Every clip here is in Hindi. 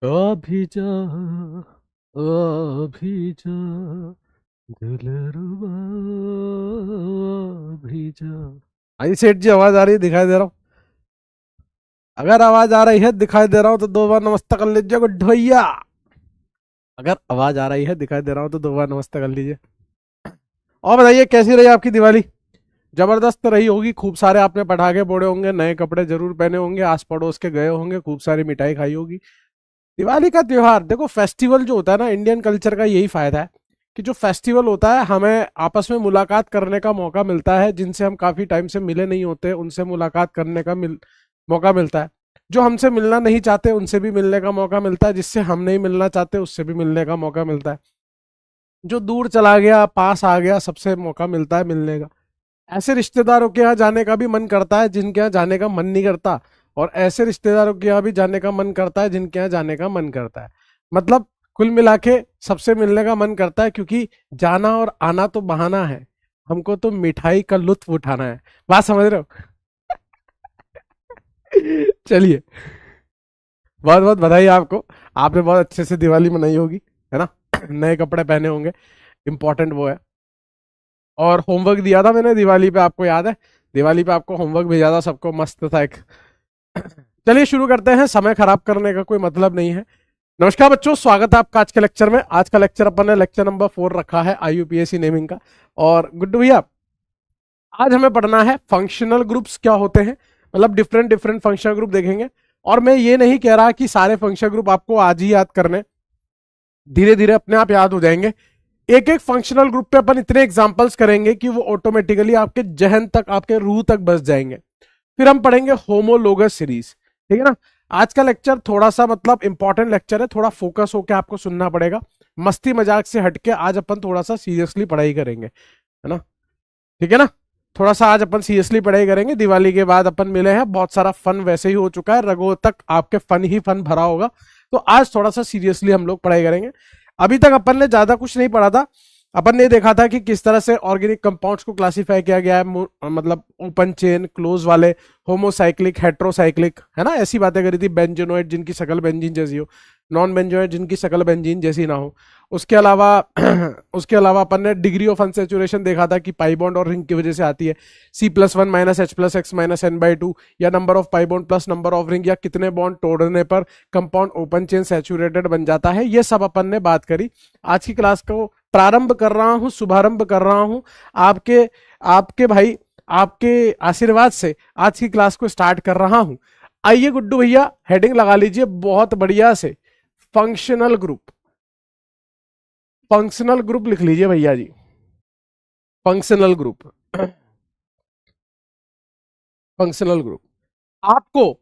अभी जा, अभी जा, दिलरुबा, अभी जा। आई सेठ जी, आवाज आ रही है? दिखाई दे रहा हूँ? अगर आवाज आ रही है, दिखाई दे रहा हूँ, तो दो बार नमस्ते कर लीजिए गुड्डू भैया। अगर आवाज आ रही है, दिखाई दे रहा हूँ, तो दो बार नमस्ते कर लीजिए। और बताइए, कैसी रही आपकी दिवाली? जबरदस्त रही होगी, खूब सारे आपने पटाखे फोड़े होंगे, नए कपड़े जरूर पहने होंगे, आस पड़ोस के गए होंगे, खूब सारी मिठाई खाई होगी। दिवाली का त्योहार देखो, फेस्टिवल जो होता है ना, इंडियन कल्चर का यही फायदा है कि जो फेस्टिवल होता है, हमें आपस में मुलाकात करने का मौका मिलता है। जिनसे हम काफी टाइम से मिले नहीं होते, उनसे मुलाकात करने का मौका मिलता है। जो हमसे मिलना नहीं चाहते, उनसे भी मिलने का मौका मिलता है। जिससे हम नहीं मिलना चाहते, उससे भी मिलने का मौका मिलता है। जो दूर चला गया, पास आ गया, सबसे मौका मिलता है मिलने का। ऐसे रिश्तेदारों के यहाँ जाने का भी मन करता है जिनके यहाँ जाने का मन नहीं करता। और ऐसे रिश्तेदारों के यहाँ भी जाने का मन करता है जिनके यहाँ जाने का मन करता है। मतलब कुल मिला के सबसे मिलने का मन करता है, क्योंकि जाना और आना तो बहाना है। हमको तो मिठाई का लुत्फ उठाना है। बात समझ रहे हो? चलिए, बहुत बहुत बधाई आपको। आपने बहुत अच्छे से दिवाली मनाई होगी, है ना? नए कपड़े पहने होंगे, इंपॉर्टेंट वो है। और होमवर्क दिया था मैंने दिवाली पे, आपको याद है? दिवाली पे आपको होमवर्क भेजा था सबको, मस्त था एक। चलिए शुरू करते हैं, समय खराब करने का कोई मतलब नहीं है। नमस्कार बच्चों, स्वागत है आपका आज के लेक्चर में। आज का लेक्चर अपन ने लेक्चर नंबर 4 रखा है, IUPAC नेमिंग का। और गुड्डू भैया, आज हमें पढ़ना है फंक्शनल ग्रुप्स क्या होते हैं। मतलब डिफरेंट डिफरेंट फंक्शनल ग्रुप देखेंगे। और मैं ये नहीं कह रहा कि सारे फंक्शनल ग्रुप आपको आज ही याद करने, धीरे धीरे अपने आप याद हो जाएंगे। एक एक फंक्शनल ग्रुप पे अपन इतने एग्जांपल्स करेंगे कि वो ऑटोमेटिकली आपके जहन तक, आपके रूह तक बस जाएंगे। फिर हम पढ़ेंगे होमोलोगस सीरीज। ठीक है ना? आज का लेक्चर थोड़ा सा मतलब इंपॉर्टेंट लेक्चर है, थोड़ा फोकस होकर आपको सुनना पड़ेगा। मस्ती मजाक से हटके आज अपन थोड़ा सा सीरियसली पढ़ाई करेंगे, है ना? ठीक है ना? थोड़ा सा आज अपन सीरियसली पढ़ाई करेंगे। दिवाली के बाद अपन मिले हैं, बहुत सारा फन वैसे ही हो चुका है, रगो तक आपके फन ही फन भरा होगा। तो आज थोड़ा सा सीरियसली हम लोग पढ़ाई करेंगे। अभी तक अपन ने ज्यादा कुछ नहीं पढ़ा था। अपन ने देखा था कि किस तरह से ऑर्गेनिक कंपाउंड्स को क्लासिफाई किया गया है, मतलब ओपन चेन, क्लोज वाले, होमोसाइक्लिक, हेट्रोसाइक्लिक, है ना? ऐसी बातें करी थी। बेंजोनोइड जिनकी शक्ल बेंजीन जैसी हो, नॉन बेंजोनोइड जिनकी शक्ल बेंजीन जैसी ना हो। उसके अलावा उसके अलावा अपन ने डिग्री ऑफ अनसेचुरेशन देखा था कि पाई बॉन्ड और रिंग की वजह से आती है। C+1 माइनस H+X-N/2, या number of pi bond plus number of ring, या कितने बॉन्ड तोड़ने पर कंपाउंड ओपन चेन सैचुरेटेड बन जाता है। ये सब अपन ने बात करी। आज की क्लास को प्रारंभ कर रहा हूं, शुभारंभ कर रहा हूं आपके आपके भाई, आपके आशीर्वाद से आज की क्लास को स्टार्ट कर रहा हूं। आइए गुड्डू भैया, हेडिंग लगा लीजिए बहुत बढ़िया से, फंक्शनल ग्रुप। फंक्शनल ग्रुप लिख लीजिए भैया जी, फंक्शनल ग्रुप। फंक्शनल ग्रुप आपको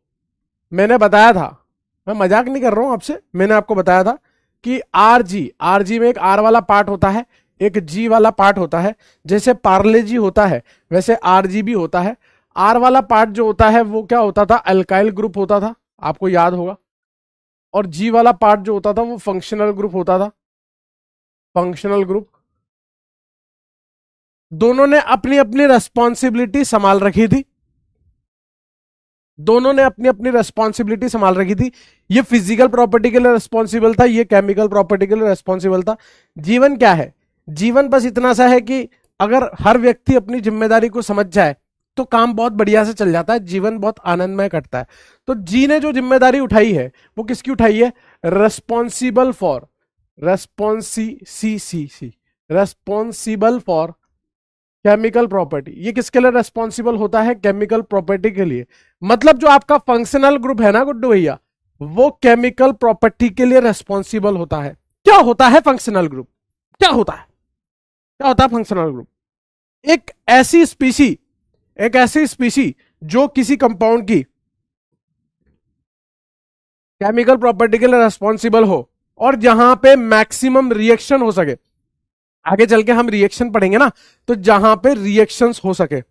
मैंने बताया था, मैं मजाक नहीं कर रहा हूं आपसे, मैंने आपको बताया था कि आरजी में एक आर वाला पार्ट होता है, एक जी वाला पार्ट होता है। जैसे पार्ले जी होता है, वैसे आरजी भी होता है। आर वाला पार्ट जो होता है वो क्या होता था? अल्काइल ग्रुप होता था, आपको याद होगा। और जी वाला पार्ट जो होता था वो फंक्शनल ग्रुप होता था, फंक्शनल ग्रुप। दोनों ने अपनी अपनी रेस्पॉन्सिबिलिटी संभाल रखी थी, दोनों ने अपनी अपनी रेस्पॉन्सिबिलिटी संभाल रखी थी। ये फिजिकल प्रॉपर्टी के लिए रेस्पॉन्सिबल था, ये केमिकल प्रॉपर्टी के लिए रेस्पॉन्सिबल था। जीवन क्या है? जीवन बस इतना सा है कि अगर हर व्यक्ति अपनी जिम्मेदारी को समझ जाए तो काम बहुत बढ़िया से चल जाता है, जीवन बहुत आनंदमय कटता है। तो जी ने जो जिम्मेदारी उठाई है वो किसकी उठाई है? रेस्पॉन्सिबल फॉर, रेस्पॉन्सी सी सी सी रेस्पॉन्सिबल फॉर केमिकल प्रॉपर्टी। ये किसके लिए रेस्पॉन्सिबल होता है? केमिकल प्रॉपर्टी के लिए। मतलब जो आपका फंक्शनल ग्रुप है ना गुड्डू भैया, वो केमिकल प्रॉपर्टी के लिए रेस्पॉन्सिबल होता है। क्या होता है फंक्शनल ग्रुप? क्या होता है? क्या होता है फंक्शनल ग्रुप? एक ऐसी स्पीसी, एक ऐसी स्पीसी जो किसी कंपाउंड की केमिकल प्रॉपर्टी के लिए रेस्पॉन्सिबल हो, और जहां पे मैक्सिमम रिएक्शन हो सके। आगे चल के हम रिएक्शन पढ़ेंगे ना, तो जहां पे रिएक्शंस हो सके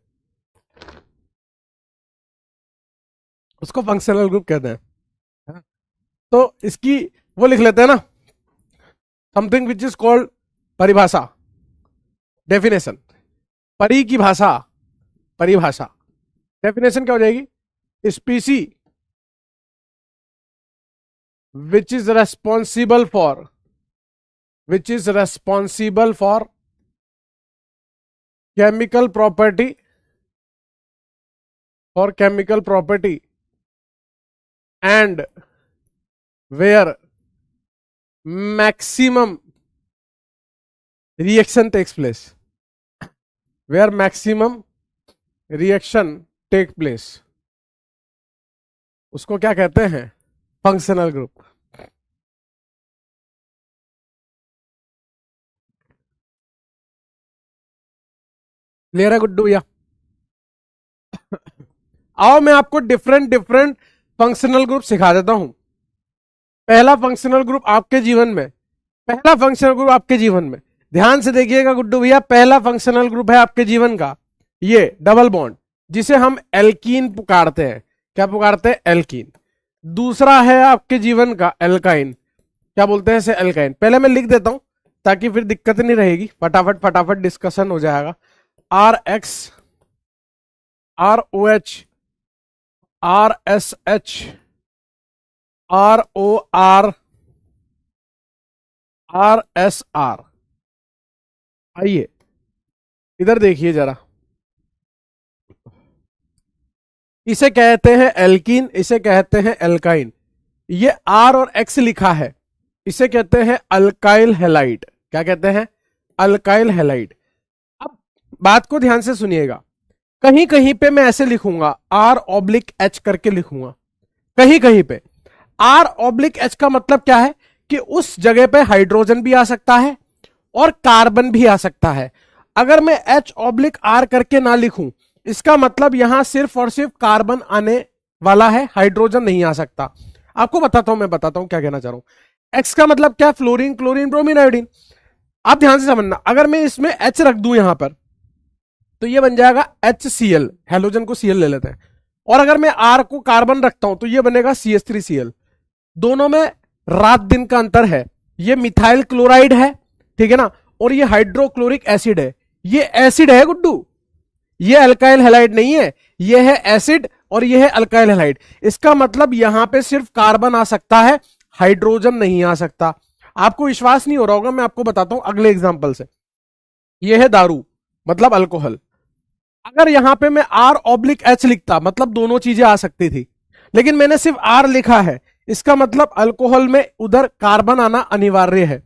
उसको फंक्शनल ग्रुप कहते हैं। तो इसकी वो लिख लेते हैं ना, समथिंग विच इज कॉल्ड परिभाषा, डेफिनेशन। परी की भाषा, परिभाषा। डेफिनेशन क्या हो जाएगी? स्पीसी विच is responsible for chemical property and where maximum reaction takes place. उसको क्या कहते हैं? Functional group. क्लियर है गुड्डू भैया? आओ मैं आपको डिफरेंट फंक्शनल ग्रुप सिखा देता हूं। पहला फंक्शनल ग्रुप आपके जीवन में ध्यान से देखिएगा गुड्डू भैया। पहला फंक्शनल ग्रुप है आपके जीवन का ये डबल बॉन्ड, जिसे हम एल्कीन पुकारते हैं। क्या पुकारते हैं? एल्कीन। दूसरा है आपके जीवन का एल्काइन। क्या बोलते हैं इसे? एल्काइन। पहले मैं लिख देता हूं ताकि फिर दिक्कत नहीं रहेगी, फटाफट डिस्कशन हो जाएगा। RX, ROH, RSH, ROR, RSR। आइए इधर देखिए जरा, इसे कहते हैं एल्कीन, इसे कहते हैं एल्काइन। ये R और X लिखा है, इसे कहते हैं अल्काइल हैलाइड। क्या कहते हैं? Alkyl halide. अब बात को ध्यान से सुनिएगा, कहीं कहीं पे मैं ऐसे लिखूंगा R/H करके लिखूंगा, कहीं कहीं पे। R/H का मतलब क्या है कि उस जगह पे हाइड्रोजन भी आ सकता है और कार्बन भी आ सकता है। अगर मैं H/R करके ना लिखूं, इसका मतलब यहां सिर्फ और सिर्फ कार्बन आने वाला है, हाइड्रोजन नहीं आ सकता। आपको बताता हूं, मैं बताता हूं क्या कहना चाह रहा हूं। X का मतलब क्या? Fluorine, chlorine, bromine, iodine. आप ध्यान से समझना, अगर मैं इसमें H रख दूं यहां पर तो ये बन जाएगा HCl, हेलोजन को Cl ले लेते हैं। और अगर मैं R को कार्बन रखता हूं तो ये बनेगा CH3Cl। दोनों में रात दिन का अंतर है। ये मिथाइल क्लोराइड है, ठीक है ना, और ये हाइड्रोक्लोरिक एसिड है। ये एसिड है गुड्डू, ये अल्काइल हैलाइड नहीं है। ये है एसिड और ये है अल्काइल हैलाइड। इसका मतलब यहां पे सिर्फ कार्बन आ सकता है, हाइड्रोजन नहीं आ सकता। आपको विश्वास नहीं हो रहा होगा, मैं आपको बताता हूं अगले एग्जांपल से। ये है दारू, मतलब अल्कोहल। अगर यहां पे मैं R/H लिखता, मतलब दोनों चीजें आ सकती थी, लेकिन मैंने सिर्फ R लिखा है, इसका मतलब अल्कोहल में उधर कार्बन आना अनिवार्य है।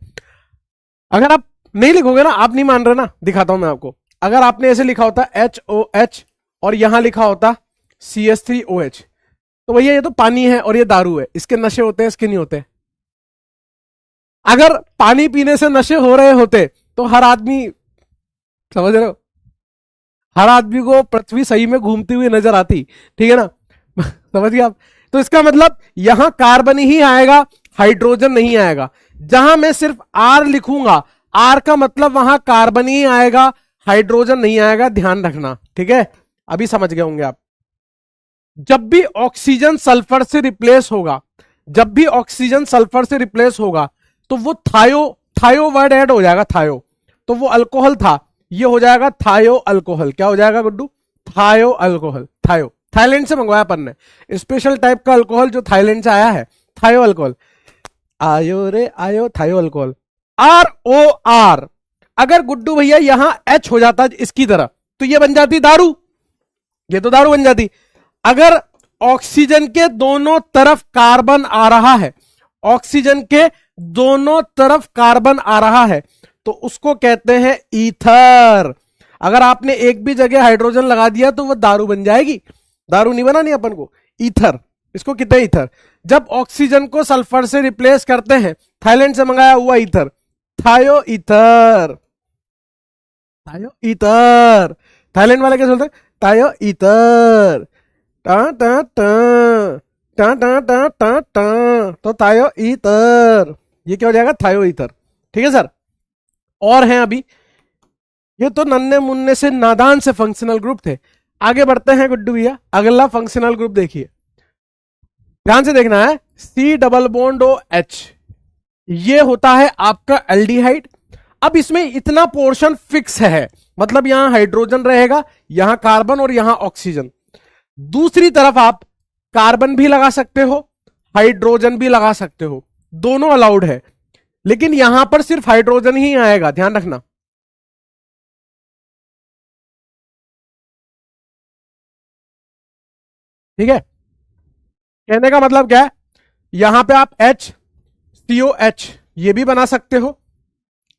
अगर आप नहीं लिखोगे ना, आप नहीं मान रहे ना, दिखाता हूं मैं आपको। अगर आपने ऐसे लिखा होता HOH और यहां लिखा होता CH3OH, तो भैया ये तो पानी है और ये दारू है, इसके नशे होते हैं, इसके नहीं होते। अगर पानी पीने से नशे हो रहे होते तो हर आदमी, समझ रहे हो, हर आदमी को पृथ्वी सही में घूमती हुई नजर आती, ठीक है ना? समझ गए आप? तो इसका मतलब यहां कार्बन ही आएगा, हाइड्रोजन नहीं आएगा। जहां मैं सिर्फ R लिखूंगा, R का मतलब वहां कार्बन ही आएगा, हाइड्रोजन नहीं आएगा। ध्यान रखना, ठीक है? अभी समझ गए होंगे आप। जब भी ऑक्सीजन सल्फर से रिप्लेस होगा, तो वो थायो वर्ड ऐड हो जाएगा, थायो। तो वो अल्कोहल था, ये हो जाएगा थायो अल्कोहल। क्या हो जाएगा गुड्डू? थायो अल्कोहल। थायो थाईलैंड से मंगवाया अपन ने, स्पेशल टाइप का अल्कोहल जो थाईलैंड से आया है, थायो अल्कोहल। आयो रे आयो, थायो अल्कोहल। ROR। अगर गुड्डू भैया यहां H हो जाता इसकी तरह, तो ये बन जाती दारू, ये तो दारू बन जाती। अगर ऑक्सीजन के दोनों तरफ कार्बन आ रहा है, ऑक्सीजन के दोनों तरफ कार्बन आ रहा है, तो उसको कहते हैं ईथर। अगर आपने एक भी जगह हाइड्रोजन लगा दिया तो वो दारू बन जाएगी। दारू नहीं बनानी अपन को, ईथर। इसको कहते हैं ईथर। जब ऑक्सीजन को सल्फर से रिप्लेस करते हैं, थाईलैंड से मंगाया हुआ ईथर, थायो ईथर। थायो ईथर। थाईलैंड वाले कैसे बोलते हैं? थायो ईथर। टा टा टा टा टा टा टा टा, तो थायो ईथर। ये क्या हो जाएगा? थायो ईथर। ठीक है सर? और हैं अभी, ये तो नन्हे मुन्ने से नादान से फंक्शनल ग्रुप थे। आगे बढ़ते हैं गुड्डू भैया, अगला फंक्शनल ग्रुप देखिए, ध्यान से देखना है। C+OH, ये होता है आपका एल्डिहाइड। अब इसमें इतना पोर्शन फिक्स है, मतलब यहां हाइड्रोजन रहेगा, यहां कार्बन और यहां ऑक्सीजन। दूसरी तरफ आप कार्बन भी लगा सकते हो, हाइड्रोजन भी लगा सकते हो, दोनों अलाउड है, लेकिन यहां पर सिर्फ हाइड्रोजन ही आएगा, ध्यान रखना। ठीक है, कहने का मतलब क्या है, यहां पे आप HCOH ये भी बना सकते हो,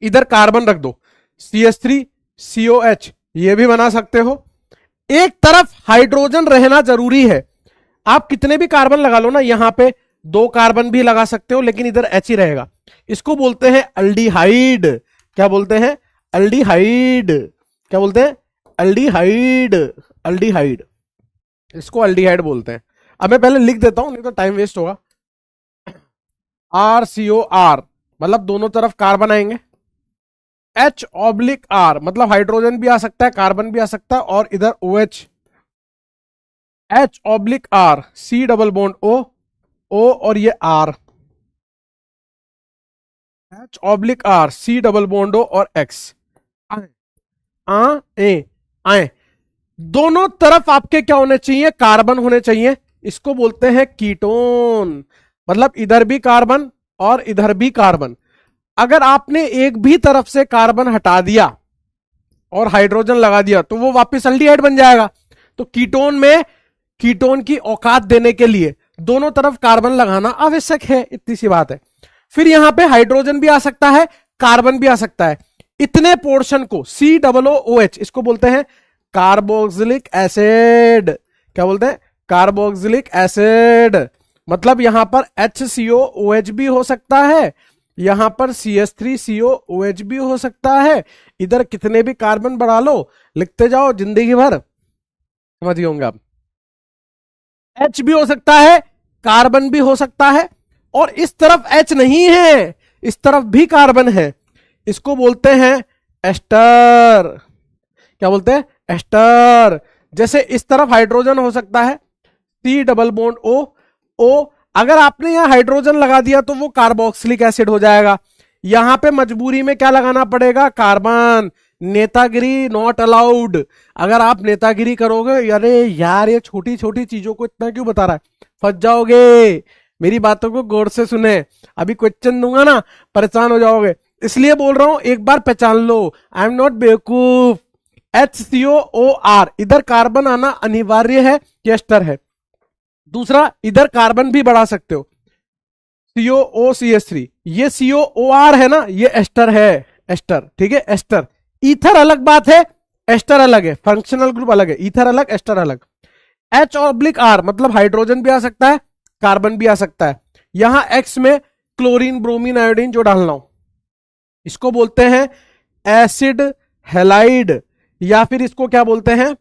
इधर कार्बन रख दो, CH3COH ये भी बना सकते हो। एक तरफ हाइड्रोजन रहना जरूरी है, आप कितने भी कार्बन लगा लो ना, यहां पे 2 कार्बन भी लगा सकते हो, लेकिन इधर H ही रहेगा। इसको बोलते हैं अल्डिहाइड। क्या बोलते हैं? अल्डिहाइड। क्या बोलते हैं? अल्डिहाइड। अल्डिहाइड, इसको अल्डिहाइड बोलते हैं। अब मैं पहले लिख देता हूं, नहीं तो टाइम वेस्ट होगा। RCOR मतलब दोनों तरफ कार्बन आएंगे, H/R मतलब हाइड्रोजन भी आ सकता है, कार्बन भी आ सकता है, और इधर OH, H/R, C double bond O और ये R, H/R, C double bond O और X। आए दोनों तरफ आपके क्या होने चाहिए? कार्बन होने चाहिए। इसको बोलते हैं कीटोन, मतलब इधर भी कार्बन और इधर भी कार्बन। अगर आपने एक भी तरफ से कार्बन हटा दिया और हाइड्रोजन लगा दिया तो वो वापस अल्डिहाइड बन जाएगा। तो कीटोन में कीटोन की औकात देने के लिए दोनों तरफ कार्बन लगाना आवश्यक है, इतनी सी बात है। फिर यहां पे हाइड्रोजन भी आ सकता है, कार्बन भी आ सकता है। इतने पोर्शन को COOH इसको बोलते हैं कार्बोक्सिलिक एसिड। क्या बोलते हैं? Carboxylic acid. मतलब यहां पर HCOOH भी हो सकता है, यहां पर CH3COOH भी हो सकता है। इधर कितने भी कार्बन बढ़ा लो, लिखते जाओ जिंदगी भर, समझ गए होंगे आप। H भी हो सकता है, कार्बन भी हो सकता है, और इस तरफ H नहीं है, इस तरफ भी कार्बन है। इसको बोलते हैं एस्टर। क्या बोलते हैं? एस्टर। जैसे इस तरफ हाइड्रोजन हो सकता है, C डबल बॉन्ड O। अगर आपने यहां हाइड्रोजन लगा दिया तो वो कार्बोक्सिलिक एसिड हो जाएगा। यहां पे मजबूरी में क्या लगाना पड़ेगा? कार्बन। नेतागिरी नॉट अलाउड। अगर आप नेतागिरी करोगे, अरे यार ये छोटी छोटी चीजों को इतना क्यों बता रहा है, फंस जाओगे। मेरी बातों को गौर से सुने, अभी क्वेश्चन दूंगा ना, परेशान हो जाओगे, इसलिए बोल रहा हूं, एक बार पहचान लो। आई एम नॉट बेवकूफ। HCOOR, इधर कार्बन आना अनिवार्य है, ये एस्टर है। दूसरा, इधर कार्बन भी बढ़ा सकते हो, COOCH3, ये COOR है ना, ये एस्टर है, एस्टर। ठीक है, एस्टर। ईथर अलग बात है, एस्टर अलग है, फंक्शनल ग्रुप अलग है, ईथर अलग, एस्टर अलग। H/R मतलब हाइड्रोजन भी आ सकता है, कार्बन भी आ सकता है। यहां X में क्लोरीन, ब्रोमीन, आयोडीन जो डालना हो, इसको बोलते हैं एसिड हेलाइड, या फिर इसको क्या बोलते हैं?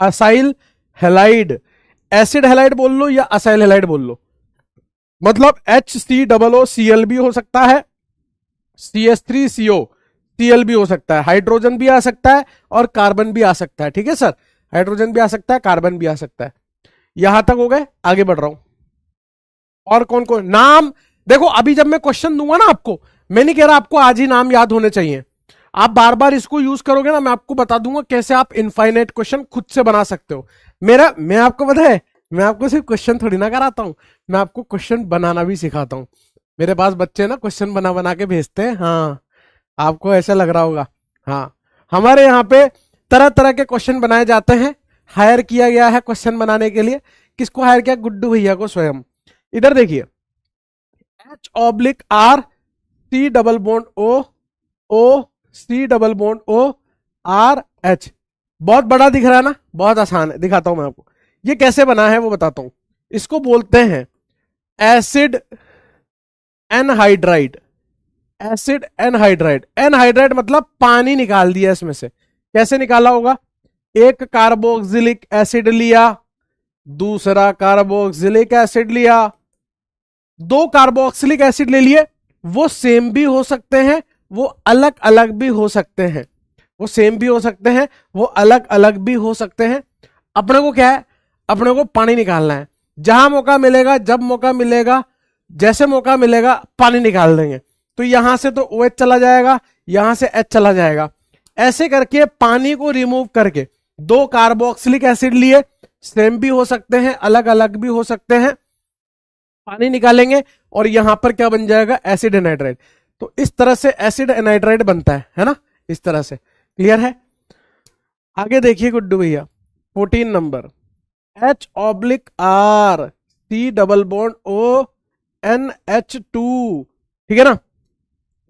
Acyl halide. एसिड हेलाइड बोल लो या असाइल हेलाइड बोल लो, मतलब HCOOCl भी हो सकता है, CH3CO Cl भी हो सकता है, हाइड्रोजन भी आ सकता है और कार्बन भी आ सकता है। ठीक है सर, हाइड्रोजन भी आ सकता है, कार्बन भी आ सकता है। यहां तक हो गए, आगे बढ़ रहा हूं। और कौन कौन नाम? देखो अभी जब मैं क्वेश्चन दूंगा ना आपको, मैं नहीं कह रहा आपको आज ही नाम याद होने चाहिए, आप बार बार इसको यूज करोगे ना, मैं आपको बता दूंगा कैसे आप इनफाइनाइट क्वेश्चन खुद से बना सकते हो। मैं आपको पता है, मैं आपको सिर्फ क्वेश्चन थोड़ी ना कराता हूं, मैं आपको क्वेश्चन बनाना भी सिखाता हूं। मेरे पास बच्चे ना क्वेश्चन बना बना के भेजते हैं। हाँ, आपको ऐसा लग रहा होगा। हाँ, हमारे यहाँ पे तरह तरह के क्वेश्चन बनाए जाते हैं, हायर किया गया है क्वेश्चन बनाने के लिए। किसको हायर किया? गुड्डू भैया को स्वयं। इधर देखिए, H/R, C double bond O, C double bond O, R, H। बहुत बड़ा दिख रहा है ना, बहुत आसान है, दिखाता हूं मैं आपको ये कैसे बना है, वो बताता हूं। इसको बोलते हैं acid anhydride. Acid anhydride, anhydride मतलब पानी निकाल दिया इसमें से। कैसे निकाला होगा? एक कार्बोक्सिलिक एसिड लिया, दूसरा कार्बोक्सिलिक एसिड लिया, 2 कार्बोक्सिलिक एसिड ले लिए। वो सेम भी हो सकते हैं, वो अलग अलग भी हो सकते हैं, वो सेम भी हो सकते हैं, वो अलग अलग भी हो सकते हैं। अपने को क्या है? अपने को पानी निकालना है। जहां मौका मिलेगा, जब मौका मिलेगा, जैसे मौका मिलेगा, पानी निकाल देंगे। तो यहां से तो OH चला जाएगा, यहां से H चला जाएगा। ऐसे करके पानी को रिमूव करके 2 कार्बोक्सिलिक एसिड लिए, सेम भी हो सकते हैं, अलग अलग भी हो सकते हैं, पानी निकालेंगे और यहां पर क्या बन जाएगा, एसिड एनाइड्राइड। तो इस तरह से एसिड एनाइड्राइड बनता है ना, इस तरह से। क्लियर है? आगे देखिए गुड्डू भैया, 14 number, H/R C double bond O NH2, ठीक है ना।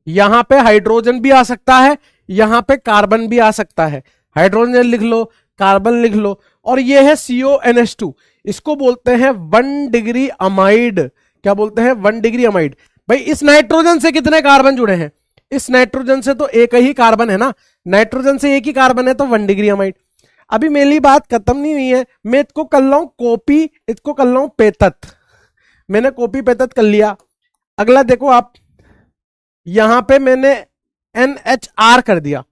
यहां पे हाइड्रोजन भी आ सकता है, यहां पे कार्बन भी आ सकता है। हाइड्रोजन लिख लो, कार्बन लिख लो, और ये है CONH2। इसको बोलते हैं 1 डिग्री अमाइड। क्या बोलते हैं? 1 डिग्री अमाइड। भाई इस नाइट्रोजन से कितने कार्बन जुड़े हैं? इस नाइट्रोजन से तो एक ही कार्बन है ना, नाइट्रोजन से एक ही कार्बन है, तो 1 डिग्री अमाइड। अभी मेरी बात खत्म नहीं हुई है, मैं इसको कर रहा हूं कॉपी, इसको कर रहा हूं पेतत। मैंने कॉपी पेतत कर लिया। अगला देखो आप, यहां पे मैंने NHR कर दिया।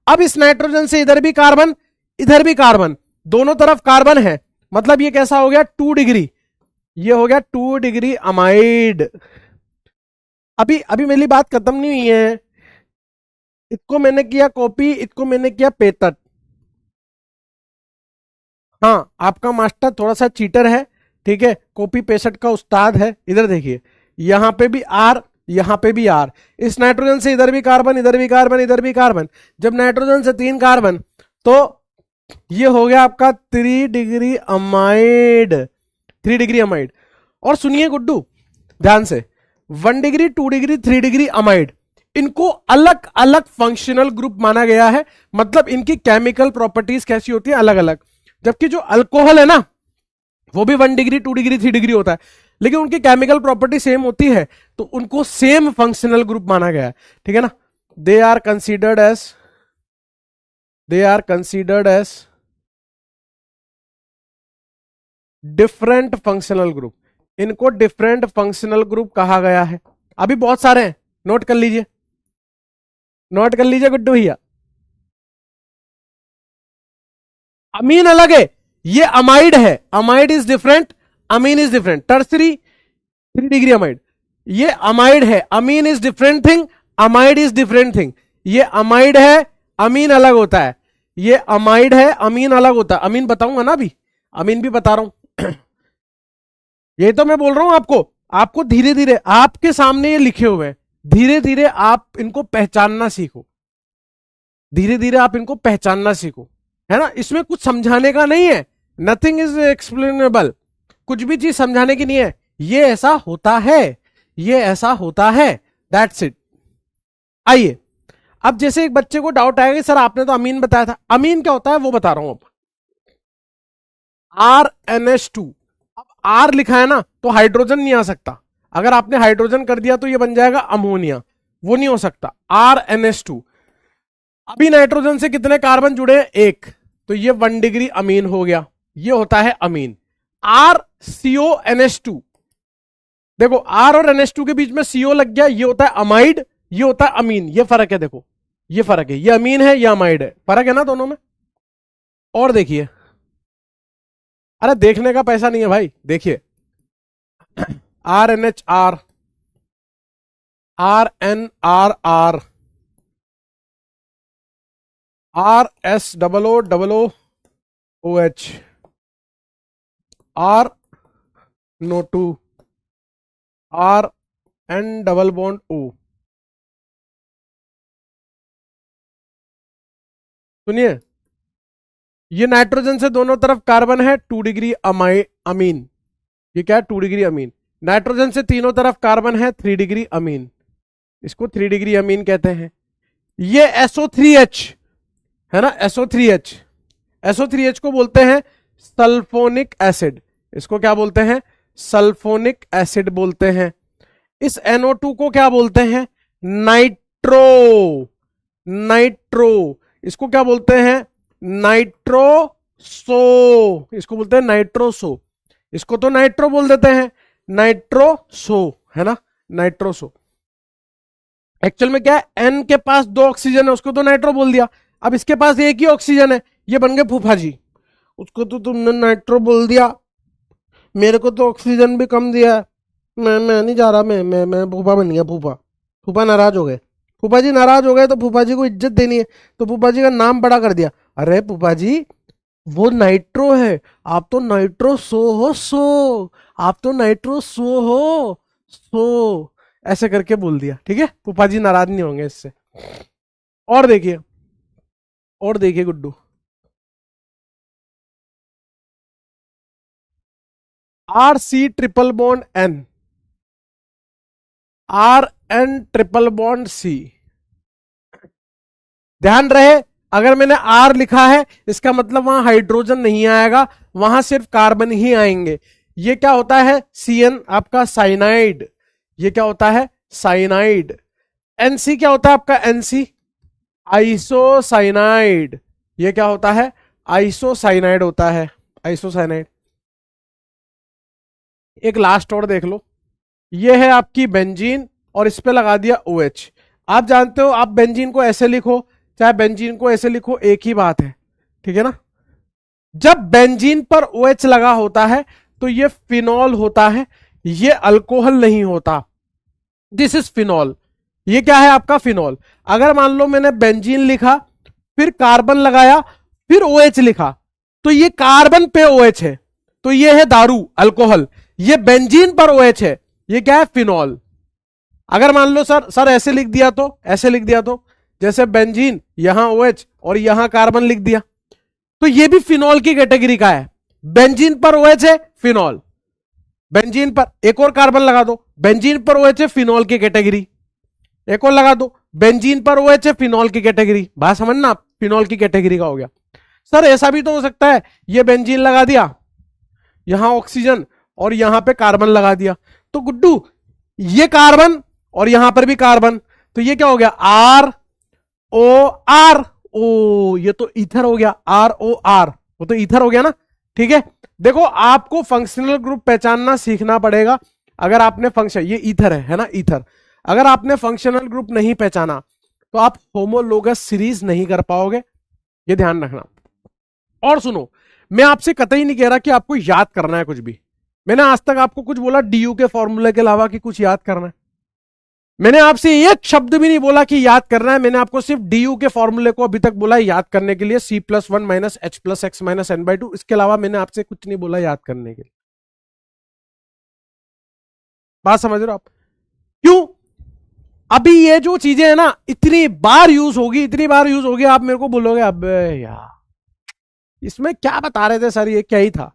अब इस नाइट्रोजन से इधर भी कार्बन, इधर भी कार्बन, दोनों तरफ कार्बन है, मतलब ये कैसा हो गया, 2 डिग्री। ये हो गया 2 डिग्री अमाइड। अभी अभी मेरी बात खत्म नहीं हुई है, इसको मैंने किया कॉपी, इसको मैंने किया पेतत। हाँ, आपका मास्टर थोड़ा सा चीटर है, ठीक है, कॉपी पेस्ट का उस्ताद है। इधर देखिए, यहां पे भी आर, यहां पे भी आर। इस नाइट्रोजन से इधर भी कार्बन, इधर भी कार्बन, इधर भी कार्बन। जब नाइट्रोजन से 3 कार्बन, तो ये हो गया आपका 3 डिग्री अमाइड। 3 degree amide. और सुनिए गुड्डू ध्यान से, 1 डिग्री, 2 डिग्री, 3 डिग्री अमाइड, इनको अलग अलग फंक्शनल ग्रुप माना गया है। मतलब इनकी केमिकल प्रॉपर्टीज कैसी होती है, अलग अलग। जबकि जो अल्कोहल है ना, वो भी 1 डिग्री, 2 डिग्री, 3 डिग्री होता है, लेकिन उनकी केमिकल प्रॉपर्टी सेम होती है, तो उनको सेम फंक्शनल ग्रुप माना गया है, ठीक है ना। They are considered as different functional group. इनको डिफरेंट फंक्शनल ग्रुप कहा गया है। अभी बहुत सारे हैं, नोट कर लीजिए, नोट कर लीजिए गुड्डू भैया। अमीन अलग है, ये अमाइड है, amide is different, amine is different. Tertiary 3 degree amide, ये अमाइड है, amine is different thing, amide is different thing. ये अमाइड है, अमीन अलग होता है। ये अमाइड है, अमीन अलग होता है। अमीन बताऊंगा ना अभी, अमीन भी बता रहा हूं। ये तो मैं बोल रहा हूं आपको, आपको धीरे धीरे आपके सामने ये लिखे हुए हैं, धीरे धीरे आप इनको पहचानना सीखो, धीरे धीरे आप इनको पहचानना सीखो, है ना। इसमें कुछ समझाने का नहीं है, नथिंग इज एक्सप्लेनेबल। कुछ भी चीज समझाने की नहीं है, ये ऐसा होता है, ये ऐसा होता है, दैट्स इट। आइए, अब जैसे एक बच्चे को डाउट आएगा, सर आपने तो अमीन बताया था, अमीन क्या होता है वो बता रहा हूं अब। RNH2, अब आर लिखा है ना, तो हाइड्रोजन नहीं आ सकता। अगर आपने हाइड्रोजन कर दिया तो ये बन जाएगा अमोनिया, वो नहीं हो सकता। RNH2। अभी नाइट्रोजन से कितने कार्बन जुड़े हैं? 1, तो ये 1 डिग्री अमीन हो गया, ये होता है अमीन। RCONH2, देखो R और NH2 के बीच में CO लग गया, ये होता है अमाइड, ये होता है अमीन। ये फर्क है, देखो ये फर्क है, ये अमीन है, ये अमाइड है, फर्क है ना दोनों में। और देखिए, अरे देखने का पैसा नहीं है भाई, देखिए RNHR, RNRR, RSOOOH, RNO2, RN double bond O। सुनिए, ये नाइट्रोजन से दोनों तरफ कार्बन है, 2 डिग्री अमीन। ये क्या है? 2 डिग्री अमीन। नाइट्रोजन से तीनों तरफ कार्बन है, 3 डिग्री अमीन। इसको 3 डिग्री अमीन कहते हैं। ये SO3H है ना, SO3H, SO3H को बोलते हैं सल्फोनिक एसिड। इसको क्या बोलते हैं? सल्फोनिक एसिड बोलते हैं। इस NO2 को क्या बोलते हैं? Nitro, nitro. इसको क्या बोलते हैं? नाइट्रोसो। इसको बोलते हैं नाइट्रोसो। इसको तो नाइट्रो बोल देते हैं, नाइट्रोसो, है ना, नाइट्रोसो। एक्चुअल में क्या है, N के पास 2 ऑक्सीजन है, उसको तो नाइट्रो बोल दिया। अब इसके पास एक ही ऑक्सीजन है, ये बन गए फूफा जी। उसको तो तुमने नाइट्रो बोल दिया, मेरे को तो ऑक्सीजन भी कम दिया है, मैं नहीं जा रहा, मैं फूफा बन गया, फूफा। फूफा नाराज हो गए, फूफा जी नाराज हो गए, तो फूफा जी को इज्जत देनी है, तो फूफा जी का नाम बड़ा कर दिया। अरे फूफा जी, वो नाइट्रो है, आप तो नाइट्रो सो हो, सो आप तो नाइट्रो सो हो, सो ऐसे करके बोल दिया, ठीक है, फूफा जी नाराज नहीं होंगे इससे। और देखिए, और देखिए Guddu, R C triple bond N, R N triple bond C. ध्यान रहे, अगर मैंने आर लिखा है इसका मतलब वहां हाइड्रोजन नहीं आएगा, वहां सिर्फ कार्बन ही आएंगे। ये क्या होता है, सीएन आपका साइनाइड, ये क्या होता है, साइनाइड। एनसी क्या होता है आपका, एनसी आइसोसाइनाइड, ये क्या होता है, आइसोसाइनाइड होता है, आइसोसाइनाइड। एक लास्ट और देख लो, ये है आपकी बेंजीन और इस पे लगा दिया OH। आप जानते हो, आप बेंजीन को ऐसे लिखो चाहे बेंजीन को ऐसे लिखो, एक ही बात है, ठीक है ना। जब बेंजीन पर OH लगा होता है तो ये फिनॉल होता है, ये अल्कोहल नहीं होता, दिस इज फिनॉल। ये क्या है आपका, फिनॉल। अगर मान लो मैंने बेंजीन लिखा, फिर कार्बन लगाया, फिर OH लिखा, तो ये कार्बन पे OH है, तो ये है दारू, अल्कोहल। ये बेंजीन पर OH है, ये क्या है, फिनॉल। अगर मान लो सर ऐसे लिख दिया तो, ऐसे लिख दिया तो, जैसे बेंजीन यहां OH और यहां कार्बन लिख दिया, तो ये भी फिनॉल की कैटेगरी का है। बेंजीन पर OH है, फिनॉल। बेंजीन पर एक और कार्बन लगा दो, बेंजीन पर OH है, फिनॉल की कैटेगरी। एक और लगा दो, बेंजीन पर OH है, फिनॉल की कैटेगरी। बात समझना, फिनॉल की कैटेगरी का हो गया। सर ऐसा भी तो हो सकता है, ये बेंजीन लगा दिया, यहां ऑक्सीजन और यहां पे कार्बन लगा दिया, तो गुड्डू ये कार्बन और यहां पर भी कार्बन, तो ये क्या हो गया, ROR। ओ ये तो ईथर हो गया, ROR, वो तो ईथर हो गया ना, ठीक है। देखो आपको फंक्शनल ग्रुप पहचानना सीखना पड़ेगा। अगर आपने फंक्शन, ये ईथर है ना, ईथर, अगर आपने फंक्शनल ग्रुप नहीं पहचाना तो आप होमोलोगस सीरीज नहीं कर पाओगे, ये ध्यान रखना। और सुनो, मैं आपसे कतई नहीं कह रहा कि आपको याद करना है कुछ भी। मैंने आज तक आपको कुछ बोला DU के फॉर्मूले के अलावा कि कुछ याद करना है? मैंने आपसे एक शब्द भी नहीं बोला कि याद करना है। मैंने आपको सिर्फ DU के फॉर्मूले को अभी तक बोला याद करने के लिए, C+1 minus H plus x minus n/2। इसके अलावा मैंने आपसे कुछ नहीं बोला याद करने के लिए। बात समझ रहे हो आप? क्यों? अभी ये जो चीजें है ना, इतनी बार यूज होगी, इतनी बार यूज होगी, आप मेरे को बोलोगे अब यार इसमें क्या बता रहे थे सर, ये क्या ही था।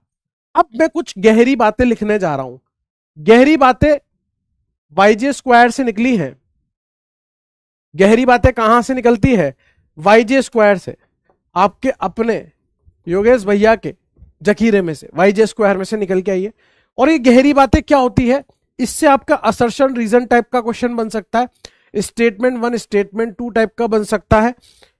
अब मैं कुछ गहरी बातें लिखने जा रहा हूं। गहरी बातें YJ² से निकली हैं। गहरी बातें कहां से निकलती है, YJ² से, आपके अपने योगेश भैया के जखीरे में से, YJ² में से निकल के आई है। और ये गहरी बातें क्या होती है, इससे आपका असर्शन रीजन टाइप का क्वेश्चन बन सकता है, स्टेटमेंट 1 स्टेटमेंट 2 टाइप का बन सकता है,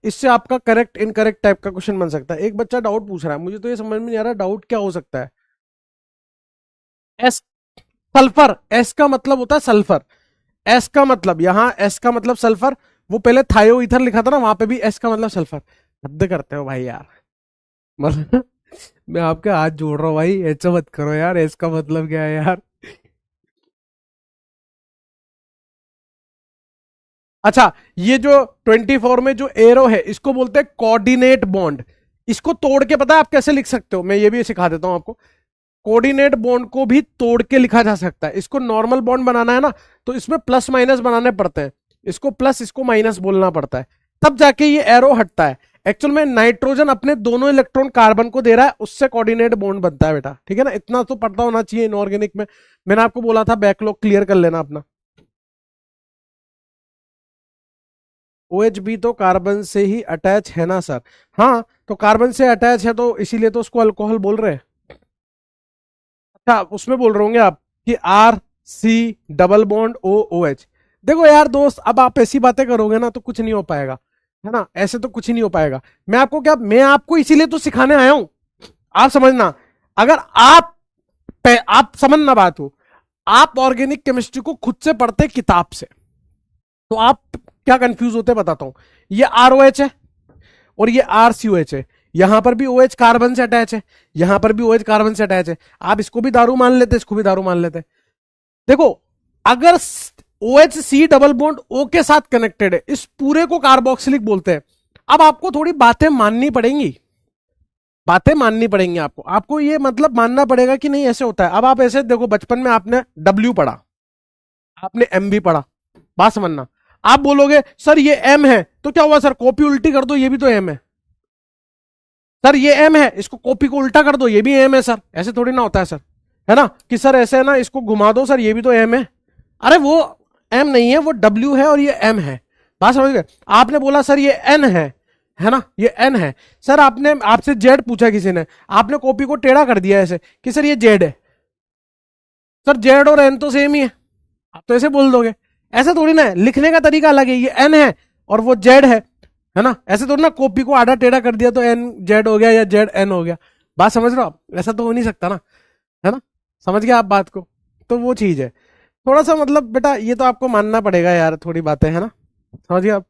इससे आपका करेक्ट इनकरेक्ट टाइप का क्वेश्चन बन सकता है। एक बच्चा डाउट पूछ रहा है, मुझे तो ये समझ में नहीं आ रहा डाउट क्या हो सकता है। एस, सल्फर, एस का मतलब होता है सल्फर। एस का मतलब, यहां एस का मतलब सल्फर, वो पहले थायो ईथर लिखा था ना, वहां पे भी एस का मतलब सल्फर। हद करते हो भाई यार, मतलब मैं आपके हाथ जोड़ रहा हूँ भाई, ऐसा मत करो यार, एस का मतलब क्या है यार। अच्छा, ये जो 24 में जो एरो है इसको बोलते हैं कोऑर्डिनेट बॉन्ड। इसको तोड़ के पता है आप कैसे लिख सकते हो, मैं ये भी सिखा देता हूं आपको। कोऑर्डिनेट बॉन्ड को भी तोड़ के लिखा जा सकता है। इसको नॉर्मल बॉन्ड बनाना है ना, तो इसमें प्लस माइनस बनाने पड़ते हैं, इसको प्लस इसको माइनस बोलना पड़ता है, तब जाके ये एरो हटता है। एक्चुअल में नाइट्रोजन अपने दोनों इलेक्ट्रॉन कार्बन को दे रहा है, उससे कोऑर्डिनेट बॉन्ड बनता है बेटा, ठीक है ना। इतना तो पता होना चाहिए इनऑर्गेनिक में। मैंने आपको बोला था बैकलॉग क्लियर कर लेना अपना। OH भी तो कार्बन से ही अटैच है ना सर। हाँ, तो कार्बन से अटैच है तो इसीलिए तो उसको अल्कोहल बोल रहे हैं। अच्छा, उसमें बोल रहे होंगे आप कि RC डबल बॉन्ड OOH। देखो यार दोस्त, अब आप ऐसी बातें करोगे ना तो कुछ नहीं हो पाएगा, है ना, ऐसे तो कुछ ही नहीं हो पाएगा। मैं आपको क्या, मैं आपको इसीलिए तो सिखाने आया हूं, आप समझना। अगर आप समझना बात हो, आप ऑर्गेनिक केमिस्ट्री को खुद से पढ़ते किताब से, तो आप क्या कंफ्यूज होते बताता हूं। ये ROH है और ये RCOH है, यहां पर भी OH कार्बन से अटैच है, यहां पर भी OH कार्बन से अटैच है। आप इसको भी दारू मान लेते, इसको भी दारू मान लेते। देखो, अगर OHC डबल बॉन्ड O के साथ कनेक्टेड है, इस पूरे को कार्बोक्सिलिक बोलते हैं। अब आपको थोड़ी बातें माननी पड़ेंगी, बातें माननी पड़ेंगी आपको, आपको ये मतलब मानना पड़ेगा कि नहीं ऐसे होता है। अब आप ऐसे देखो, बचपन में आपने डब्ल्यू पढ़ा, आपने एम भी पढ़ा, बात समझना। आप बोलोगे सर ये एम है, तो क्या हुआ सर, कॉपी उल्टी कर दो, ये भी तो एम है। सर ये एम है, इसको कॉपी को उल्टा कर दो, ये भी एम है सर। ऐसे थोड़ी ना होता है सर, है ना, कि सर ऐसे है ना, इसको घुमा दो सर, ये भी तो एम है। अरे वो एम नहीं है, वो डब्ल्यू है और ये एम है। बात समझ गए। आपने बोला सर ये एन है ना, ये एन है। सर आपने, आपसे जेड पूछा किसी ने, आपने कॉपी को टेढ़ा कर दिया ऐसे कि सर ये जेड है। सर जेड और एन तो सेम ही है, आप तो ऐसे बोल दोगे। ऐसा थोड़ी ना है, लिखने का तरीका अलग है, ये एन है और वो जेड है ना। ऐसे थोड़ी ना कॉपी को आधा टेढ़ा कर दिया तो एन जेड हो गया या जेड एन हो गया। बात समझ रहे हो आप, ऐसा तो हो नहीं सकता ना, है ना। समझ गए आप बात को। तो वो चीज है, थोड़ा सा मतलब बेटा ये तो आपको मानना पड़ेगा यार, थोड़ी बातें, है ना, समझ गए आप।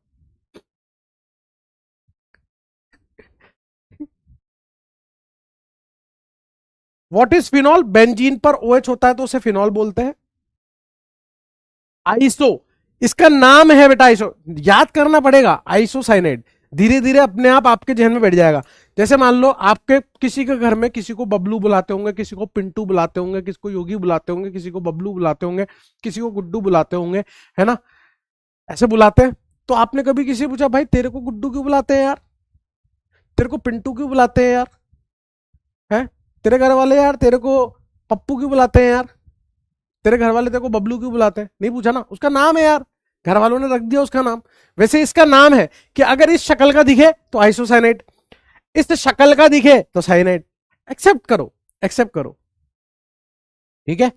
व्हाट इज फिनॉल, बेंजीन पर ओएच होता है तो उसे फिनॉल बोलते हैं। आइसो, इसका नाम है बेटा आइसो, याद करना पड़ेगा, आइसोसाइनेट। धीरे धीरे अपने आप आपके जहन में बैठ जाएगा। जैसे मान लो आपके किसी के घर में किसी को बबलू बुलाते होंगे, किसी को पिंटू बुलाते होंगे, किसी को योगी बुलाते होंगे, किसी को बबलू बुलाते होंगे, किसी को गुड्डू बुलाते होंगे, है ना, ऐसे बुलाते हैं। तो आपने कभी किसी से पूछा भाई तेरे को गुड्डू क्यों बुलाते हैं यार, तेरे को पिंटू क्यों बुलाते हैं यार, है, तेरे घर वाले यार तेरे को पप्पू क्यों बुलाते हैं यार, तेरे घर वाले तेरे को बबलू क्यों बुलाते हैं, नहीं पूछा ना। उसका नाम है यार, घर वालों ने रख दिया उसका नाम। वैसे इसका नाम है कि अगर इस शक्ल का दिखे तो आइसोसाइनेट, इस शक्ल का दिखे तो साइनाइड। एक्सेप्ट करो, एक्सेप्ट करो, ठीक है।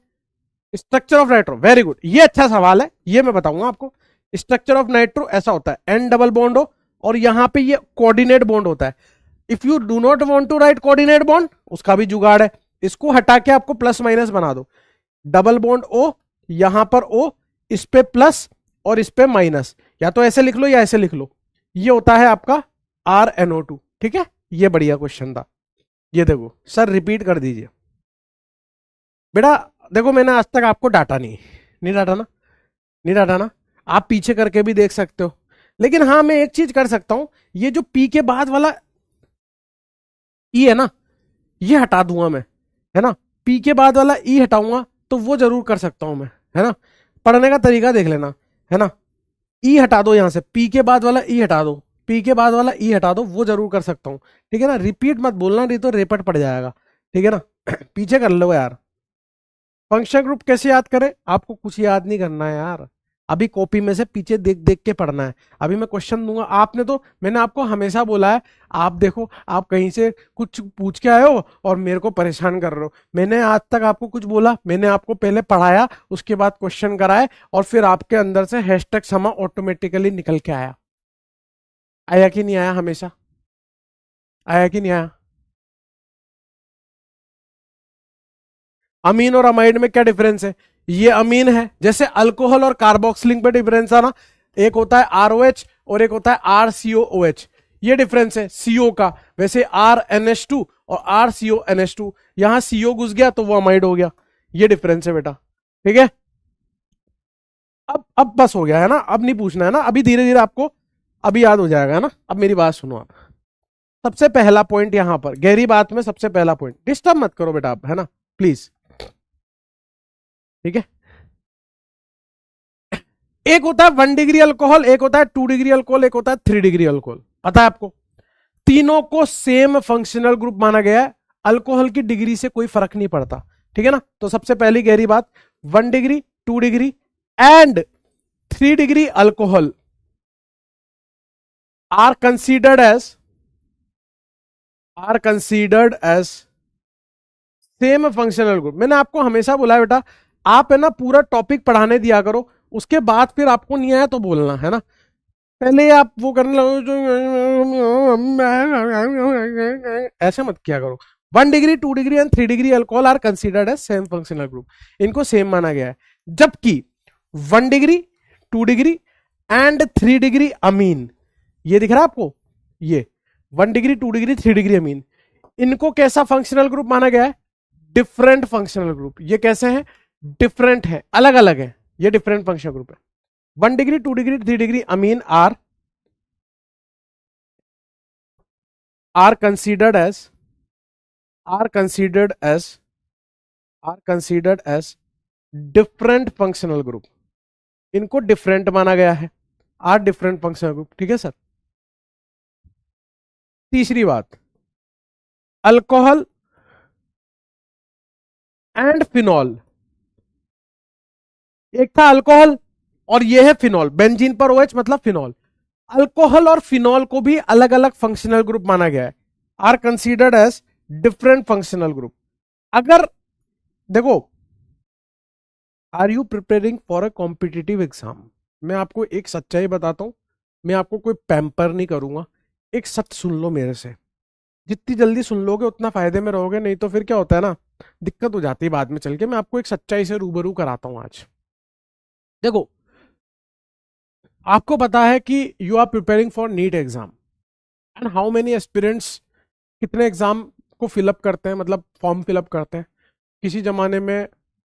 Structure of nitro, very good, ये अच्छा सवाल है, ये मैं बताऊंगा आपको। स्ट्रक्चर ऑफ नाइट्रो ऐसा होता है, एन डबल बॉन्ड हो और यहां पे ये कोऑर्डिनेट बॉन्ड होता है। If you do not want to write coordinate bond, उसका भी जुगाड़ है, इसको हटा के आपको प्लस माइनस बना दो। डबल बॉन्ड ओ, यहां पर ओ, इस पे प्लस और इस पे माइनस, या तो ऐसे लिख लो या ऐसे लिख लो। ये होता है आपका RnO2, ठीक है। ये बढ़िया क्वेश्चन था। ये देखो सर, रिपीट कर दीजिए बेटा। देखो मैंने आज तक आपको डांटा नहीं, नहीं डांटा ना, नहीं डांटा ना। आप पीछे करके भी देख सकते हो। लेकिन हाँ मैं एक चीज कर सकता हूं, ये जो पी के बाद वाला ई है ना, ये हटा दूंगा मैं, है ना। पी के बाद वाला ई हटाऊंगा तो वो जरूर कर सकता हूं मैं, है ना। पढ़ने का तरीका देख लेना, है ना। ई हटा दो यहां से, पी के बाद वाला ई हटा दो, पी के बाद वाला ई हटा दो, वो जरूर कर सकता हूं, ठीक है ना। रिपीट मत बोलना, नहीं तो रेपट पड़ जाएगा, ठीक है ना। पीछे कर लो यार। फंक्शन ग्रुप कैसे याद करें, आपको कुछ याद नहीं करना है यार, अभी कॉपी में से पीछे देख देख के पढ़ना है। अभी मैं क्वेश्चन दूंगा, आपने तो, मैंने आपको हमेशा बोला है, आप देखो आप कहीं से कुछ पूछ के आए हो और मेरे को परेशान कर रहे हो। मैंने आज तक आपको कुछ बोला, मैंने आपको पहले पढ़ाया, उसके बाद क्वेश्चन कराए, और फिर आपके अंदर से हैशटैग समा ऑटोमेटिकली निकल के आया। आया कि नहीं आया, हमेशा आया कि नहीं आया। अमीन और अमाइड में क्या डिफरेंस है, ये अमीन है, जैसे अल्कोहल और कार्बोक्सिलिक पे डिफरेंस है ना, एक होता है ROH और एक होता है RCOOH, ये डिफरेंस है CO का। वैसे RNH2 और RCONH2, यहां CO घुस गया तो वो अमाइड हो गया, ये डिफरेंस है बेटा, ठीक है। अब बस हो गया है ना, अब नहीं पूछना है ना, अभी धीरे धीरे आपको अभी याद हो जाएगा, है ना। अब मेरी बात सुनो आप, सबसे पहला पॉइंट यहां पर गहरी बात में, सबसे पहला पॉइंट, डिस्टर्ब मत करो बेटा आप, है ना, प्लीज, ठीक है। एक होता है 1 डिग्री अल्कोहल, एक होता है 2 डिग्री अल्कोहल, एक होता है 3 डिग्री अल्कोहल, पता है आपको। तीनों को सेम फंक्शनल ग्रुप माना गया है, अल्कोहल की डिग्री से कोई फर्क नहीं पड़ता, ठीक है ना। तो सबसे पहली गहरी बात, 1 degree, 2 degree and 3 degree alcohol are considered as, are considered as same functional group. मैंने आपको हमेशा बोला है बेटा, आप है ना पूरा टॉपिक पढ़ाने दिया करो, उसके बाद फिर आपको नहीं आया तो बोलना, है ना। पहले आप वो करने लगो जो, ऐसे मत किया करो। 1 degree, 2 degree and 3 degree alcohol are considered as same functional group, इनको सेम माना गया है। जबकि 1 degree, 2 degree and 3 degree amine, ये दिख रहा है आपको, ये 1 डिग्री, 2 डिग्री, 3 डिग्री अमीन, इनको कैसा फंक्शनल ग्रुप माना गया है, डिफरेंट फंक्शनल ग्रुप। ये कैसे हैं, डिफरेंट है, अलग अलग है, ये डिफरेंट फंक्शनल ग्रुप है। 1 degree, 2 degree, 3 degree amine are considered as are considered as different functional group. इनको डिफरेंट माना गया है, आर डिफरेंट फंक्शनल ग्रुप। ठीक है सर। तीसरी बात, अल्कोहल एंड फिनॉल। एक था अल्कोहल और ये है फिनॉल, बेंजीन पर OH मतलब फिनॉल। अल्कोहल और फिनॉल को भी अलग अलग फंक्शनल ग्रुप माना गया है, are considered as different functional group. अगर देखो, are you preparing for a competitive exam, मैं आपको एक सच्चाई बताता हूं, मैं आपको कोई पैम्पर नहीं करूंगा, एक सच सुन लो मेरे से। जितनी जल्दी सुन लोगे उतना फायदे में रहोगे, नहीं तो फिर क्या होता है ना, दिक्कत हो जाती है बाद में चल के। मैं आपको एक सच्चाई से रूबरू कराता हूं आज। देखो, आपको पता है कि you are preparing for NEET exam and how many aspirants कितने एग्जाम को फिलअप करते हैं, मतलब फॉर्म फिलअप करते हैं। किसी जमाने में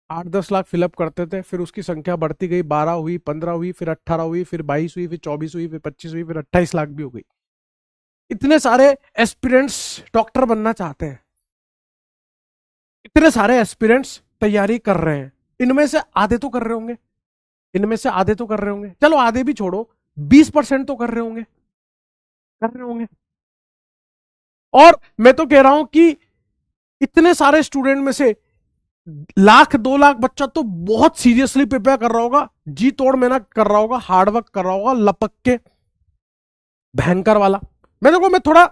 8-10 लाख फिलअप करते थे, फिर उसकी संख्या बढ़ती गई, 12 हुई, 15 हुई, फिर 18 हुई, फिर 22 हुई, फिर 24 हुई, फिर 25 हुई, फिर 28 लाख भी हो गई। इतने सारे एस्पिरेंट्स डॉक्टर बनना चाहते हैं, इतने सारे एस्पिरेंट्स तैयारी कर रहे हैं। इनमें से आधे तो कर रहे होंगे, इनमें से आधे तो कर रहे होंगे, चलो आधे भी छोड़ो, 20% तो कर रहे होंगे, कर रहे होंगे। और मैं तो कह रहा हूं कि इतने सारे स्टूडेंट में से 1 लाख 2 लाख बच्चा तो बहुत सीरियसली प्रिपेयर कर रहा होगा, जी तोड़ मेहनत कर रहा होगा, हार्डवर्क कर रहा होगा, लपक के भयंकर वाला। मैं थोड़ा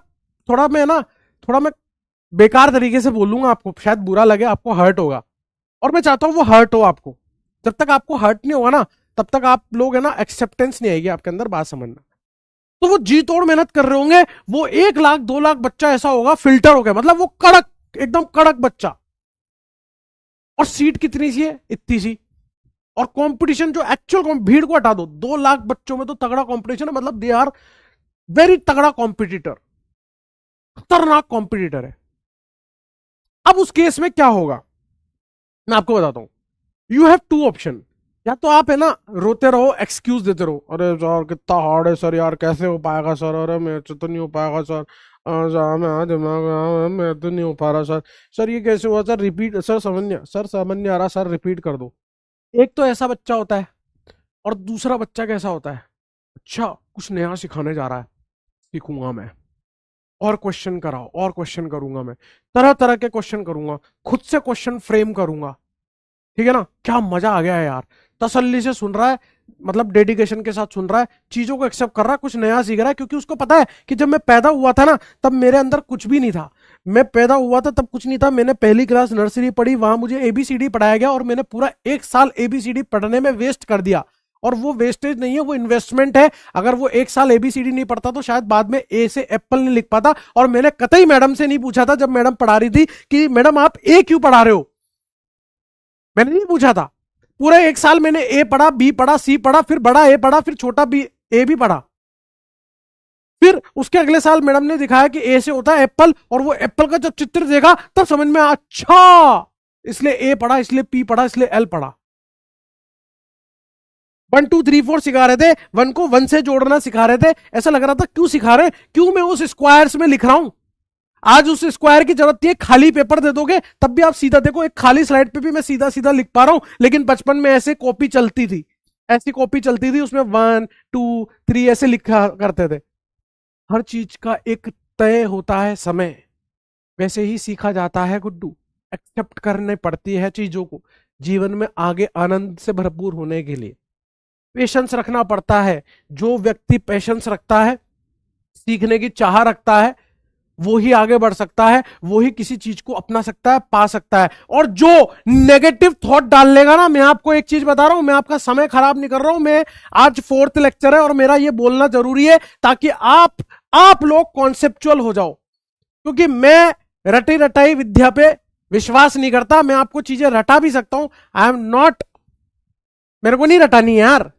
थोड़ा मैं ना थोड़ा मैं बेकार तरीके से बोलूंगा, आपको शायद बुरा लगे, आपको हर्ट होगा, और मैं चाहता हूं वो हर्ट हो आपको। जब तक आपको हर्ट नहीं होगा ना, तब तक आप लोग है ना, एक्सेप्टेंस नहीं आएगी आपके अंदर, बात समझना। तो वो जी तोड़ मेहनत कर रहे होंगे, वो 1 लाख 2 लाख बच्चा ऐसा होगा फिल्टर हो गया, मतलब वो कड़क, एकदम कड़क बच्चा। और सीट कितनी सी है, इतनी सी। और कंपटीशन जो एक्चुअल भीड़ को हटा दो, 2 लाख बच्चों में तो तगड़ा कंपटीशन है, मतलब दे आर वेरी तगड़ा कॉम्पिटिटर, खतरनाक कॉम्पिटिटर है। अब उस केस में क्या होगा, मैं आपको बताता हूं। You have 2 option. या तो आप है ना रोते रहो, एक्सक्यूज देते रहो, अरे सर कितना हार्ड है सर, यार कैसे हो पाएगा सर, अरे मेरे से तो नहीं हो पाएगा सर, दिमाग मेरे तो नहीं हो पा रहा सर, सर ये कैसे हुआ सर, रिपीट सर, समझ नहीं आ रहा सर, रिपीट कर दो। एक तो ऐसा बच्चा होता है, और दूसरा बच्चा कैसा होता है, अच्छा कुछ नया सिखाने जा रहा है, सीखूंगा मैं, और क्वेश्चन कराओ, और क्वेश्चन करूंगा मैं, तरह तरह के क्वेश्चन करूंगा, खुद से क्वेश्चन फ्रेम करूंगा। ठीक है ना, क्या मजा आ गया है यार, तसल्ली से सुन रहा है, मतलब डेडिकेशन के साथ सुन रहा है, चीजों को एक्सेप्ट कर रहा है, कुछ नया सीख रहा है, क्योंकि उसको पता है कि जब मैं पैदा हुआ था ना, तब मेरे अंदर कुछ भी नहीं था। मैं पैदा हुआ था तब कुछ नहीं था, मैंने पहली क्लास नर्सरी पढ़ी, वहां मुझे ABCD पढ़ाया गया, और मैंने पूरा 1 साल ABCD पढ़ने में वेस्ट कर दिया। और वो वेस्टेज नहीं है, वो इन्वेस्टमेंट है। अगर वो 1 साल ABCD नहीं पढ़ता तो शायद बाद में A से एप्पल नहीं लिख पाता। और मैंने कतई मैडम से नहीं पूछा था, जब मैडम पढ़ा रही थी, कि मैडम आप A क्यों पढ़ा रहे हो, मैंने नहीं पूछा था। पूरे 1 साल मैंने A पढ़ा, B पढ़ा, C पढ़ा, फिर बड़ा A पढ़ा, फिर छोटा B A भी पढ़ा। फिर उसके अगले साल मैडम ने दिखाया कि A से होता है एप्पल, और वो एप्पल का जब चित्र देखा तब समझ में अच्छा, इसलिए A पढ़ा, इसलिए P पढ़ा, इसलिए L पढ़ा। 1 2 3 4 सिखा रहे थे, 1 को 1 से जोड़ना सिखा रहे थे, ऐसा लग रहा था क्यों सिखा रहे, क्यों मैं उस स्क्वायर्स में लिख रहा हूं। आज उस स्क्वायर की जरूरत नहीं है, खाली पेपर दे दोगे तब भी आप सीधा, देखो एक खाली स्लाइड पे भी मैं सीधा सीधा लिख पा रहा हूं। लेकिन बचपन में ऐसे कॉपी चलती थी, ऐसी कॉपी चलती थी, उसमें 1 2 3 ऐसे लिखा करते थे। हर चीज का एक तय होता है समय, वैसे ही सीखा जाता है गुड्डू। एक्सेप्ट करने पड़ती है चीजों को, जीवन में आगे आनंद से भरपूर होने के लिए पेशेंस रखना पड़ता है। जो व्यक्ति पेशेंस रखता है, सीखने की चाह रखता है, वो ही आगे बढ़ सकता है, वो ही किसी चीज को अपना सकता है, पा सकता है। और जो नेगेटिव थॉट डाल लेगा ना, मैं आपको एक चीज बता रहा हूं, मैं आपका समय खराब नहीं कर रहा हूं, मैं आज 4th लेक्चर है और मेरा ये बोलना जरूरी है ताकि आप लोग कॉन्सेप्चुअल हो जाओ। क्योंकि मैं रटी रटाई विद्या पे विश्वास नहीं करता, मैं आपको चीजें रटा भी सकता हूं, आई एम नॉट, मेरे को नहीं रटानी है यार,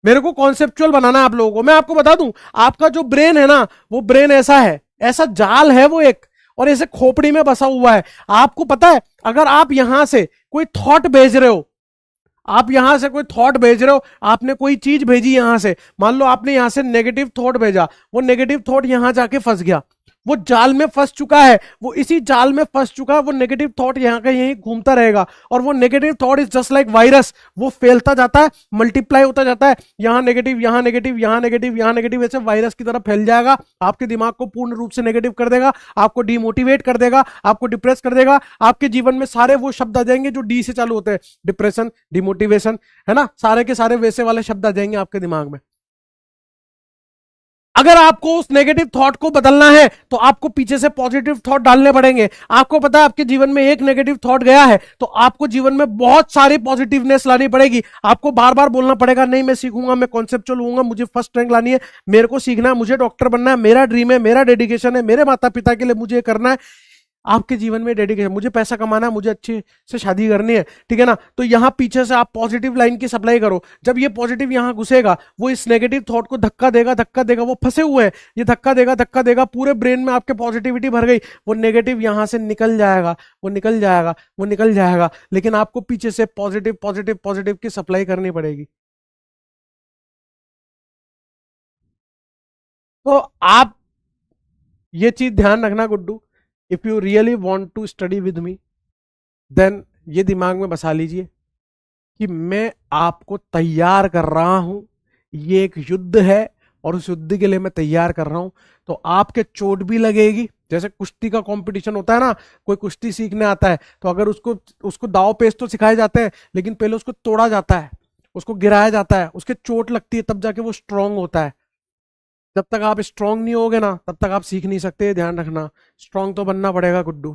मेरे को कॉन्सेप्चुअल बनाना है आप लोगों को। मैं आपको बता दूं, आपका जो ब्रेन है ना, वो ब्रेन ऐसा है, ऐसा जाल है वो एक, और ऐसे खोपड़ी में बसा हुआ है। आपको पता है, अगर आप यहां से कोई थॉट भेज रहे हो, आप यहां से कोई थॉट भेज रहे हो, आपने कोई चीज भेजी यहां से, मान लो आपने यहां से नेगेटिव थॉट भेजा, वो नेगेटिव थॉट यहां जाके फंस गया, वो जाल में फंस चुका है, वो इसी जाल में फंस चुका है, वो नेगेटिव थॉट यहाँ का यहीं घूमता रहेगा, और वो negative thought is just like virus, वो फैलता जाता है, मल्टीप्लाई होता जाता है, यहाँ नेगेटिव, यहाँ नेगेटिव, यहाँ नेगेटिव, यहाँ नेगेटिव, ऐसे वायरस की तरह फैल जाएगा, आपके दिमाग को पूर्ण रूप से नेगेटिव कर देगा, आपको डिमोटिवेट कर देगा, आपको डिप्रेस कर देगा, आपके जीवन में सारे वो शब्द आ जाएंगे जो डी से चालू होते हैं, डिप्रेशन, डिमोटिवेशन, है ना, सारे के सारे वैसे वाले शब्द आ जाएंगे आपके दिमाग में। अगर आपको उस नेगेटिव थॉट को बदलना है तो आपको पीछे से पॉजिटिव थॉट डालने पड़ेंगे। आपको पता है आपके जीवन में एक नेगेटिव थॉट गया है तो आपको जीवन में बहुत सारी पॉजिटिवनेस लानी पड़ेगी। आपको बार बार बोलना पड़ेगा, नहीं मैं सीखूंगा, मैं कॉन्सेप्चुअल हूंगा, मुझे फर्स्ट रैंक लानी है, मेरे को सीखना है, मुझे डॉक्टर बनना है, मेरा ड्रीम है, मेरा डेडिकेशन है, मेरे माता पिता के लिए मुझे करना है, आपके जीवन में डेडिकेशन, मुझे पैसा कमाना है, मुझे अच्छे से शादी करनी है, ठीक है ना। तो यहां पीछे से आप पॉजिटिव लाइन की सप्लाई करो। जब ये पॉजिटिव यहां घुसेगा वो इस नेगेटिव थॉट को धक्का देगा, धक्का देगा, वो फंसे हुए हैं, ये धक्का देगा, धक्का देगा, पूरे ब्रेन में आपके पॉजिटिविटी भर गई, वो नेगेटिव यहां से निकल जाएगा, वो निकल जाएगा, वो निकल जाएगा, लेकिन आपको पीछे से पॉजिटिव पॉजिटिव पॉजिटिव की सप्लाई करनी पड़ेगी। तो आप ये चीज ध्यान रखना Guddu, if you really want to study with me then ये दिमाग में बसा लीजिए कि मैं आपको तैयार कर रहा हूं, ये एक युद्ध है और उस युद्ध के लिए मैं तैयार कर रहा हूं। तो आपके चोट भी लगेगी, जैसे कुश्ती का कंपटीशन होता है ना, कोई कुश्ती सीखने आता है तो अगर उसको उसको दाव पेच तो सिखाए जाते हैं, लेकिन पहले उसको तोड़ा जाता है, उसको गिराया जाता है, उसके चोट लगती है, तब जाके वो स्ट्रांग होता है। जब तक आप स्ट्रांग नहीं होगे ना तब तक आप सीख नहीं सकते, ध्यान रखना, स्ट्रांग तो बनना पड़ेगा गुड्डू।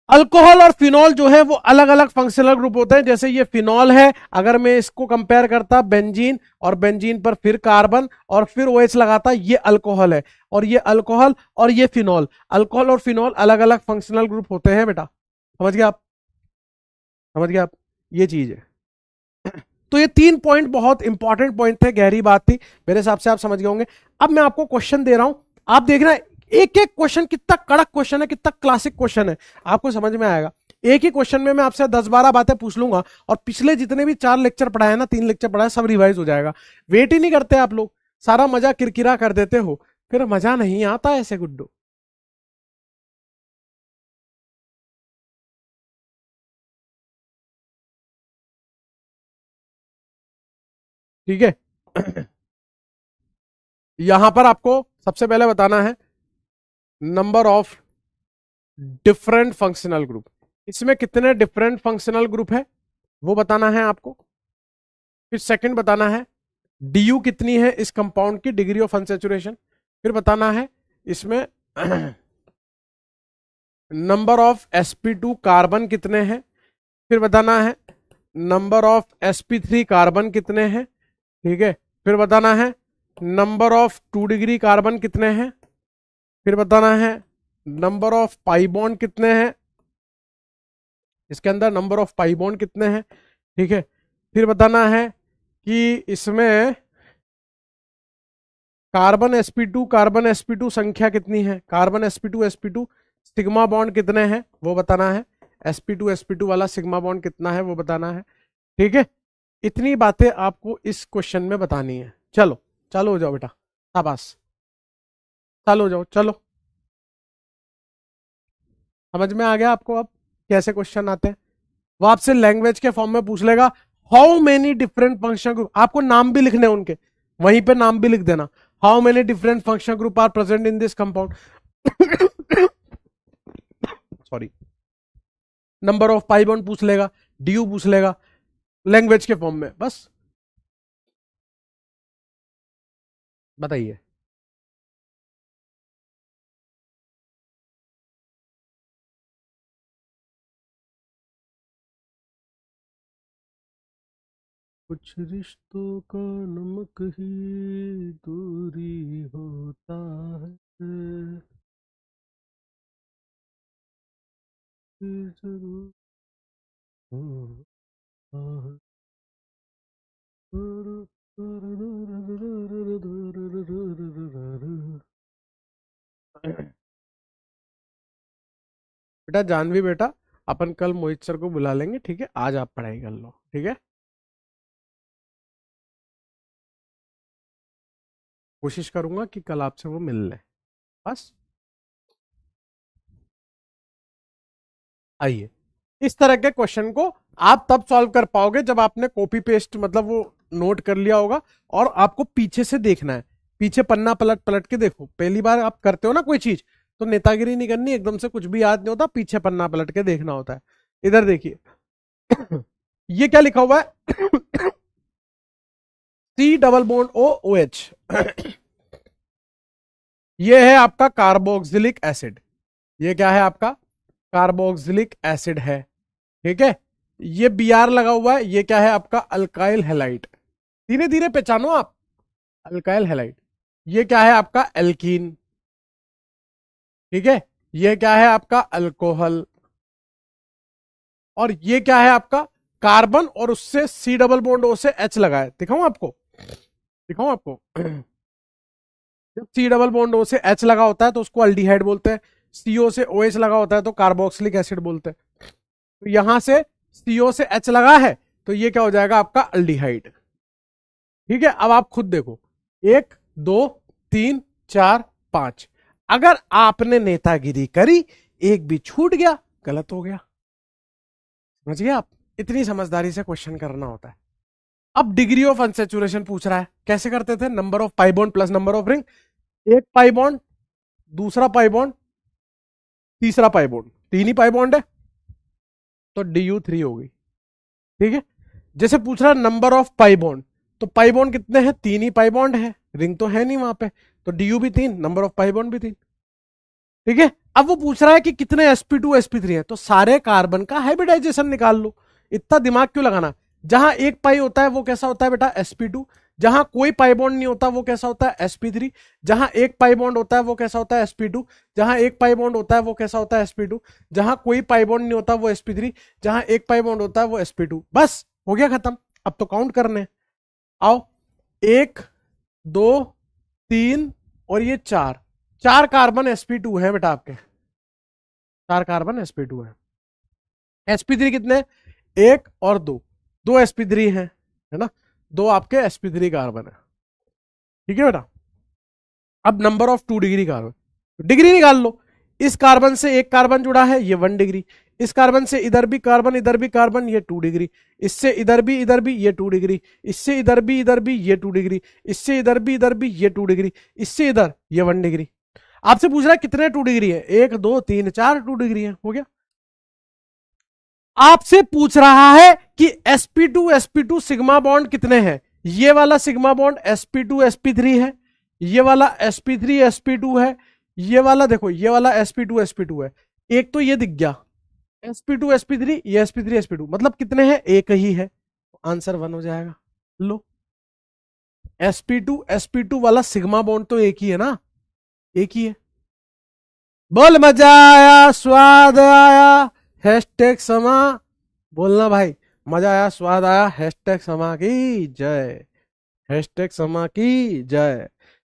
अल्कोहल और फिनॉल जो है वो अलग अलग फंक्शनल ग्रुप होते हैं। जैसे ये फिनॉल है, अगर मैं इसको कंपेयर करता बेंजीन, और बेंजीन पर फिर कार्बन और फिर ओएच लगाता, ये अल्कोहल है, और ये अल्कोहल और ये फिनॉल, अल्कोहल और फिनॉल अलग अलग फंक्शनल ग्रुप होते हैं बेटा, समझ गए आप, समझ गए आप, ये चीज है। तो ये 3 पॉइंट बहुत इंपॉर्टेंट पॉइंट थे, गहरी बात थी, मेरे हिसाब से आप समझ गए होंगे। अब मैं आपको क्वेश्चन दे रहा हूं, आप देखना एक एक क्वेश्चन कितना कड़क क्वेश्चन है, कितना क्लासिक क्वेश्चन है, आपको समझ में आएगा। एक ही क्वेश्चन में मैं आपसे 10-12 बातें पूछ लूंगा और पिछले जितने भी 4 लेक्चर पढ़ाए ना, 3 लेक्चर पढ़ाए, सब रिवाइज हो जाएगा। वेट ही नहीं करते आप लोग, सारा मजा किरकिरा कर देते हो, फिर मजा नहीं आता ऐसे गुड्डू। ठीक है। यहां पर आपको सबसे पहले बताना है number of different functional group, इसमें कितने डिफरेंट फंक्शनल ग्रुप है वो बताना है आपको। फिर सेकंड बताना है डी कितनी है इस कंपाउंड की, डिग्री ऑफ अनसेचुरेशन। फिर बताना है इसमें नंबर ऑफ sp2 कार्बन कितने हैं। फिर बताना है नंबर ऑफ sp3 कार्बन कितने हैं, ठीक है। फिर बताना है नंबर ऑफ 2 डिग्री कार्बन कितने हैं। फिर बताना है नंबर ऑफ पाई बॉन्ड कितने हैं, इसके अंदर नंबर ऑफ पाई बॉन्ड कितने हैं, ठीक है। फिर बताना है कि इसमें कार्बन sp2 संख्या कितनी है, कार्बन sp2 सिग्मा बॉन्ड कितने हैं वो बताना है, sp2 वाला सिग्मा बॉन्ड कितना है वो बताना है, ठीक है। इतनी बातें आपको इस क्वेश्चन में बतानी है। चलो चालू हो जाओ बेटा, शाबाश, चालू हो जाओ, चलो। समझ में आ गया आपको अब कैसे क्वेश्चन आते हैं। वो आपसे लैंग्वेज के फॉर्म में पूछ लेगा, how many different function group, आपको नाम भी लिखने उनके, वहीं पे नाम भी लिख देना, how many different function group are present in this compound, sorry, number of pi bond पूछ लेगा, डी पूछ लेगा, लैंग्वेज के फॉर्म में, बस बताइए। कुछ रिश्तों का नमक ही दूरी होता है, जरूर होता है। बेटा जानवी बेटा, अपन कल मोहित सर को बुला लेंगे, ठीक है, आज आप पढ़ाई कर लो, ठीक है। कोशिश करूंगा कि कल आपसे वो मिल ले। बस। आइए, इस तरह के क्वेश्चन को आप तब सॉल्व कर पाओगे जब आपने कॉपी पेस्ट मतलब वो नोट कर लिया होगा, और आपको पीछे से देखना है, पीछे पन्ना पलट पलट के देखो। पहली बार आप करते हो ना कोई चीज, तो नेतागिरी नहीं करनी, एकदम से कुछ भी याद नहीं होता, पीछे पन्ना पलट के देखना होता है। इधर देखिए ये क्या लिखा हुआ है, C double bond O O H ये है आपका कार्बोक्सिलिक एसिड। ये क्या है आपका, कार्बोक्सिलिक एसिड है, ठीक है। ये बी आर लगा हुआ है, ये क्या है आपका, अल्काइल हैलाइड। धीरे धीरे पहचानो आप, अल्काइल हैलाइड। ये क्या है आपका, एल्कीन, ठीक है। ये क्या है आपका, अल्कोहल। और ये क्या है आपका, कार्बन, और उससे सी डबल बॉन्ड ओ से एच लगा है। दिखाऊं आपको, दिखाऊं आपको जब सी डबल बॉन्ड ओ से एच लगा होता है तो उसको अल्डिहाइड बोलते हैं, सीओ से ओ एच लगा होता है तो कार्बोक्सिलिक एसिड बोलते हैं। तो यहां से सीओ से एच लगा है तो ये क्या हो जाएगा आपका, अल्डिहाइड, ठीक है। अब आप खुद देखो, 1 2 3 4 5, अगर आपने नेतागिरी करी, एक भी छूट गया, गलत हो गया। समझ गए आप, इतनी समझदारी से क्वेश्चन करना होता है। अब डिग्री ऑफ अनसेचुरेशन पूछ रहा है, कैसे करते थे, number of pi bond plus number of ring. एक पाई बॉन्ड, दूसरा पाई बॉन्ड, तीसरा पाई बॉन्ड, 3 ही पाई बॉन्ड है तो DU3 होगी, ठीक है। जैसे पूछ रहा है नंबर ऑफ पाई बॉन्ड, तो पाई बॉन्ड कितने हैं, 3 ही पाई बॉन्ड है, रिंग तो है नहीं वहां पे, तो DU भी 3, नंबर ऑफ पाई बॉन्ड भी 3, ठीक है। अब वो पूछ रहा है कि कितने sp2 sp3 है, तो सारे कार्बन का हाइब्रिडाइजेशन निकाल लो। इतना दिमाग क्यों लगाना। जहां एक पाई होता है वो कैसा होता है बेटा, sp2। जहां कोई पाई बॉन्ड नहीं होता वो कैसा होता है, sp3। जहां एक पाई बॉन्ड होता है वो कैसा होता है, sp2। जहां एक पाई बॉन्ड होता है वो कैसा होता है, sp2। जहां कोई पाई बॉन्ड नहीं होता वो sp3। जहां एक पाई बॉन्ड होता है वो sp2। बस हो गया खत्म। अब तो काउंट करने हैं। आओ, 1 2 3 और ये 4, 4 कार्बन sp2 है बेटा आपके, 4 कार्बन sp2 है। sp3 कितने, 1 और 2, 2 sp3 है ना, 2 आपके sp3 कार्बन है, ठीक है बेटा। अब number of 2 degree carbon, degree निकाल लो। इस कार्बन से एक कार्बन जुड़ा है, ये 1 डिग्री। इस कार्बन से इधर भी कार्बन, इधर भी कार्बन, ये 2 डिग्री। इससे इधर भी ये 2 डिग्री। इससे इधर भी ये 2 डिग्री। इससे इधर भी ये 2 डिग्री। इससे इधर ये 1 डिग्री। आपसे पूछ रहा है कितने 2 डिग्री है, 1 2 3 4 2 डिग्री है, हो गया। आपसे पूछ रहा है कि sp2 सिग्मा बॉन्ड कितने हैं। ये वाला सिग्मा बॉन्ड sp2 sp3 है, ये वाला sp3 sp2 है, ये वाला देखो, ये वाला sp2 sp2 है। एक तो ये दिख गया sp2 sp3, ये sp3 sp2, मतलब कितने हैं, एक ही है। आंसर 1 हो जाएगा। लो, sp2 वाला सिग्मा बॉन्ड तो एक ही है ना, एक ही है। बोल मजा आया स्वाद आया, हैशटैग समा, बोलना भाई, मजा आया स्वाद आया, हैशटैग समा की जय, हैशटैग समा की जय,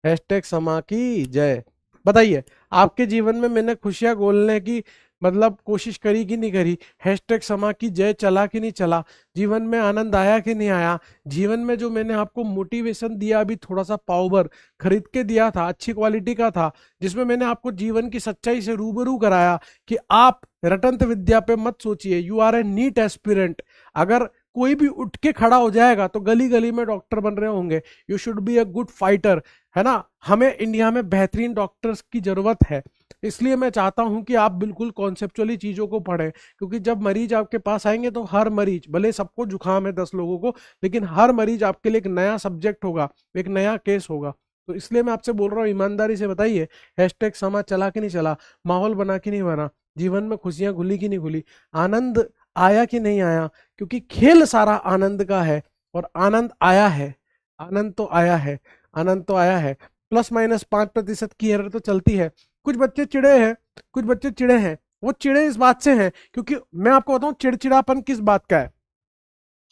हैशटैग समा की जय। बताइए, आपके जीवन में मैंने खुशियां गोलने की मतलब कोशिश करी कि नहीं करी, हैशटैग समा की जय चला कि नहीं चला, जीवन में आनंद आया कि नहीं आया, जीवन में जो मैंने आपको मोटिवेशन दिया, अभी थोड़ा सा पावर खरीद के दिया था, अच्छी क्वालिटी का था, जिसमें मैंने आपको जीवन की सच्चाई से रूबरू कराया कि आप रटंत विद्या पे मत सोचिए, you are a NEET aspirant. अगर कोई भी उठ के खड़ा हो जाएगा तो गली गली में डॉक्टर बन रहे होंगे, you should be a good fighter, है ना। हमें इंडिया में बेहतरीन डॉक्टर्स की जरूरत है, इसलिए मैं चाहता हूं कि आप बिल्कुल कॉन्सेप्चुअली चीजों को पढ़ें, क्योंकि जब मरीज आपके पास आएंगे तो हर मरीज, भले सबको जुकाम है 10 लोगों को, लेकिन हर मरीज आपके लिए एक नया सब्जेक्ट होगा, एक नया केस होगा। तो इसलिए मैं आपसे बोल रहा हूँ, ईमानदारी से बताइए, हैशटैग समा चला कि नहीं चला, माहौल बना कि नहीं बना, जीवन में खुशियां घुली कि नहीं घुली, आनंद आया कि नहीं आया, क्योंकि खेल सारा आनंद का है, और आनंद आया है, आनंद तो आया है, आनंद तो आया है। ±5% की एरर तो चलती है। कुछ बच्चे चिड़े हैं, कुछ बच्चे चिड़े हैं, वो चिड़े इस बात से हैं क्योंकि मैं आपको बताऊं चिड़चिड़ापन किस बात का है,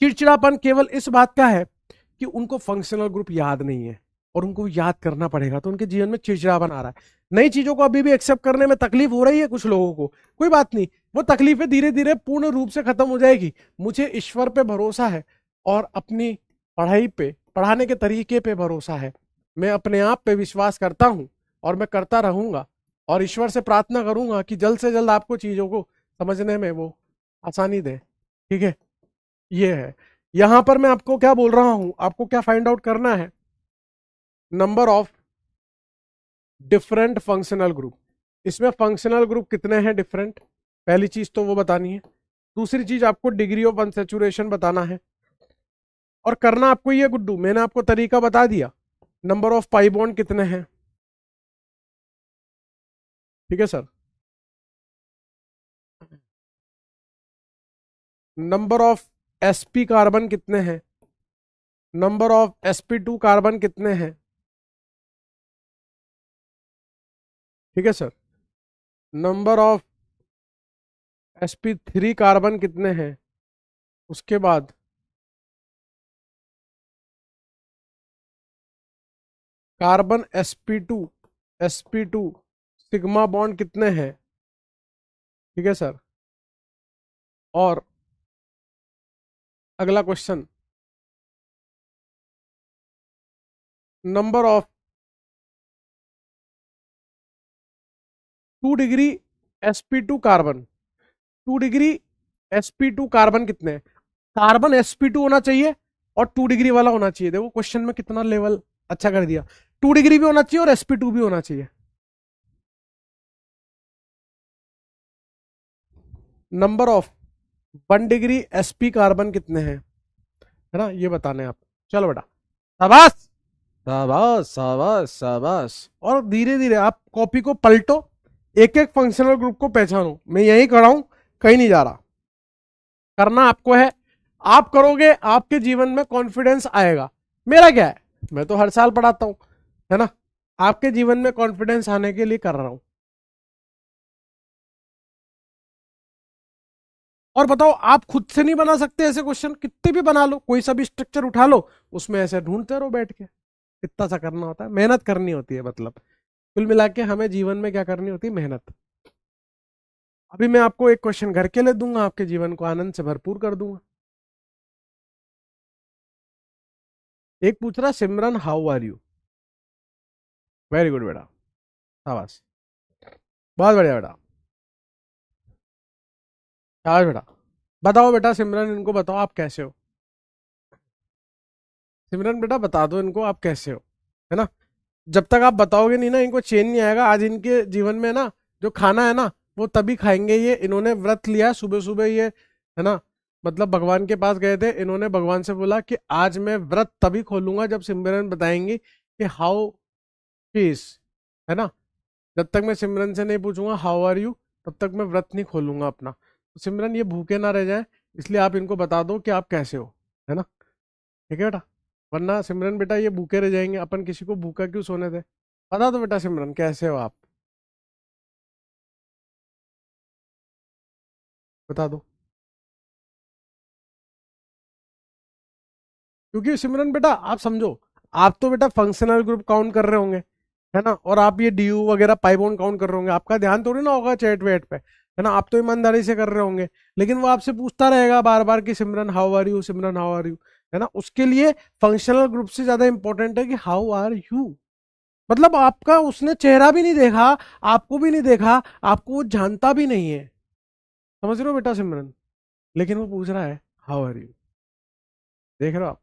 चिड़चिड़ापन केवल इस बात का है कि उनको फंक्शनल ग्रुप याद नहीं है और उनको याद करना पड़ेगा, तो उनके जीवन में चिड़चिड़ापन आ रहा है। नई चीजों को अभी भी एक्सेप्ट करने में तकलीफ हो रही है कुछ लोगों को, कोई बात नहीं, वो तकलीफें धीरे धीरे पूर्ण रूप से खत्म हो जाएगी। मुझे ईश्वर पे भरोसा है और अपनी पढ़ाई पे, पढ़ाने के तरीके पे भरोसा है। मैं अपने आप पे विश्वास करता हूं और मैं करता रहूंगा और ईश्वर से प्रार्थना करूंगा कि जल्द से जल्द आपको चीजों को समझने में वो आसानी दे। ठीक है, ये है। यहां पर मैं आपको क्या बोल रहा हूं, आपको क्या फाइंड आउट करना है, number of different functional group. इसमें फंक्शनल ग्रुप कितने हैं डिफरेंट, पहली चीज तो वो बतानी है। दूसरी चीज आपको डिग्री ऑफ अनसैचुरेशन बताना है। और करना आपको ये गुड्डू, मैंने आपको तरीका बता दिया, नंबर ऑफ पाई बॉन्ड कितने हैं। ठीक है sir, number of sp carbon कितने हैं, नंबर ऑफ sp2 कार्बन कितने हैं। ठीक है sir, number of sp3 carbon कितने हैं। उसके बाद कार्बन sp2 सिग्मा बॉन्ड कितने हैं। ठीक है सर, और अगला question, number of 2 degree sp2 carbon, 2 degree sp2 carbon कितने हैं। कार्बन sp2 होना चाहिए और 2 डिग्री वाला होना चाहिए। देखो क्वेश्चन में कितना लेवल अच्छा कर दिया, 2 डिग्री भी होना चाहिए और sp2 भी होना चाहिए। Number of 1 degree sp carbon कितने हैं, है ना, ये बताने हैं आप। चलो बेटा, शाबाश शाबाश शाबाश शाबाश। और धीरे धीरे आप कॉपी को पलटो, एक एक फंक्शनल ग्रुप को पहचानो। मैं यही कर रहा हूं, कहीं नहीं जा रहा, करना आपको है। आप करोगे, आपके जीवन में कॉन्फिडेंस आएगा। मेरा क्या है, मैं तो हर साल पढ़ाता हूं, है ना। आपके जीवन में कॉन्फिडेंस आने के लिए कर रहा हूं। और बताओ, आप खुद से नहीं बना सकते ऐसे क्वेश्चन, कितने भी बना लो, कोई सा भी स्ट्रक्चर उठा लो, उसमें ऐसे ढूंढते रहो बैठ के। कितना सा करना होता है, मेहनत करनी होती है। मतलब कुल मिला के हमें जीवन में क्या करनी होती है, मेहनत। अभी मैं आपको एक क्वेश्चन घर के लिए दूंगा, आपके जीवन को आनंद से भरपूर कर दूंगा। एक पूछ रहा, Simran how are you. Very good बेटा, शाबाश, बहुत बढ़िया बेटा, शाबाश बेटा। बताओ बेटा सिमरन, इनको बताओ आप कैसे हो। सिमरन बेटा बता दो इनको आप कैसे हो, है ना। जब तक आप बताओगे नहीं ना, इनको चैन नहीं आएगा। आज इनके जीवन में ना जो खाना है ना, वो तभी खाएंगे। ये इन्होंने व्रत लिया सुबह सुबह, ये है ना, मतलब भगवान के पास गए थे। इन्होंने भगवान से बोला कि आज मैं व्रत तभी खोलूंगा जब सिमरन बताएंगी कि हाउ पीस, है ना। जब तक मैं सिमरन से नहीं पूछूंगा हाउ आर यू, तब तक मैं व्रत नहीं खोलूंगा अपना। तो सिमरन ये भूखे ना रह जाए, इसलिए आप इनको बता दो कि आप कैसे हो, है ना। ठीक है बेटा, वरना सिमरन बेटा ये भूखे रह जाएंगे, अपन किसी को भूखा क्यों सोने दे। बता दो बेटा सिमरन कैसे हो आप, बता दो। क्योंकि सिमरन बेटा आप समझो, आप तो बेटा फंक्शनल ग्रुप काउंट कर रहे होंगे, है ना, और आप ये डी यू वगैरह पाइबोन काउंट कर रहे होंगे। आपका ध्यान थोड़ी ना होगा चैट वेट पे, है ना। आप तो ईमानदारी से कर रहे होंगे, लेकिन वो आपसे पूछता रहेगा बार बार कि Simran how are you, Simran how are you, है ना। उसके लिए फंक्शनल ग्रुप से ज्यादा इंपॉर्टेंट है कि हाउ आर यू। मतलब आपका उसने चेहरा भी नहीं देखा, आपको भी नहीं देखा, आपको वो जानता भी नहीं है, समझ रहे हो बेटा सिमरन, लेकिन वो पूछ रहा है हाउ आर यू। देख रहे हो आप।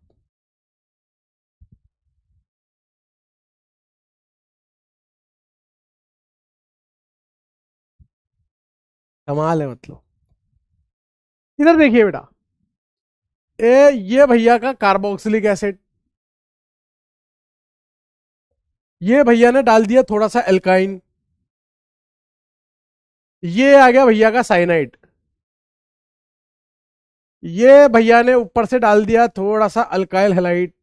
कमाल है मतलब। इधर देखिए बेटा, ये भैया का कार्बोक्सिलिक एसिड, ये भैया ने डाल दिया थोड़ा सा एल्काइन, ये आ गया भैया का साइनाइड, ये भैया ने ऊपर से डाल दिया थोड़ा सा अल्काइल हैलाइड,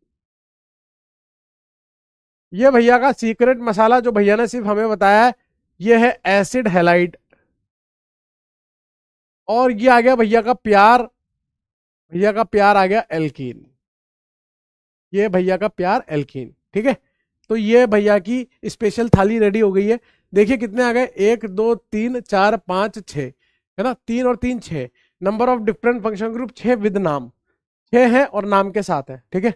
ये भैया का सीक्रेट मसाला जो भैया ने सिर्फ हमें बताया है, ये है एसिड हैलाइड। और ये आ गया भैया का प्यार, भैया का प्यार आ गया एल्कीन, ये भैया का प्यार एल्कीन। ठीक है, तो ये भैया की स्पेशल थाली रेडी हो गई है। देखिए कितने आ गए, 1 2 3 4 5 6, है ना, 3 और 3 6। Number of different function group 6 with नाम, 6 है और नाम के साथ है। ठीक है,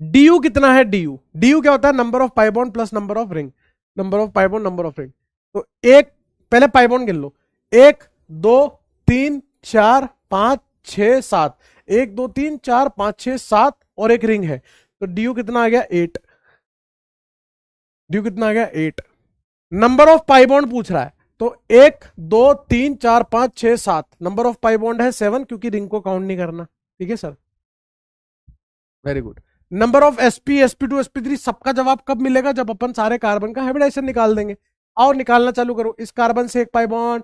डी कितना है, डी क्या होता है, number of pi bond plus number of ring, number of pi bond number of ring. तो एक, पहले पाई बॉन्ड गिन लो, 1 2 3 4 5 6 7, 1 2 3 4 5 6 7 और एक रिंग है, तो डी कितना आ गया 8, डी कितना आ गया 8। नंबर ऑफ पाई बॉन्ड पूछ रहा है, तो 1 2 3 4 5 6 7, नंबर ऑफ पाई बॉन्ड है 7 क्योंकि रिंग को काउंट नहीं करना। ठीक है sir, very good. Number of sp sp2 sp3 सबका जवाब कब मिलेगा, जब अपन सारे कार्बन का हाइब्रिडाइजेशन निकाल देंगे। आओ निकालना चालू करो। इस कार्बन से एक पाई बॉन्ड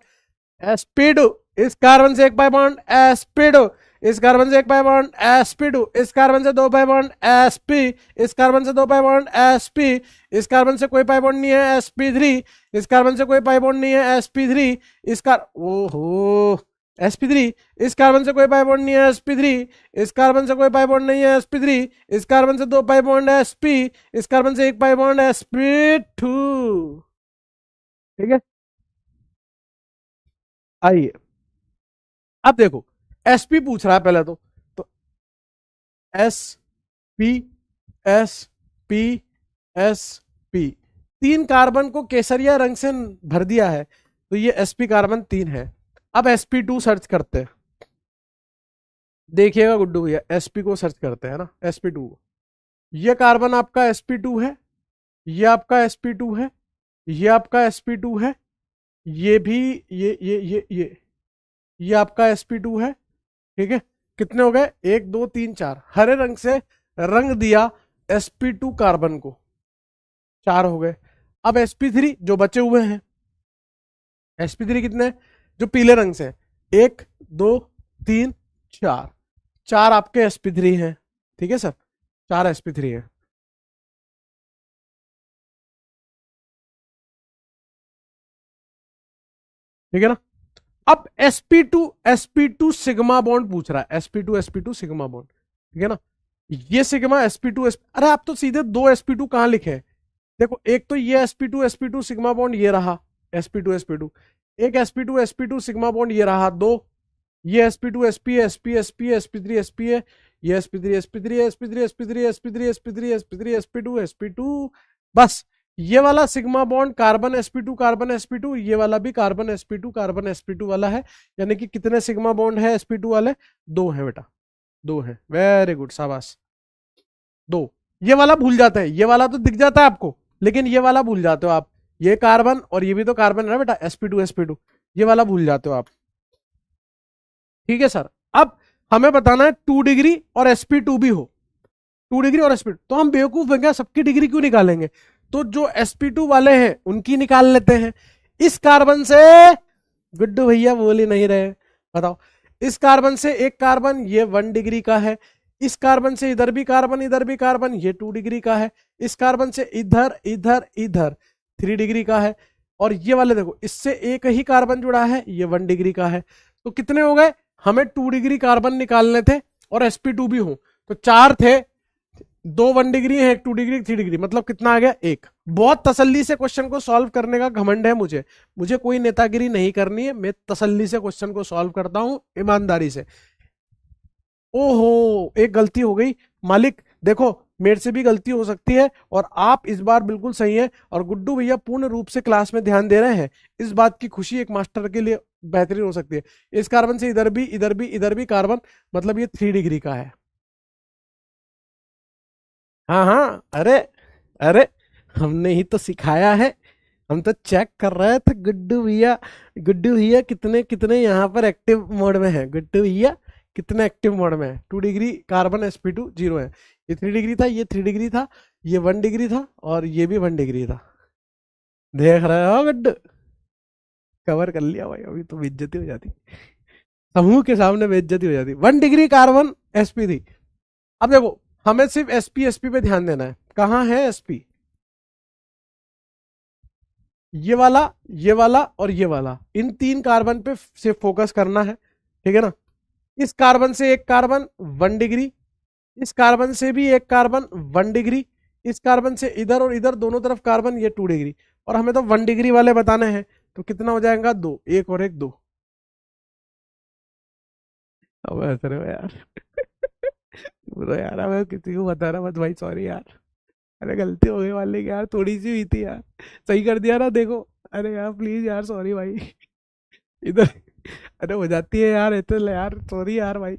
sp2, इस कार्बन से एक पाई बॉन्ड sp2, इस कार्बन से एक पाई बॉन्ड sp2, इस कार्बन से दो पाई बॉन्ड sp, इस कार्बन से दो पाई बॉन्ड sp, इस कार्बन से कोई पाई बॉन्ड नहीं है sp3, इस कार्बन से कोई पाई बॉन्ड नहीं है sp3, इस कार ओहो sp3, इस कार्बन से कोई पाई बॉन्ड नहीं है sp3, इस कार्बन से कोई पाई बॉन्ड नहीं है sp3, इस कार्बन से दो पाई बॉन्ड है sp, इस कार्बन से एक पाई बॉन्ड है sp2। ठीक है, आइए अब देखो, sp पूछ रहा है पहले तो S P S P S P, तीन कार्बन को केसरिया रंग से भर दिया है, तो ये sp कार्बन 3 है। अब sp2 सर्च करते हैं, देखिएगा गुड्डू भैया, sp को सर्च करते हैं ना, sp2, ये कार्बन आपका sp2 है, ये आपका sp2 है, ये आपका sp2 है, ये भी, ये आपका sp2 है। ठीक है, कितने हो गए, 1 2 3 4, हरे रंग से रंग दिया sp2 कार्बन को, 4 हो गए। अब sp3 जो बचे हुए हैं, sp3 कितने, जो पीले रंग से, 1 2 3 4, 4 आपके sp3 हैं। ठीक है सर, 4 sp3 हैं। ठीक है ना। अब sp2 सिग्मा बॉन्ड पूछ रहा है, sp2 सिग्मा बॉन्ड। ठीक है ना, ये सिग्मा sp2 अरे आप तो सीधे दो sp2 कहां लिखे हैं, देखो एक तो ये sp2 सिग्मा बॉन्ड ये रहा, sp2 एक sp2 सिग्मा बॉन्ड ये रहा, दो, ये sp2 sp sp sp sp3 sp है, ये sp3 sp3 sp3 sp3 sp3 sp3 sp3 sp2 sp2, बस ये वाला सिग्मा बॉन्ड कार्बन sp2 ये वाला भी कार्बन sp2 वाला है, यानी कि कितने सिग्मा बॉन्ड है sp2 वाले, दो है बेटा, दो है, वेरी गुड, शाबाश, दो। ये वाला भूल जाते हैं, ये वाला तो दिख जाता है आपको, लेकिन ये वाला भूल जाते हो आप, ये कार्बन और ये भी तो कार्बन है ना बेटा, sp2 ये वाला भूल जाते हो आप। ठीक है सर, अब हमें बताना है 2 डिग्री और sp2 भी हो, 2 डिग्री और sp2, तो हम बेवकूफ हैं क्या, सबकी डिग्री क्यों निकालेंगे, तो जो sp2 वाले हैं उनकी निकाल लेते हैं। इस कार्बन से, गुड्डू भैया बोल ही नहीं रहे, बताओ, इस कार्बन से एक कार्बन ये 1 डिग्री का है, इस कार्बन से इधर भी कार्बन इधर भी कार्बन ये 2 डिग्री का है, इस कार्बन से इधर इधर इधर 3 डिग्री का है, और ये वाले देखो इससे एक ही कार्बन जुड़ा है ये 1 डिग्री का है, तो कितने हो गए, हमें 2 डिग्री कार्बन निकालने थे और sp2 भी हो, तो 4 थे, दो 1 डिग्री है, एक 2 डिग्री, 3 डिग्री, मतलब कितना आ गया, एक। बहुत तसल्ली से क्वेश्चन को सॉल्व करने का घमंड है मुझे, मुझे कोई नेतागिरी नहीं करनी है, मैं तसल्ली से क्वेश्चन को सॉल्व करता हूं, ईमानदारी से। ओहो, एक गलती हो गई मालिक, देखो मेरे से भी गलती हो सकती है, और आप इस बार बिल्कुल सही हैं, और गुड्डू भैया पूर्ण रूप से क्लास में ध्यान दे रहे हैं, इस बात की खुशी एक मास्टर के लिए बेहतरीन हो सकती है। इस कार्बन से इधर भी इधर भी इधर भी कार्बन, मतलब ये 3 डिग्री का है। हाँ हाँ, अरे अरे, हमने ही तो सिखाया है, हम तो चेक कर रहे थे गुड्डू भैया, गुड्डू भैया कितने कितने यहाँ पर एक्टिव मोड में है, गुड्डू भैया कितने एक्टिव मोड में है। 2 डिग्री कार्बन sp2 जीरो है, ये 3 डिग्री था, ये 3 डिग्री था, ये 1 डिग्री था, और ये भी 1 डिग्री था, देख रहे हो गुड्डू, कवर कर लिया भाई, अभी तो बेइज्जती हो जाती, समूह के सामने बेइज्जती हो जाती। 1 डिग्री कार्बन sp3। अब देखो हमें सिर्फ sp पे ध्यान देना है, कहाँ है sp, ये वाला, ये वाला और ये वाला, इन 3 कार्बन पे सिर्फ फोकस करना है। ठीक है ना, इस कार्बन से एक कार्बन 1 डिग्री, इस कार्बन से भी एक कार्बन 1 डिग्री, इस कार्बन से इधर और इधर दोनों तरफ कार्बन ये 2 डिग्री, और हमें तो 1 डिग्री वाले बताने हैं, तो कितना हो जाएगा, दो, एक और एक, दो। अब ऐसे रहो यार बोलो यार, मैं किसी को बता रहा मत भाई, सॉरी यार, अरे गलती हो गई वाली यार, थोड़ी सी हुई थी यार, सही कर दिया ना देखो। अरे यार प्लीज यार, सॉरी भाई। इधर, अरे हो जाती है यार, इतने यार, सॉरी यार भाई।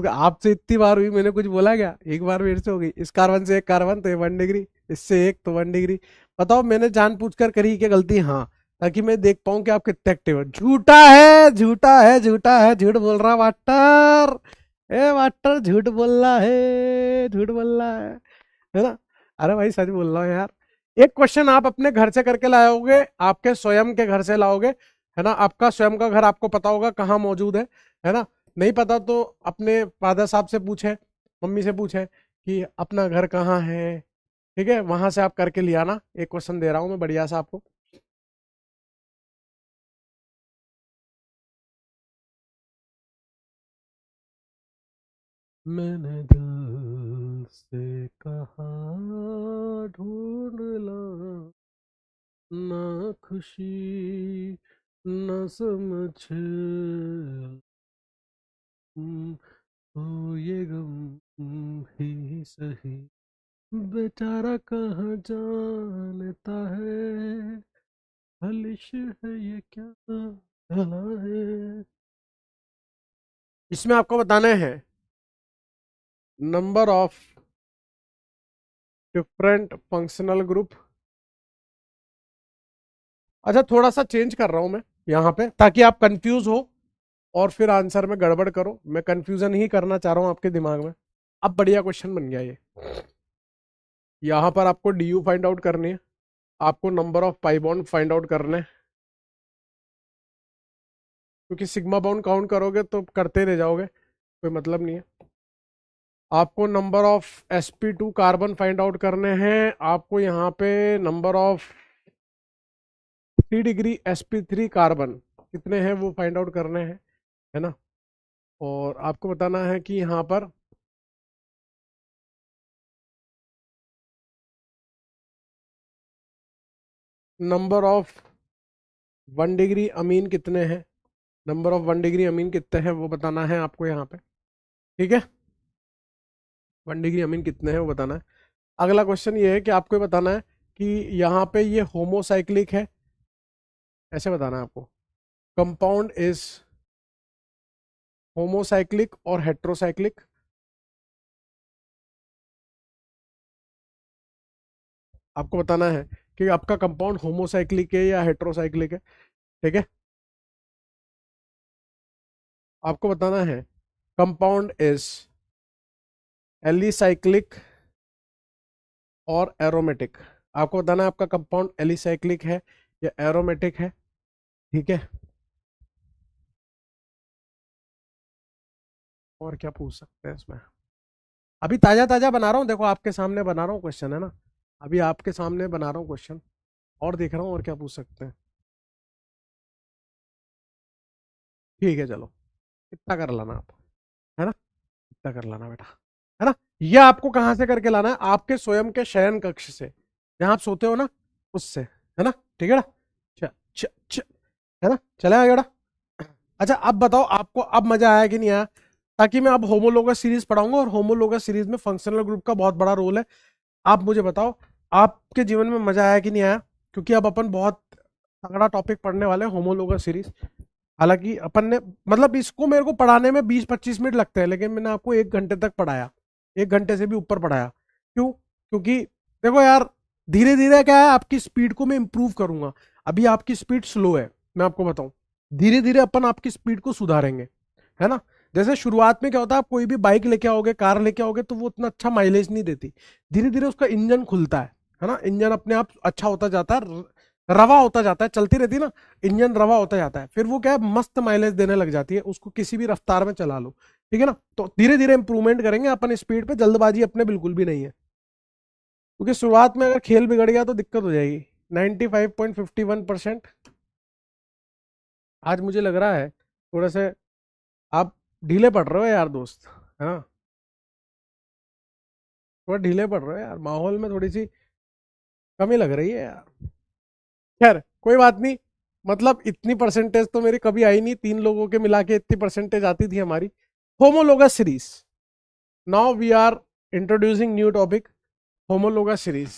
आपसे इतनी बार हुई, मैंने कुछ बोला क्या? एक बार मेरे से हो गई, इस कार्बन से एक कार्बन तो 1 डिग्री, इससे एक तो 1 डिग्री। बताओ मैंने जानबूझकर करी क्या गलती? हाँ, ताकि मैं देख पाऊं कि आप कितने एक्टिव हो। झूठा है, झूठा है, झूठा है, झूठ बोल रहा वाटर। ए वाटर, झूठ बोल रहा है, झूठ बोल रहा है ना? अरे भाई सच बोल रहा हूँ यार। एक क्वेश्चन आप अपने घर से करके लाओगे, आपके स्वयं के घर से लाओगे, है ना? आपका स्वयं का घर आपको पता होगा कहाँ मौजूद है ना? नहीं पता तो अपने फादर साहब से पूछे, मम्मी से पूछे कि अपना घर कहाँ है। ठीक है, वहां से आप करके लिया ना। एक क्वेश्चन दे रहा हूं मैं बढ़िया सा आपको। मैंने दिल से कहा, ढूंढ ला, ना खुशी, ना समझ, तो ये गम ही सही, बेचारा कहाँ जानता है, खलिश है ये क्या भला है। इसमें आपको बताने हैं number of different functional group. अच्छा, थोड़ा सा चेंज कर रहा हूं मैं यहाँ पे, ताकि आप कंफ्यूज हो और फिर आंसर में गड़बड़ करो। मैं कंफ्यूजन ही करना चाह रहा हूँ आपके दिमाग में। अब बढ़िया क्वेश्चन बन गया ये। यहाँ पर आपको डी यू फाइंड आउट करनी है, आपको number of pi bond find out करने हैं, क्योंकि सिग्मा बाउंड काउंट करोगे तो करते रह जाओगे, कोई मतलब नहीं है। आपको number of sp2 carbon find out करने हैं, आपको यहाँ पे number of 3 degree sp3 carbon कितने हैं वो फाइंड आउट करने हैं, है ना? और आपको बताना है कि यहाँ पर नंबर ऑफ 1 डिग्री अमीन कितने हैं, नंबर ऑफ 1 डिग्री अमीन कितने हैं वो बताना है आपको यहाँ पे। ठीक है, 1 डिग्री अमीन कितने हैं वो बताना है। अगला क्वेश्चन ये है कि आपको ये बताना है कि यहाँ पे ये होमोसाइक्लिक है, ऐसे बताना है आपको। कंपाउंड इज होमोसाइक्लिक और हेट्रोसाइक्लिक। आपको बताना है कि आपका कंपाउंड होमोसाइक्लिक है या हेट्रोसाइक्लिक है। ठीक है, आपको बताना है कंपाउंड इज एलिसाइक्लिक और एरोमेटिक। आपको बताना है आपका कंपाउंड एलिसाइक्लिक है या एरोमेटिक है। ठीक है, और क्या पूछ सकते हैं इसमें? अभी ताजा ताजा बना रहा हूँ, देखो आपके सामने बना रहा हूँ क्वेश्चन, है ना? अभी आपके सामने बना रहा हूँ क्वेश्चन, और देख रहा हूँ और क्या पूछ सकते हैं। ठीक है चलो, इतना कर लाना आप, है ना? इतना कर लाना बेटा, है ना? ये आपको कहाँ से करके लाना है? आपके स्वयं के शयन कक्ष से, जहाँ आप सोते हो ना, उससे, है ना? ठीक है ना? च, च, च, है ना? चलेगा बेटा? अच्छा अब बताओ, आपको अब मजा आया कि नहीं आया? ताकि मैं अब होमोलोगस सीरीज पढ़ाऊंगा, और होमोलोगस सीरीज में फंक्शनल ग्रुप का बहुत बड़ा रोल है। आप मुझे बताओ, आपके जीवन में मजा आया कि नहीं आया? क्योंकि अब अपन बहुत तगड़ा टॉपिक पढ़ने वाले हैं, होमोलोगस सीरीज। हालांकि अपन ने, मतलब इसको मेरे को पढ़ाने में 20-25 मिनट लगते हैं, लेकिन मैंने आपको 1 घंटे तक पढ़ाया, 1 घंटे से भी ऊपर पढ़ाया। क्यों? क्योंकि देखो यार, धीरे धीरे क्या है, आपकी स्पीड को मैं इंप्रूव करूंगा। अभी आपकी स्पीड स्लो है, मैं आपको बताऊं, धीरे धीरे अपन आपकी स्पीड को सुधारेंगे, है ना? जैसे शुरुआत में क्या होता है, आप कोई भी बाइक लेके आओगे, कार लेके आओगे, तो वो उतना अच्छा माइलेज नहीं देती। धीरे धीरे उसका इंजन खुलता है ना? इंजन अपने आप अच्छा होता जाता है, रवा होता जाता है, चलती रहती है ना, इंजन रवा होता जाता है, फिर वो क्या है, मस्त माइलेज देने लग जाती है, उसको किसी भी रफ्तार में चला लो। ठीक है ना? तो धीरे धीरे इंप्रूवमेंट करेंगे अपन स्पीड पे, जल्दबाजी अपने बिल्कुल भी नहीं है, क्योंकि शुरुआत में अगर खेल बिगड़ गया तो दिक्कत हो जाएगी। 95.51%। आज मुझे लग रहा है थोड़ा से आप ढीले पड़ रहे हो यार दोस्त, है ना? थोड़ा ढीले पड़ रहे हो यार, माहौल में थोड़ी सी कमी लग रही है यार। खैर कोई बात नहीं, मतलब इतनी परसेंटेज तो मेरी कभी आई नहीं, 3 लोगों के मिला के इतनी परसेंटेज आती थी हमारी। Homologous series. Now we are introducing new topic, homologous series.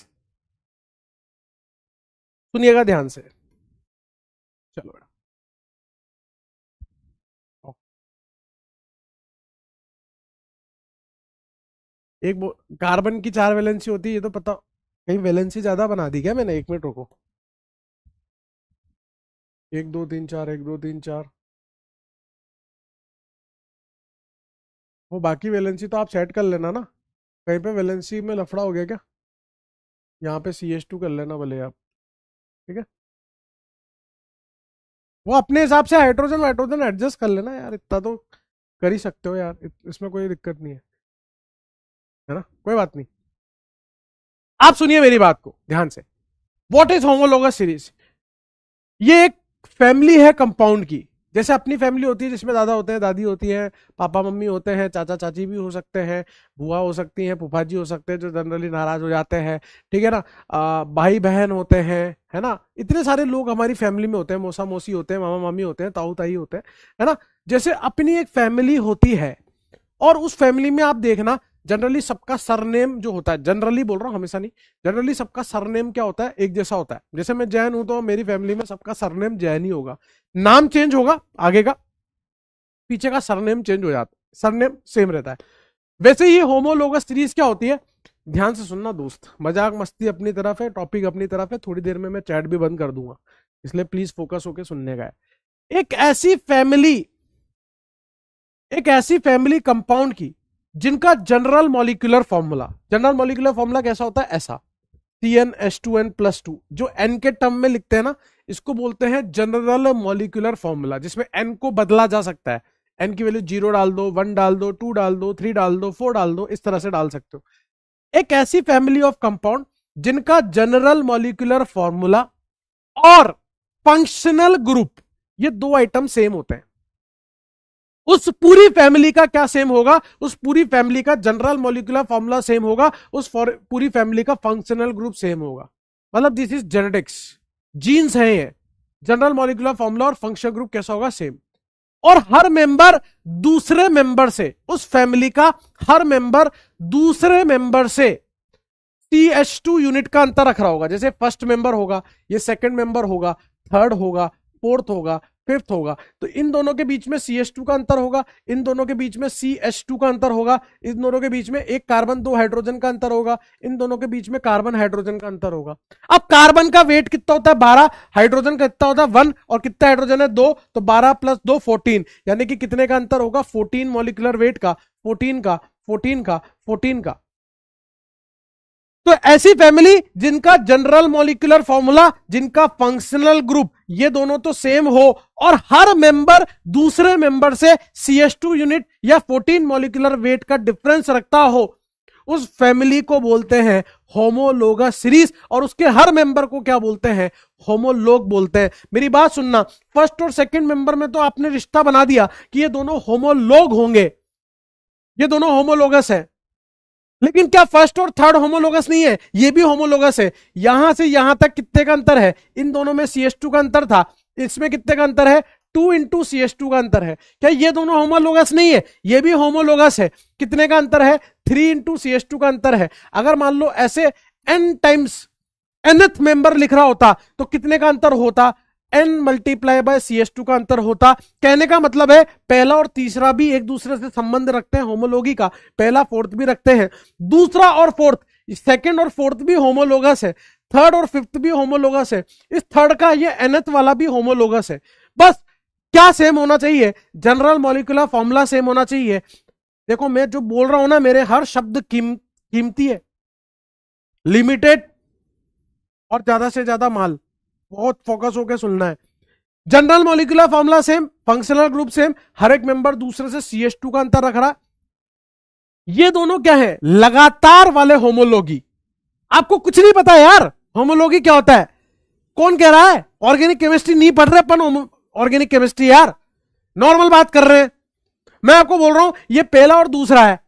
सुनिएगा ध्यान से। चलो बेटा, एक कार्बन की 4 वैलेंसी होती है, ये तो पता। कहीं वैलेंसी ज्यादा बना दी क्या मैंने? 1 मिनट रुको। 1 2 3 4, 1 2 3 4। वो बाकी वैलेंसी तो आप सेट कर लेना ना। कहीं पे वैलेंसी में लफड़ा हो गया क्या? यहाँ पे CH2 कर लेना भले आप, ठीक है। वो अपने हिसाब से हाइड्रोजन वाइड्रोजन एडजस्ट कर लेना यार, इतना तो कर ही सकते हो यार, इसमें कोई दिक्कत नहीं है ना, कोई बात नहीं। आप सुनिए मेरी बात को ध्यान से। What is homologous series? ये एक फैमिली है कंपाउंड की। जैसे अपनी फैमिली होती है जिसमें दादा होते हैं, दादी होती है, पापा मम्मी होते हैं, चाचा चाची भी हो सकते हैं, बुआ हो सकती हैं, फूफा जी हो सकते हैं जो जनरली नाराज हो जाते हैं, ठीक है ना। भाई बहन होते हैं, है ना। इतने सारे लोग हमारी फैमिली में होते हैं, मौसा मौसी होते हैं, मामा मामी होते हैं, ताऊ ताई होते हैं, है ना। जैसे अपनी एक फैमिली होती है, और उस फैमिली में आप देखना जनरली सबका सरनेम जो होता है, जनरली बोल रहा हूं हमेशा नहीं, जनरली सबका सरनेम क्या होता है? एक जैसा होता है। जैसे मैं जैन हूं तो मेरी फैमिली में सबका सरनेम जैन ही होगा, नाम चेंज होगा आगे का, पीछे का सरनेम चेंज हो जाता है, सरनेम सेम रहता है। वैसे ही होमोलोगस सीरीज क्या होती है? ध्यान से सुनना दोस्त, मजाक मस्ती अपनी तरफ है, टॉपिक अपनी तरफ है, थोड़ी देर में मैं चैट भी बंद कर दूंगा, इसलिए प्लीज फोकस होकर सुनने का है। एक ऐसी फैमिली कंपाउंड की जिनका जनरल मॉलिक्यूलर फॉर्मूला कैसा होता है? ऐसा CnH2n+2, जो n के टर्म में लिखते हैं ना, इसको बोलते हैं जनरल मॉलिक्यूलर फॉर्मूला, जिसमें n को बदला जा सकता है। n की वैल्यू 0 डाल दो, 1 डाल दो, 2 डाल दो, 3 डाल दो, 4 डाल दो, इस तरह से डाल सकते हो। एक ऐसी फैमिली ऑफ कंपाउंड जिनका जनरल मॉलिक्यूलर फॉर्मूला और फंक्शनल ग्रुप, ये 2 आइटम सेम होते हैं। उस पूरी फैमिली का क्या सेम होगा? उस पूरी फैमिली का जनरल मॉलिक्यूलर फॉर्मूला सेम होगा, उस पूरी फैमिली का फंक्शनल ग्रुप सेम होगा। मतलब दिस इज जेनेटिक्स, जीन्स है ये। जनरल मॉलिक्यूलर फॉर्मूला और फंक्शनल ग्रुप कैसा होगा? सेम। और हर मेंबर दूसरे मेंबर से, उस फैमिली का हर मेंबर दूसरे मेंबर से CH2 यूनिट का अंतर रख रहा होगा। जैसे फर्स्ट मेंबर होगा, ये सेकंड मेंबर होगा, थर्ड होगा, फोर्थ होगा, फिफ्थ होगा, तो इन दोनों के बीच में CH2 का अंतर होगा, इन दोनों के बीच में CH2 का अंतर होगा, इन दोनों के बीच में एक कार्बन 2 हाइड्रोजन का अंतर होगा, इन दोनों के बीच में कार्बन हाइड्रोजन का अंतर होगा। अब कार्बन का वेट कितना होता है? 12, हाइड्रोजन का कितना होता है? 1, और कितना हाइड्रोजन है? 2, तो 12 + 2 14, यानी कि कितने का अंतर होगा? 14 मॉलिक्यूलर वेट का, 14 का, 14 का, 14 का। तो ऐसी फैमिली जिनका जनरल मॉलिक्यूलर फॉर्मूला, जिनका फंक्शनल ग्रुप, ये दोनों तो सेम हो, और हर मेंबर दूसरे मेंबर से CH2 यूनिट या 14 मॉलिक्यूलर वेट का डिफरेंस रखता हो, उस फैमिली को बोलते हैं होमोलोगस सीरीज। और उसके हर मेंबर को क्या बोलते हैं? होमोलोग बोलते हैं। मेरी बात सुनना, फर्स्ट और सेकंड मेंबर में तो आपने रिश्ता बना दिया कि ये दोनों होमोलोग होंगे, ये दोनों होमोलोगस है। लेकिन क्या फर्स्ट और थर्ड होमोलोगस नहीं है? ये भी होमोलोगस है। यहां से यहां तक कितने का अंतर है? इन दोनों में CH2 का अंतर था, इसमें कितने का अंतर है? 2 × CH2 का अंतर है। क्या ये दोनों होमोलोगस नहीं है? ये भी होमोलोगस है। कितने का अंतर है? 3 × CH2 का अंतर है। अगर मान लो ऐसे n टाइम्स nth मेंबर लिख रहा होता तो कितने का अंतर होता? n × CH2 का अंतर होता। कहने का मतलब है पहला और तीसरा भी एक दूसरे से संबंध रखते हैं होमोलोगी का, पहला फोर्थ भी रखते हैं, दूसरा और फोर्थ, सेकंड और फोर्थ भी होमोलोगस है, थर्ड और फिफ्थ भी होमोलोगस है, इस थर्ड का ये nth वाला भी होमोलोगस है। बस क्या सेम होना चाहिए? जनरल मॉलिक्यूलर फॉर्मूला सेम होना चाहिए। देखो मैं जो बोल रहा हूं ना, मेरे हर शब्द कीमती है, लिमिटेड और ज्यादा से ज्यादा माल, बहुत फोकस होकर सुनना है। General molecular formula same, functional group same, हर एक मेंबर दूसरे से CH2 का अंतर रख रहा। ये दोनों क्या है? लगातार वाले होमोलोगी। आपको कुछ नहीं पता यार होमोलोगी क्या होता है? कौन कह रहा है? ऑर्गेनिक केमिस्ट्री नहीं पढ़ रहे अपन, ऑर्गेनिक केमिस्ट्री यार, नॉर्मल बात कर रहे हैं। मैं आपको बोल रहा हूं ये पहला और दूसरा है।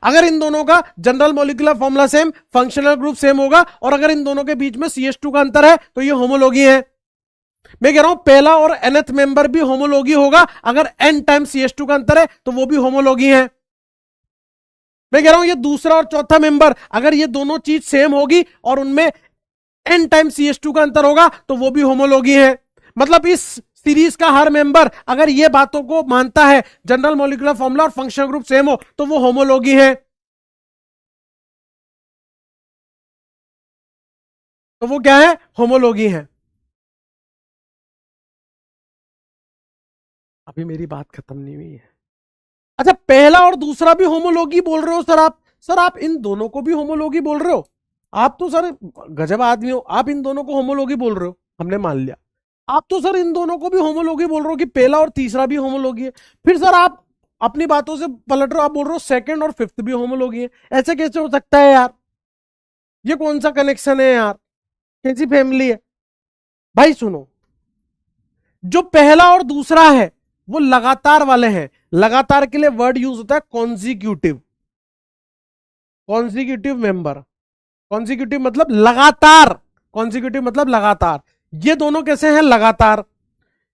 अगर इन दोनों का general molecular formula same, functional group same होगा, और अगर इन दोनों के बीच में CH2 का अंतर है तो ये होमोलोगी है। मैं कह रहा हूं पहला और nth मेंबर भी होमोलॉगी होगा, अगर n टाइम्स CH2 का अंतर है तो वो भी होमोलॉगी है। मैं कह रहा हूं ये दूसरा और चौथा मेंबर अगर ये दोनों चीज सेम होगी और उनमें n टाइम्स CH2 का अंतर होगा तो वो भी होमोलॉगी है। मतलब इस सीरीज का हर मेंबर अगर ये बातों को मानता है, जनरल मॉलिक्यूलर फॉर्मूला और फंक्शनल ग्रुप सेम हो, तो वो होमोलॉगी है। तो वो क्या है? होमोलॉगी है। अभी मेरी बात खत्म नहीं हुई है। अच्छा, पहला और दूसरा भी होमोलॉगी बोल रहे हो सर आप? सर आप इन दोनों को भी होमोलॉगी बोल रहे हो? आप तो सर गजब आदमी हो, आप इन दोनों को होमोलॉगी बोल रहे हो, हमने मान लिया। आप तो सर इन दोनों को भी होमोलॉगी बोल रहे हो कि पहला और तीसरा भी होमोलॉगी है। फिर सर आप अपनी बातों से पलट रहे हो, आप बोल रहे हो सेकंड और फिफ्थ भी होमोलॉगी है। ऐसे कैसे हो सकता है यार? ये कौन सा कनेक्शन है यार? कैसी फैमिली है? भाई सुनो, जो पहला और दूसरा है वो लगातार वाले हैं। लगातार के लिए वर्ड यूज होता है कॉन्जिक्यूटिव। कॉन्जिक्यूटिव मेंबर, कॉन्जिक्यूटिव मतलब लगातार, कॉन्जिक्यूटिव मतलब लगातार। ये दोनों कैसे हैं? लगातार।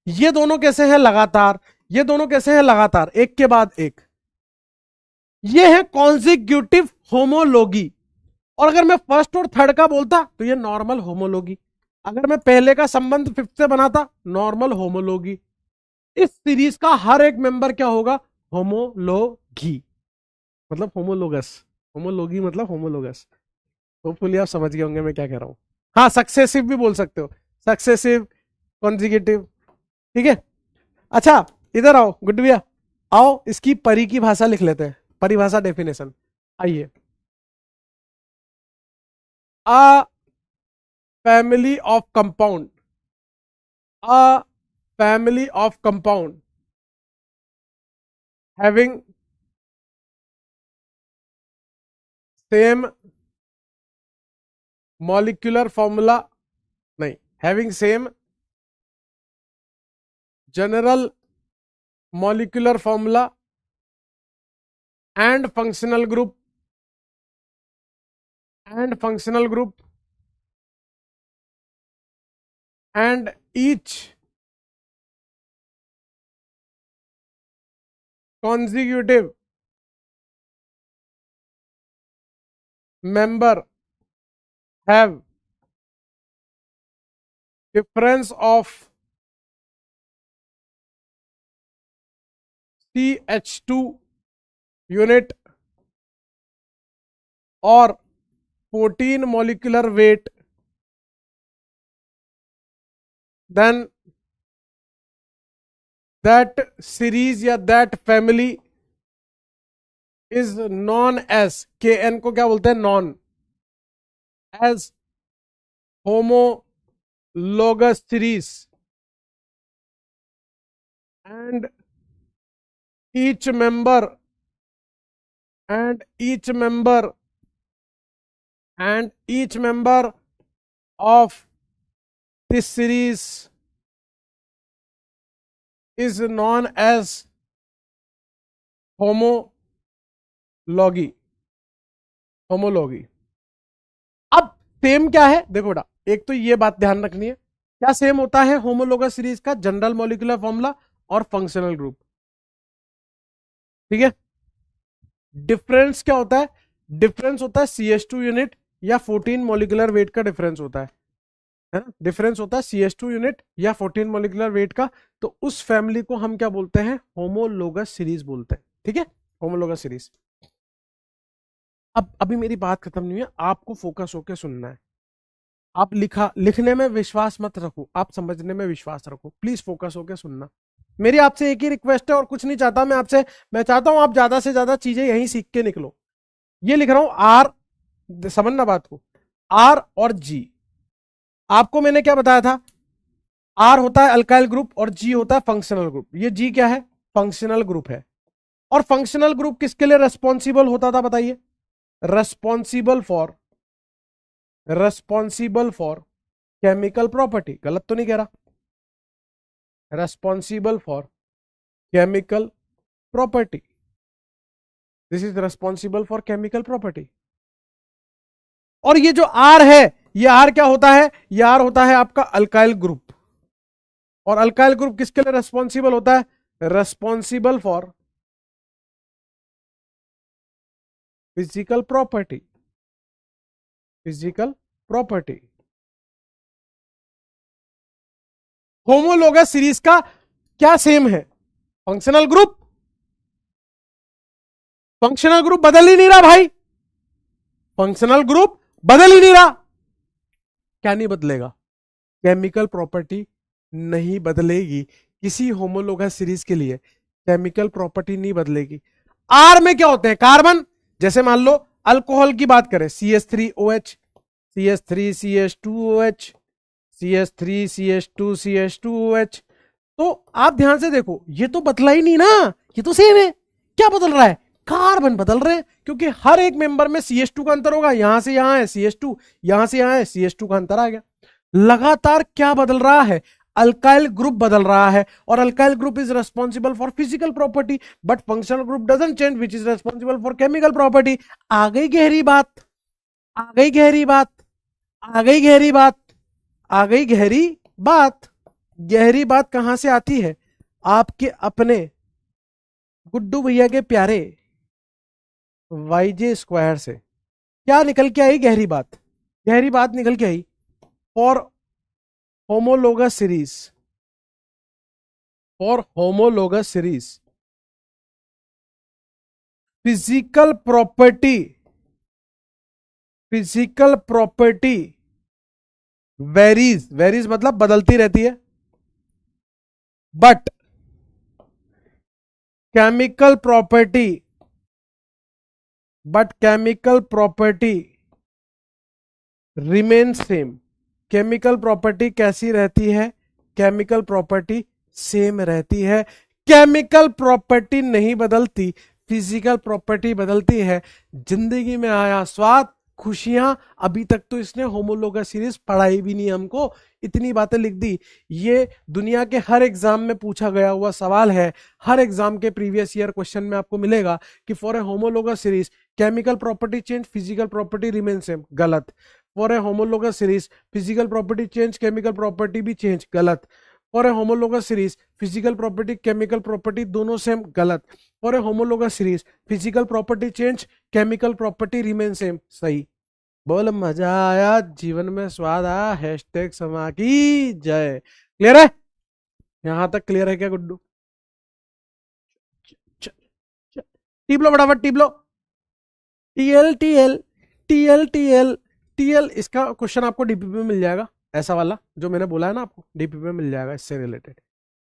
ये दोनों कैसे हैं? लगातार। ये दोनों कैसे हैं? लगातार, एक के बाद एक। ये है कॉन्जिक्यूटिव होमोलॉगी। और अगर मैं फर्स्ट और थर्ड का बोलता तो ये नॉर्मल होमोलॉगी। अगर मैं पहले का संबंध फिफ्थ से बनाता, नॉर्मल होमोलॉगी। इस सीरीज का हर एक मेंबर क्या होगा? होमोलॉगी मतलब होमोलोगस। होमोलॉगी मतलब होमोलोगस। होपफुली आप समझ गए होंगे मैं क्या कह रहा हूं। हाँ, सक्सेसिव भी बोल सकते हो, सक्सेसिव, कॉन्जिक्यूटिव। ठीक है। अच्छा, इधर आओ गुड्डू भैया, आओ इसकी परी की भाषा लिख लेते हैं, परिभाषा, डेफिनेशन। आइए, a family of compound, a family of compound having same molecular formula, नहीं, having same general molecular formula and functional group, and functional group, and each consecutive member have difference of CH2 unit or 14 molecular weight, then that series या that family is known as, KN को क्या बोलते हैं? Non, as homologous series, and each member and each member and each member of this series is known as homology, homology। अब सेम क्या है देखो बेटा, एक तो ये बात ध्यान रखनी है, क्या सेम होता है होमोलोगस सीरीज का? जनरल मॉलिक्यूलर फॉर्मूला और फंक्शनल ग्रुप। ठीक है। डिफरेंस क्या होता है? डिफरेंस होता है CH2 यूनिट या 14 मॉलिक्यूलर वेट का डिफरेंस होता है ना? डिफरेंस होता है CH2 यूनिट या 14 मॉलिक्यूलर वेट का। तो उस फैमिली को हम क्या बोलते हैं? होमोलोगस सीरीज बोलते हैं। ठीक है, होमोलोगस सीरीज। अब अभी मेरी बात खत्म नहीं है, आपको फोकस होकर सुनना है। आप लिखने में विश्वास मत रखो, आप समझने में विश्वास रखो। प्लीज फोकस होकर सुनना। मेरी आपसे एक ही रिक्वेस्ट है और कुछ नहीं चाहता मैं आपसे। मैं चाहता हूं आप ज्यादा से ज्यादा चीजें यहीं सीख के निकलो। ये लिख रहा हूं आर, समझना बात को, आर और जी। आपको मैंने क्या बताया था? आर होता है अल्काइल ग्रुप और जी होता है फंक्शनल ग्रुप। ये जी क्या है? फंक्शनल ग्रुप है। और फंक्शनल ग्रुप किसके लिए रेस्पॉन्सिबल होता था बताइए? Responsible for, responsible for chemical property. गलत तो नहीं कह रहा? Responsible for chemical property, this is responsible for chemical property. और ये जो आर है, ये आर क्या होता है? ये आर होता है आपका अल्काइल ग्रुप। और अल्काइल ग्रुप किसके लिए रेस्पॉन्सिबल होता है? Responsible for physical property, physical property. Homologous series का क्या सेम है? Functional group. फंक्शनल ग्रुप बदल ही नहीं रहा भाई, फंक्शनल ग्रुप बदल ही नहीं रहा। क्या नहीं बदलेगा? केमिकल प्रॉपर्टी नहीं बदलेगी किसी होमोलोगस सीरीज के लिए, केमिकल प्रॉपर्टी नहीं बदलेगी। आर में क्या होते हैं? कार्बन। जैसे मान लो अल्कोहल की बात करें, CH3OH, CH3CH2OH, CH3CH2CH2OH। तो आप ध्यान से देखो, ये तो बदला ही नहीं ना, ये तो सेम है। क्या बदल रहा है? कार्बन बदल रहे हैं, क्योंकि हर एक मेंबर में CH2 का अंतर होगा। यहां से यहां है CH2, यहां से यहां है CH2 का अंतर आ गया। लगातार क्या बदल रहा है? अल्काइल ग्रुप बदल रहा है, और alkyl group is responsible for physical property, but functional group doesn't change which is responsible for chemical property. आ गई गहरी बात, आ गई गहरी बात, आ गई गहरी बात, आ गई गहरी बात। गहरी बात कहां से आती है? आपके अपने गुड्डू भैया के प्यारे YJ² से। क्या निकल के आई गहरी बात? गहरी बात निकल के आई, for homologous series, for homologous series physical property, physical property varies, varies मतलब बदलती रहती है, but chemical property, but chemical property remain same. Chemical property कैसी रहती है? केमिकल प्रॉपर्टी सेम रहती है। केमिकल प्रॉपर्टी नहीं बदलती, फिजिकल प्रॉपर्टी बदलती है। जिंदगी में आया स्वाद, खुशियां। अभी तक तो इसने होमोलोगस सीरीज पढ़ाई भी नहीं, हमको इतनी बातें लिख दी। ये दुनिया के हर एग्जाम में पूछा गया हुआ सवाल है। हर एग्जाम के प्रीवियस ईयर क्वेश्चन में आपको मिलेगा कि for a homologous series chemical property change, physical property remain same. गलत। For a homologous series physical property change, chemical property भी चेंज। गलत। For a homologous series physical property, chemical property दोनों सेम। गलत। For a homologous series physical property change, chemical property remain same. सही। बोल मजा आया, जीवन में स्वाद आया। हैशटैग समा की जय। क्लियर है? यहां तक क्लियर है क्या गुड्डू? टीप लो फटाफट, टीप लो। TL TL TL TL TL, इसका क्वेश्चन आपको डीपीपी में मिल जाएगा। ऐसा वाला जो मैंने बोला है ना आपको, डीपीपी में मिल जाएगा इससे related.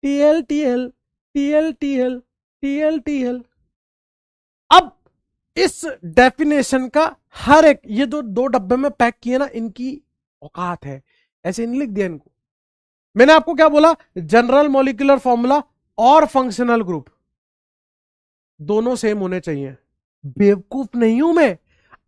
TL TL TL TL TL TL. अब इस डेफिनेशन का हर एक, ये दो डब्बे में पैक किए ना, इनकी औकात है। ऐसे नहीं लिख दिया इनको। मैंने आपको क्या बोला? जनरल मॉलिक्यूलर फॉर्मूला और फंक्शनल ग्रुप दोनों सेम होने चाहिए। बेवकूफ नहीं हूं मैं।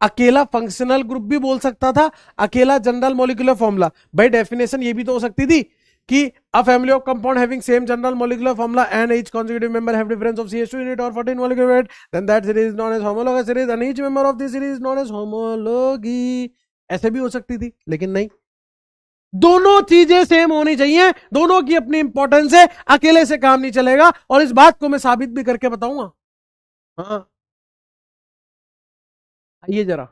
अकेला फंक्शनल ग्रुप भी बोल सकता था, अकेला जनरल मॉलिक्यूलर फॉर्मूला। भाई डेफिनेशन ये भी तो हो सकती थी कि a family of compound having same general molecular formula and each consecutive member have difference of CH2 unit or 14 molecular weight, then that series is known as homologous series and each member of this series is known as homology। ऐसे भी हो सकती थी, लेकिन नहीं। दोनों चीजें सेम होनी चाहिए, दोनों की अपनी इंपॉर्टेंस है, अकेले से काम नहीं चलेगा। और इस बात को मैं साबित भी करके बताऊंगा। हाँ, आइए जरा।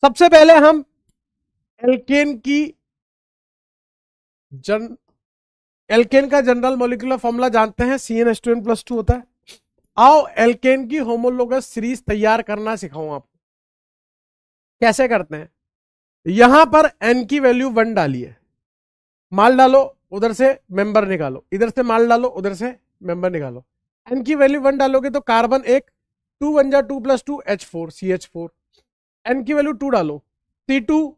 सबसे पहले हम एल्केन की एल्केन का जनरल मॉलिक्यूलर फॉर्मूला जानते हैं, CnH2n+2 होता है। आओ एल्केन की होमोलोगस सीरीज तैयार करना सिखाऊं आपको। कैसे करते हैं? यहां पर n की वैल्यू 1 डालिए, माल डालो, उधर से मेंबर निकालो, इधर से माल डालो, उधर से मेंबर निकालो। n की वैल्यू 1 डालोगे तो कार्बन एक, 2 1 जा 2 + 2 H4 CH4। n की वैल्यू 2 डालो, C2,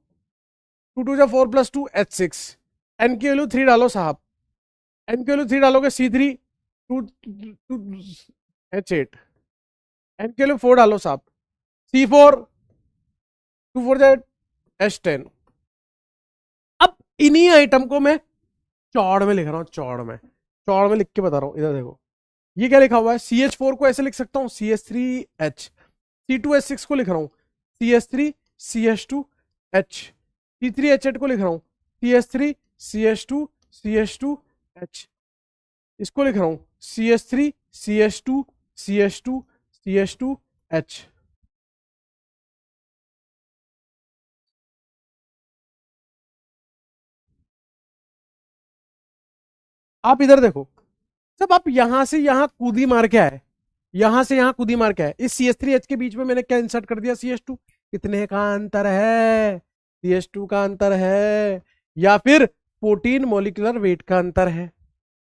2 2 जा 4 + 2 H6। n की वैल्यू 3 डालो साहब, n की वैल्यू 3 डालोगे C3, 2 H8। n की वैल्यू 4 डालो साहब, C4, 2 4 जा H10। अब इन्हीं आइटम को मैं चौड़ में लिख रहा हूं, चौड़ में लिख के बता रहा हूं। इधर देखो, ये क्या लिखा हुआ है? CH4 को ऐसे लिख सकता हूं, CH3H। C2H6 को लिख रहा हूं, CH3CH2H। C3H8 को लिख रहा हूं, CH3 CH2 CH2H, इसको लिख रहा हूं CH3 CH2 CH2 CH2H। आप इधर देखो, जब आप यहां से यहां कूदी मार के आए, यहां से यहां कूदी मार के आए, इस CH3H के बीच में मैंने क्या इंसर्ट कर दिया, CH2। कितने का अंतर है, CH2 का अंतर है, या फिर 14 मोलिकुलर वेट का अंतर है।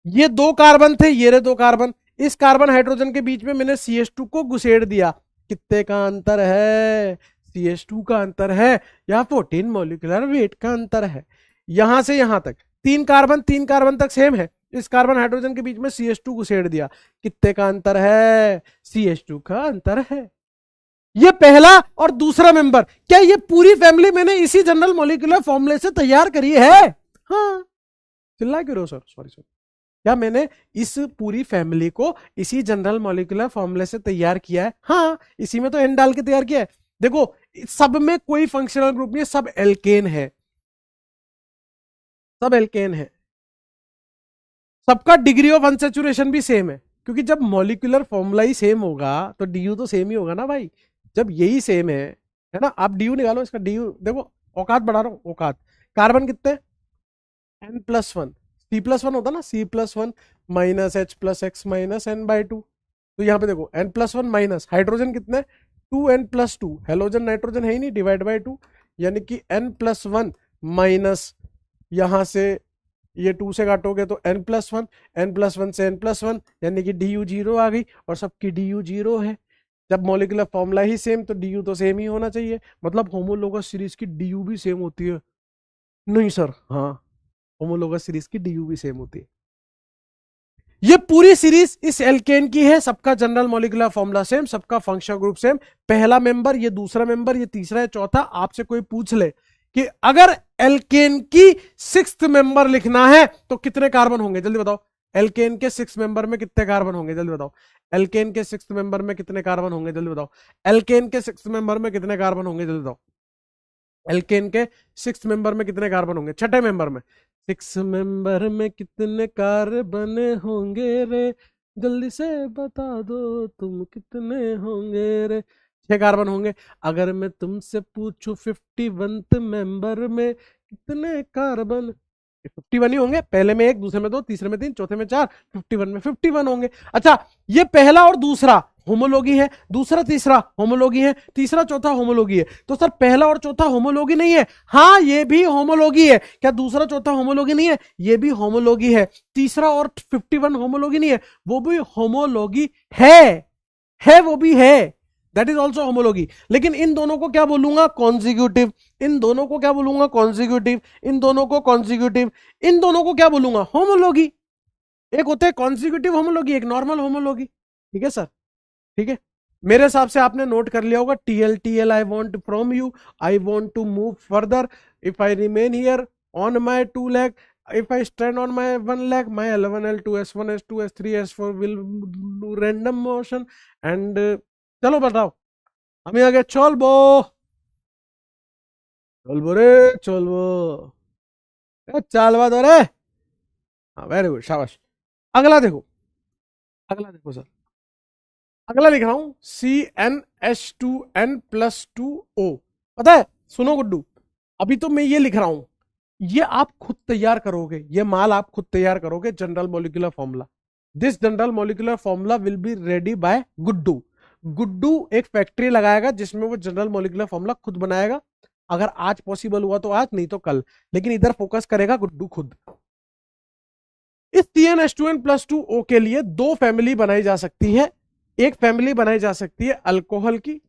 ये दो कार्बन थे, ये रहे दो कार्बन, इस कार्बन हाइड्रोजन के बीच में मैंने CH2 को घुसेड़ दिया। कितने का अंतर है, CH2 का अंतर है, या 14 मोलिकुलर वेट का अंतर है। यहां से यहां तक तीन कार्बन तक सेम है, इस कार्बन हाइड्रोजन के बीच में CH2 घुसेड़ दिया। कितने का अंतर है, CH2 का अंतर है। ये पहला और दूसरा मेंबर, क्या ये पूरी फैमिली मैंने इसी जनरल मॉलिक्यूलर फॉर्मूले से तैयार करी है? हाँ, चिल्ला क्यों रहे हो सर, सॉरी सर। क्या मैंने इस पूरी फैमिली को इसी जनरल मॉलिक्यूलर फॉर्मूले से तैयार किया है? हाँ, इसी में तो एन डाल के तैयार किया है। देखो, सब में कोई फंक्शनल ग्रुप नहीं है, सब एल्केन है, सब एल्केन है, सबका डिग्री ऑफ अनसेचुरेशन भी सेम है, क्योंकि जब मॉलिक्यूलर फॉर्मूला ही सेम होगा तो डीयू तो सेम ही होगा ना भाई। जब यही सेम है ना, आप डीयू निकालो, इसका डीयू देखो, औकात बढ़ा रहा हूं, औकात। कार्बन कितने, N+1, C+1 होता ना, C+1 minus H+X minus N/2। तो यहाँ पे देखो N+1 माइनस हाइड्रोजन कितने, 2N+2, हेलोजन नाइट्रोजन है ही नहीं, डिवाइड बाई 2, यानी कि N+1 माइनस, यहां से ये 2 से काटोगे तो N+1, N+1 से N+1, यानी कि DU 0 आ गई, और सबकी DU 0 है। जब मॉलिक्यूलर फॉर्मूला ही सेम तो DU तो सेम ही होना चाहिए, मतलब होमोलोगस सीरीज की DU भी सेम होती है। नहीं सर, हाँ, होमोलोगस सीरीज की DU भी सेम होती है। ये पूरी सीरीज इस एल्केन की है, सबका जनरल मॉलिक्यूलर फॉर्मूला सेम, सबका फंक्शनल ग्रुप सेम। पहला मेंबर, ये दूसरा मेंबर, ये तीसरा है, चौथा। आपसे कोई पूछ ले कि अगर एल्केन की 6th मेंबर लिखना है तो कितने कार्बन होंगे, जल्दी बताओ। एल्केन के 6th मेंबर में कितने कार्बन होंगे, जल्दी बताओ। एल्केन के 6th मेंबर में कितने कार्बन होंगे, जल्दी बताओ। एल्केन के 6th मेंबर में कितने कार्बन होंगे, जल्दी बताओ। एल्केन के 6th मेंबर में कितने कार्बन होंगे, छठे मेंबर में। 6 मेंबर में कितने कार्बन होंगे रे, जल्दी से बता दो तुम कितने होंगे रे। 6 कार्बन होंगे। अगर मैं तुमसे पूछूं 51th मेंबर में कितने कार्बन, 51 ही होंगे। पहले में 1, दूसरे में 2, तीसरे में 3, चौथे में 4, 51 में 51 होंगे। अच्छा, ये पहला और दूसरा होमोलोगी है, दूसरा तीसरा होमोलोगी है, तीसरा चौथा होमोलोगी है। तो सर पहला और चौथा होमोलोगी नहीं है? हाँ, ये भी होमोलोगी है। क्या दूसरा चौथा होमोलोगी नहीं है? ये भी होमोलोगी है। तीसरा और 51 होमोलोगी नहीं है? वो भी होमोलोगी है, वो भी है, दैट इज ऑल्सो होमोलोगी। लेकिन इन दोनों को क्या बोलूंगा, कॉन्जिक्यूटिव। इन दोनों को क्या बोलूंगा, कॉन्जिक्यूटिव। इन दोनों को कॉन्जिक्यूटिव। इन दोनों को क्या बोलूंगा, होमोलोगी। एक होते हैं कॉन्जिक्यूटिव होमोलोगी, एक नॉर्मल होमोलोगी। ठीक है सर, ठीक है। मेरे हिसाब से आपने नोट कर लिया होगा, TL I want from you, I want to move further, if I remain here on my 2 leg, if I stand on my 1 leg, my L1 L2 S1 S2 S3 S4 will do random motion and चलो बताओ, हमें आगे चल बो, चल बो रे, चल बो, चल बा दो रे। हाँ, वेरी गुड, शाबाश। अगला देखो, अगला देखो सर, अगला लिख रहा हूं CnH2n+2O। पता है, सुनो गुड्डू, अभी तो मैं ये लिख रहा हूं, ये आप खुद तैयार करोगे, ये माल आप खुद तैयार करोगे, general molecular formula. This general molecular formula will be ready bye Guddu. Guddu एक फैक्ट्री लगाएगा जिसमें वो जनरल मॉलिक्यूलर फॉर्मूला खुद बनाएगा। अगर आज पॉसिबल हुआ तो आज, नहीं तो कल, लेकिन इधर फोकस करेगा गुड्डू खुद। इस CnH2n+2O के लिए दो फैमिली बनाई जा सकती है। एक फैमिली बनाई जा सकती है अल्कोहल की,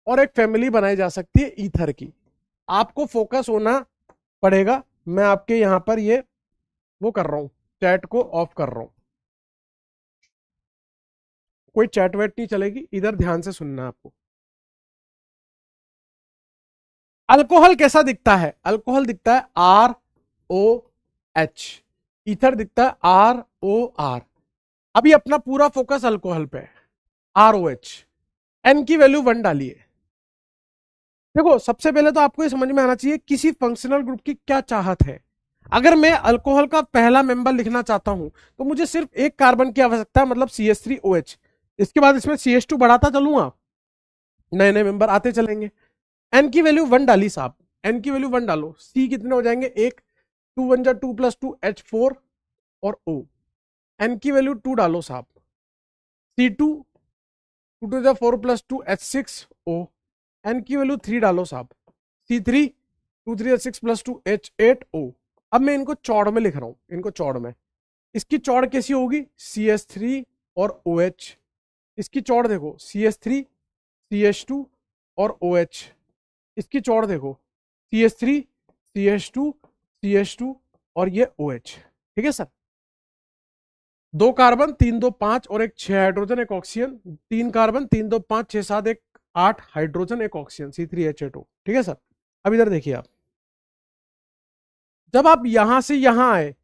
और एक फैमिली बनाई जा सकती है ईथर की। आपको फोकस होना पड़ेगा। मैं आपके यहां पर ये वो कर रहा हूं, चैट को ऑफ कर रहा हूं, कोई चैट वैट नहीं चलेगी, इधर ध्यान से सुनना आपको। अल्कोहल कैसा दिखता है, अल्कोहल दिखता है ROH, ईथर दिखता है ROR। अभी अपना पूरा फोकस अल्कोहल पे है, ROH। एन की वैल्यू 1 डालिए, देखो सबसे पहले तो आपको ये समझ में आना चाहिए किसी फंक्शनल ग्रुप की क्या चाहत है। अगर मैं अल्कोहल का पहला मेंबर लिखना चाहता हूं तो मुझे सिर्फ एक कार्बन की आवश्यकता है, मतलब CH3OH। इसके बाद इसमें CH2 बढ़ाता चलूंगा, नए नए मेंबर आते चलेंगे। एन की वैल्यू 1 डाली साहब, एन की वैल्यू 1 डालो, सी कितने हो जाएंगे, एक, 2 1 जा 2 + 2 H4 और O। एन की वैल्यू 2 डालो साहब, C2 2 2 जा 4 + 2 H6O। एन की वैल्यू 3 डालो साहब, C3 2 3 जा 6 + 2 H8O। अब मैं इनको चौड़ में लिख रहा हूं, इनको चौड़ में। इसकी चौड़ कैसी होगी, CH3 और OH। इसकी चौड़ देखो, CH3 CH2 और OH। इसकी चौड़ देखो, CH3 CH2 CH2 और ये OH। ठीक है सर, 2 कार्बन 3 2 5 और एक 6 हाइड्रोजन एक ऑक्सीजन, 3 कार्बन 3 2 5 6 7 एक 8 हाइड्रोजन एक ऑक्सीजन, C3H8O। ठीक है सर। अब इधर देखिए आप, जब आप यहां से यहां आए,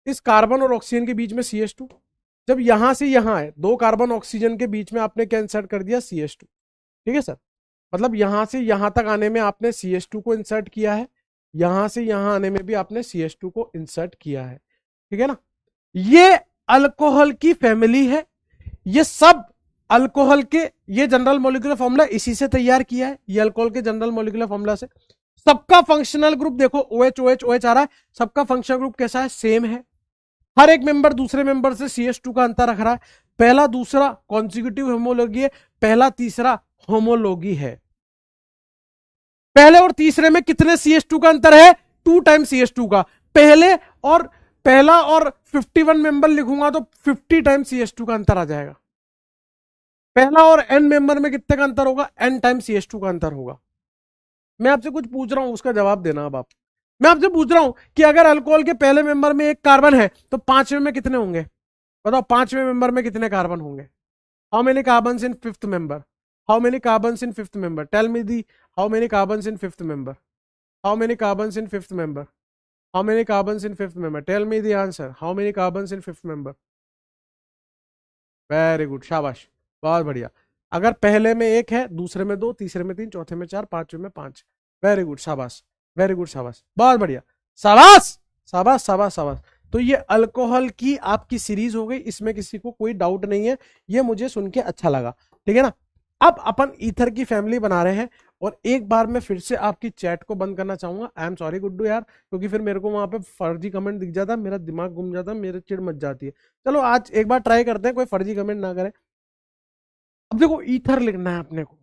इस कार्बन और ऑक्सीजन के बीच में CH2, जब यहां से यहां आए, 2 कार्बन ऑक्सीजन के बीच में आपने क्या इंसर्ट कर दिया, CH2। ठीक है सर, मतलब यहां से यहां तक आने में आपने CH2 को इंसर्ट किया है, यहां से यहां आने में भी आपने CH2 को इंसर्ट किया है। ठीक है ना, ये अल्कोहल की फैमिली है। ये सब अल्कोहल के, ये जनरल मॉलिक्यूलर फॉर्मूला इसी से तैयार किया है, ये अल्कोहल के जनरल मॉलिक्यूलर फॉर्मूला से। सबका फंक्शनल ग्रुप देखो, OH OH OH आ रहा है, सबका फंक्शनल ग्रुप कैसा है, सेम है। हर एक मेंबर दूसरे मेंबर से CH2 का अंतर रख रहा है। पहला दूसरा कॉन्सिक्यूटिव होमोलॉगी है, पहला तीसरा होमोलॉगी है। पहले और तीसरे में कितने CH2 का अंतर है, 2 टाइम CH2 का। पहले और पहला और 51 मेंबर लिखूंगा तो 50 टाइम CH2 का अंतर आ जाएगा। पहला और n मेंबर में कितने का अंतर होगा, n टाइम CH2 का अंतर होगा। मैं आपसे कुछ पूछ रहा हूं, उसका जवाब देना। अब आप, मैं आपसे पूछ रहा हूं कि अगर अल्कोहल के पहले मेंबर में एक कार्बन है तो पांचवें में कितने होंगे, बताओ, पांचवें मेंबर में कितने कार्बन होंगे। How many carbon in fifth member, how many carbon in fifth member, tell me the, how many carbon in fifth member, how many carbon in fifth member, how many carbon in fifth member, tell me the answer, how many carbon in fifth member. Very good, शाबाश, बहुत बढ़िया। अगर पहले में एक है, दूसरे में दो, तीसरे में तीन, चौथे में चार, पांचवें में पांच। वेरी गुड, शाबाश, वेरी गुड, शाबाश, बहुत बढ़िया, शाबाश शाबाश शाबाश शाबाश। तो ये अल्कोहल की आपकी सीरीज हो गई, इसमें किसी को कोई डाउट नहीं है, ये मुझे सुन के अच्छा लगा। ठीक है ना, अब अपन ईथर की फैमिली बना रहे हैं। और एक बार मैं फिर से आपकी चैट को बंद करना चाहूंगा, आई एम सॉरी गुड्डू यार, क्योंकि फिर मेरे को वहां पे फर्जी कमेंट दिख जाता, मेरा दिमाग घूम जाता, मेरे चिड़ मच जाती है। चलो आज एक बार ट्राई करते हैं, कोई फर्जी कमेंट ना करे। अब देखो, ईथर लिखना है अपने को।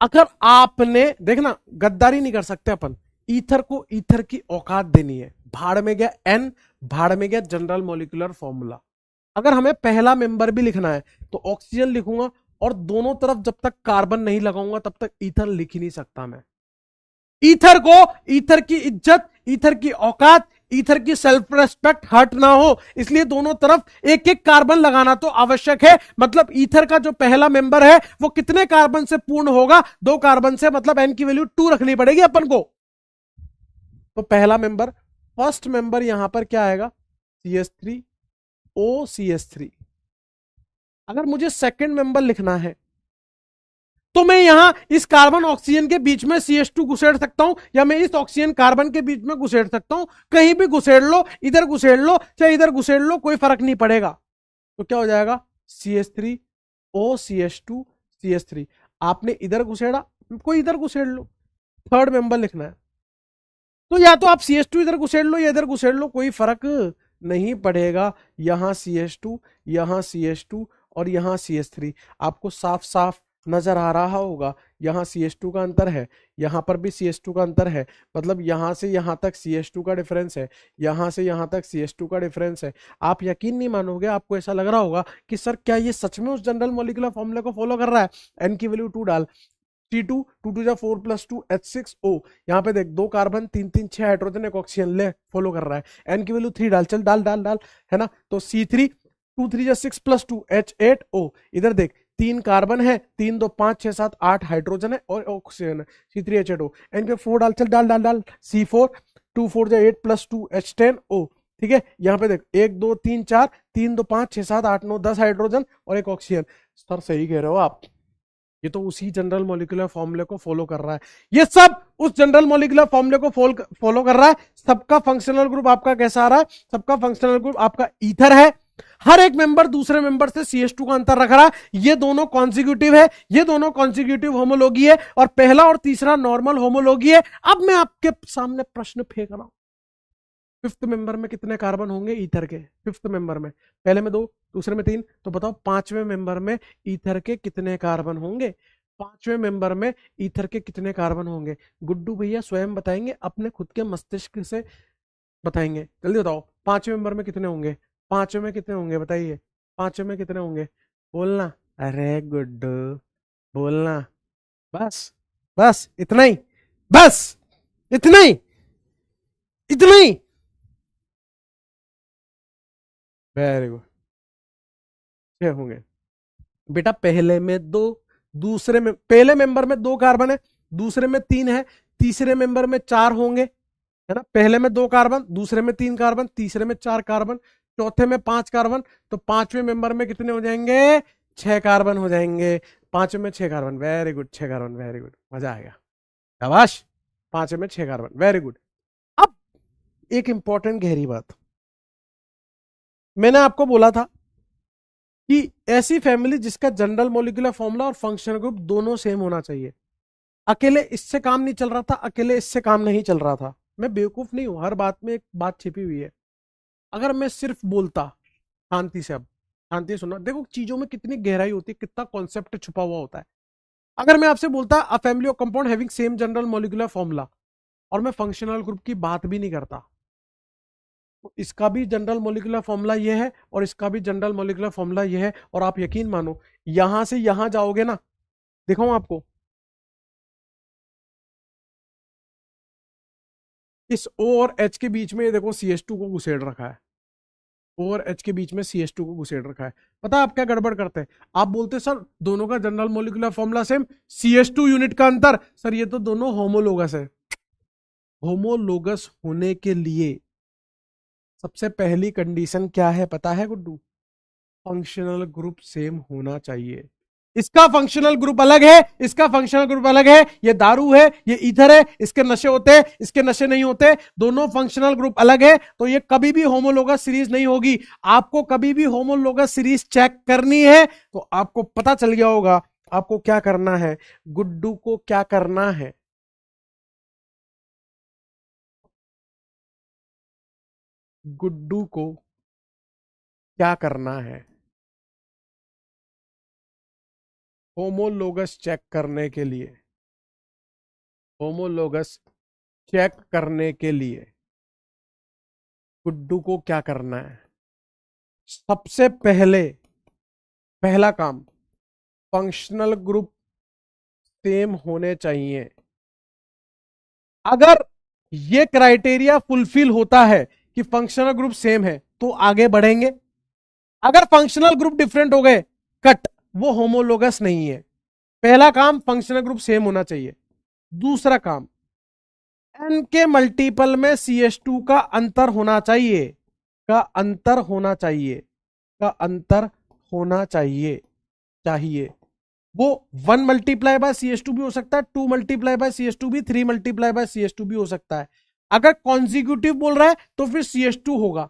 अगर आपने देखना, गद्दारी नहीं कर सकते अपन, ईथर को ईथर की औकात देनी है। भाड़ में गया एन, भाड़ में गया जनरल मॉलिक्यूलर फॉर्मूला। अगर हमें पहला मेंबर भी लिखना है तो ऑक्सीजन लिखूंगा, और दोनों तरफ जब तक कार्बन नहीं लगाऊंगा तब तक ईथर लिख ही नहीं सकता मैं। ईथर को, ईथर की इज्जत, ईथर की औकात, ईथर की सेल्फ रेस्पेक्ट हर्ट ना हो, इसलिए दोनों तरफ एक एक कार्बन लगाना तो आवश्यक है। मतलब ईथर का जो पहला मेंबर है वो कितने कार्बन से पूर्ण होगा, 2 कार्बन से, मतलब एन की वैल्यू 2 रखनी पड़ेगी अपन को। तो पहला मेंबर, फर्स्ट मेंबर यहां पर क्या आएगा, CH3OCH3। अगर मुझे सेकंड मेंबर लिखना है तो मैं यहां इस कार्बन ऑक्सीजन के बीच में CH2 घुसेड़ सकता हूं, या मैं इस ऑक्सीजन कार्बन के बीच में घुसेड़ सकता हूं। कहीं भी घुसेड़ लो, इधर घुसेड़ लो चाहे इधर घुसेड़ लो, कोई फर्क नहीं पड़ेगा। तो क्या हो जाएगा, CH3OCH2CH3। आपने इधर घुसेड़ा, कोई इधर घुसेड़ लो, थर्ड मेंबर लिखना है तो या तो आप CH2 इधर घुसेड़ लो या इधर घुसेड़ लो, कोई फर्क नहीं पड़ेगा। यहां CH2, यहां CH2 और यहां CH3। आपको साफ साफ नजर आ रहा होगा, यहां CH2 का अंतर है, यहां पर भी CH2 का अंतर है, मतलब यहां से यहां तक CH2 का डिफरेंस है, यहां से यहां तक CH2 का डिफरेंस है। आप यकीन नहीं मानोगे, आपको ऐसा लग रहा होगा कि सर क्या ये सच में उस जनरल मॉलिक्यूलर फॉर्मूले को फॉलो कर रहा है। एन की वैल्यू 2 डाल, T2 2 2 4 + 2 H6O। यहाँ पे देख, 2 कार्बन 3 3 6 हाइड्रोजन एक ऑक्सीजन, ले फॉलो कर रहा है। एन की वैल्यू 3 डाल, चल डाल डाल डाल, है ना। तो C3 2 3 6 + 2 H8O। इधर देख, 3 कार्बन है, 3 2 5 6 7 8 हाइड्रोजन है और ऑक्सीजन है, C3H8O। एन के 4 डाल, चल डाल डाल डाल, C4 2 4 8 + 2 H10O। ठीक है, यहाँ पे देख, 1 2 3 4, 3 2 5 6 7 8 9 10 हाइड्रोजन और एक ऑक्सीजन। सर सही कह रहे हो आप, ये तो उसी जनरल मॉलिक्यूलर फॉर्मूले को फॉलो कर रहा है, ये सब उस जनरल मॉलिक्यूलर फॉर्मूले को फॉलो कर रहा है। सबका फंक्शनल ग्रुप आपका कैसा आ रहा है, सबका फंक्शनल ग्रुप आपका ईथर है। हर एक मेंबर दूसरे मेंबर से CH2 का अंतर रख रहा है, ये दोनों कॉन्जिक्यूटिव है, ये दोनों कॉन्जिक्यूटिव होमोलॉगी है, और पहला और तीसरा नॉर्मल होमोलॉगी है। अब मैं आपके सामने प्रश्न फेंक रहा हूं, फिफ्थ मेंबर में कितने कार्बन होंगे ईथर के? फिफ्थ मेंबर में पहले में 2, दूसरे में 3, तो बताओ पांचवें मेंबर में ईथर के कितने कार्बन होंगे? पांचवें मेंबर में ईथर के कितने कार्बन होंगे? गुड्डू भैया स्वयं बताएंगे, अपने खुद के मस्तिष्क से बताएंगे। जल्दी बताओ, पांचवें मेंबर में कितने होंगे? पांचवें में कितने होंगे बताइए, पांचवें में कितने होंगे? बोलना। अरे गुड्डू, बोलना। बस, बस इतना ही, बस इतना ही, इतना ही। वेरी गुड, 6 होंगे बेटा। पहले में 2, दूसरे में, पहले मेंबर में 2 कार्बन है, दूसरे में 3 है, तीसरे मेंबर में 4 होंगे, है ना। पहले में 2 कार्बन, दूसरे में 3 कार्बन, तीसरे में 4 कार्बन, चौथे में 5 कार्बन, तो पांचवें मेंबर में कितने हो जाएंगे? 6 कार्बन हो जाएंगे। पांचवें में 6 carbon, very good, 6 carbon, very good, मजा आएगा, शाबाश। पांचवें में 6 कार्बन, वेरी गुड। अब एक इंपॉर्टेंट गहरी बात, मैंने आपको बोला था कि ऐसी फैमिली जिसका जनरल मॉलिक्यूलर फॉर्मूला और फंक्शनल ग्रुप दोनों सेम होना चाहिए। अकेले इससे काम नहीं चल रहा था, अकेले इससे काम नहीं चल रहा था। मैं बेवकूफ नहीं हूं, हर बात में एक बात छिपी हुई है। अगर मैं सिर्फ बोलता, शांति से, अब शांति से सुनना, देखो चीजों में कितनी गहराई होती है, कितना कॉन्सेप्ट छुपा हुआ होता है। अगर मैं आपसे बोलता अ family of compound having same general molecular formula, और मैं फंक्शनल ग्रुप की बात भी नहीं करता, तो इसका भी जनरल मॉलिक्यूलर फॉर्मूला ये है और इसका भी जनरल मॉलिक्यूलर फॉर्मूला ये है, और आप यकीन मानो यहां से यहां जाओगे ना, दिखाऊं आपको, इस O और H के बीच में ये देखो CH2 को घुसेड़ रखा है, O और H के बीच में CH2 को घुसेड़ रखा है। पता है आप क्या गड़बड़ करते हैं? आप बोलते सर दोनों का general molecular formula same, CH2 unit का अंतर। सर ये तो दोनों होमोलोगस है। होमोलोगस होने के लिए सबसे पहली कंडीशन क्या है पता है गुड्डू? फंक्शनल ग्रुप सेम होना चाहिए। इसका फंक्शनल ग्रुप अलग है, इसका फंक्शनल ग्रुप अलग है, ये दारू है, ये ईथर है, इसके नशे होते हैं, इसके नशे नहीं होते, दोनों फंक्शनल ग्रुप अलग है, तो ये कभी भी होमोलोगस सीरीज नहीं होगी। आपको कभी भी होमोलोगस सीरीज चेक करनी है तो आपको पता चल गया होगा आपको क्या करना है, गुड्डू को क्या करना है। गुड्डू को क्या करना है? होमोलोगस चेक करने के लिए, होमोलोगस चेक करने के लिए गुड्डू को क्या करना है? सबसे पहले, पहला काम, फंक्शनल ग्रुप सेम होने चाहिए। अगर ये क्राइटेरिया फुलफिल होता है कि फंक्शनल ग्रुप सेम है तो आगे बढ़ेंगे। अगर फंक्शनल ग्रुप डिफरेंट हो गए, कट, वो होमोलोगस नहीं है। पहला काम, फंक्शनल ग्रुप सेम होना चाहिए। दूसरा काम, एन के मल्टीपल में CH2 का अंतर होना चाहिए, का अंतर होना चाहिए, का अंतर होना चाहिए, चाहिए। वो 1 मल्टीप्लाई बाय CH2 भी हो सकता है, 2 मल्टीप्लाई बाय CH2 भी, 3 मल्टीप्लाई बाय CH2 भी हो सकता है। अगर कॉन्जिक्यूटिव बोल रहा है तो फिर CH2 होगा,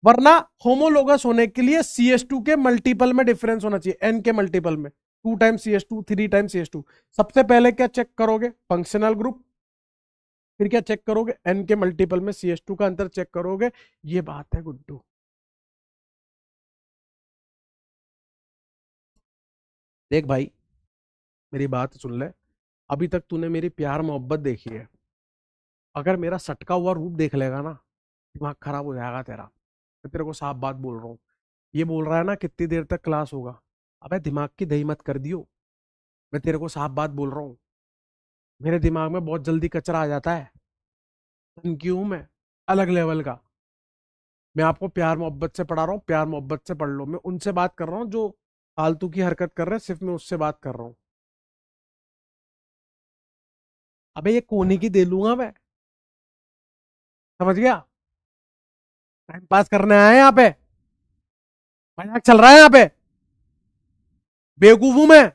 वरना होमोलोगस होने के लिए CH2 के मल्टीपल में डिफरेंस होना चाहिए, N के मल्टीपल में, 2 टाइम्स CH2, 3 टाइम्स CH2। सबसे पहले क्या चेक करोगे? Functional group. फिर क्या चेक करोगे? N के मल्टीपल में CH2 का अंतर चेक करोगे। ये बात है गुड्डू। देख भाई, मेरी बात सुन ले, अभी तक तूने मेरी प्यार मोहब्बत देखी है, अगर मेरा सटका हुआ रूप देख लेगा ना, दिमाग खराब हो जाएगा तेरा। मैं तेरे को साफ बात बोल रहा हूँ। ये बोल रहा है ना कितनी देर तक क्लास होगा, अबे दिमाग की दही मत कर दियो। मैं तेरे को साफ बात बोल रहा हूँ, मेरे दिमाग में बहुत जल्दी कचरा आ जाता है। क्यों? मैं अलग लेवल का, मैं आपको प्यार मोहब्बत से पढ़ा रहा हूँ, प्यार मोहब्बत से पढ़ लो। मैं उनसे बात कर रहा हूँ जो फालतू की हरकत कर रहे हैं, सिर्फ मैं उससे बात कर रहा हूँ। अबे ये कोने की दे लूंगा मैं, समझ गया? टाइम पास करने आया यहाँ पे, मजाक चल रहा है यहाँ पे? बेवकूफ हूं मैं?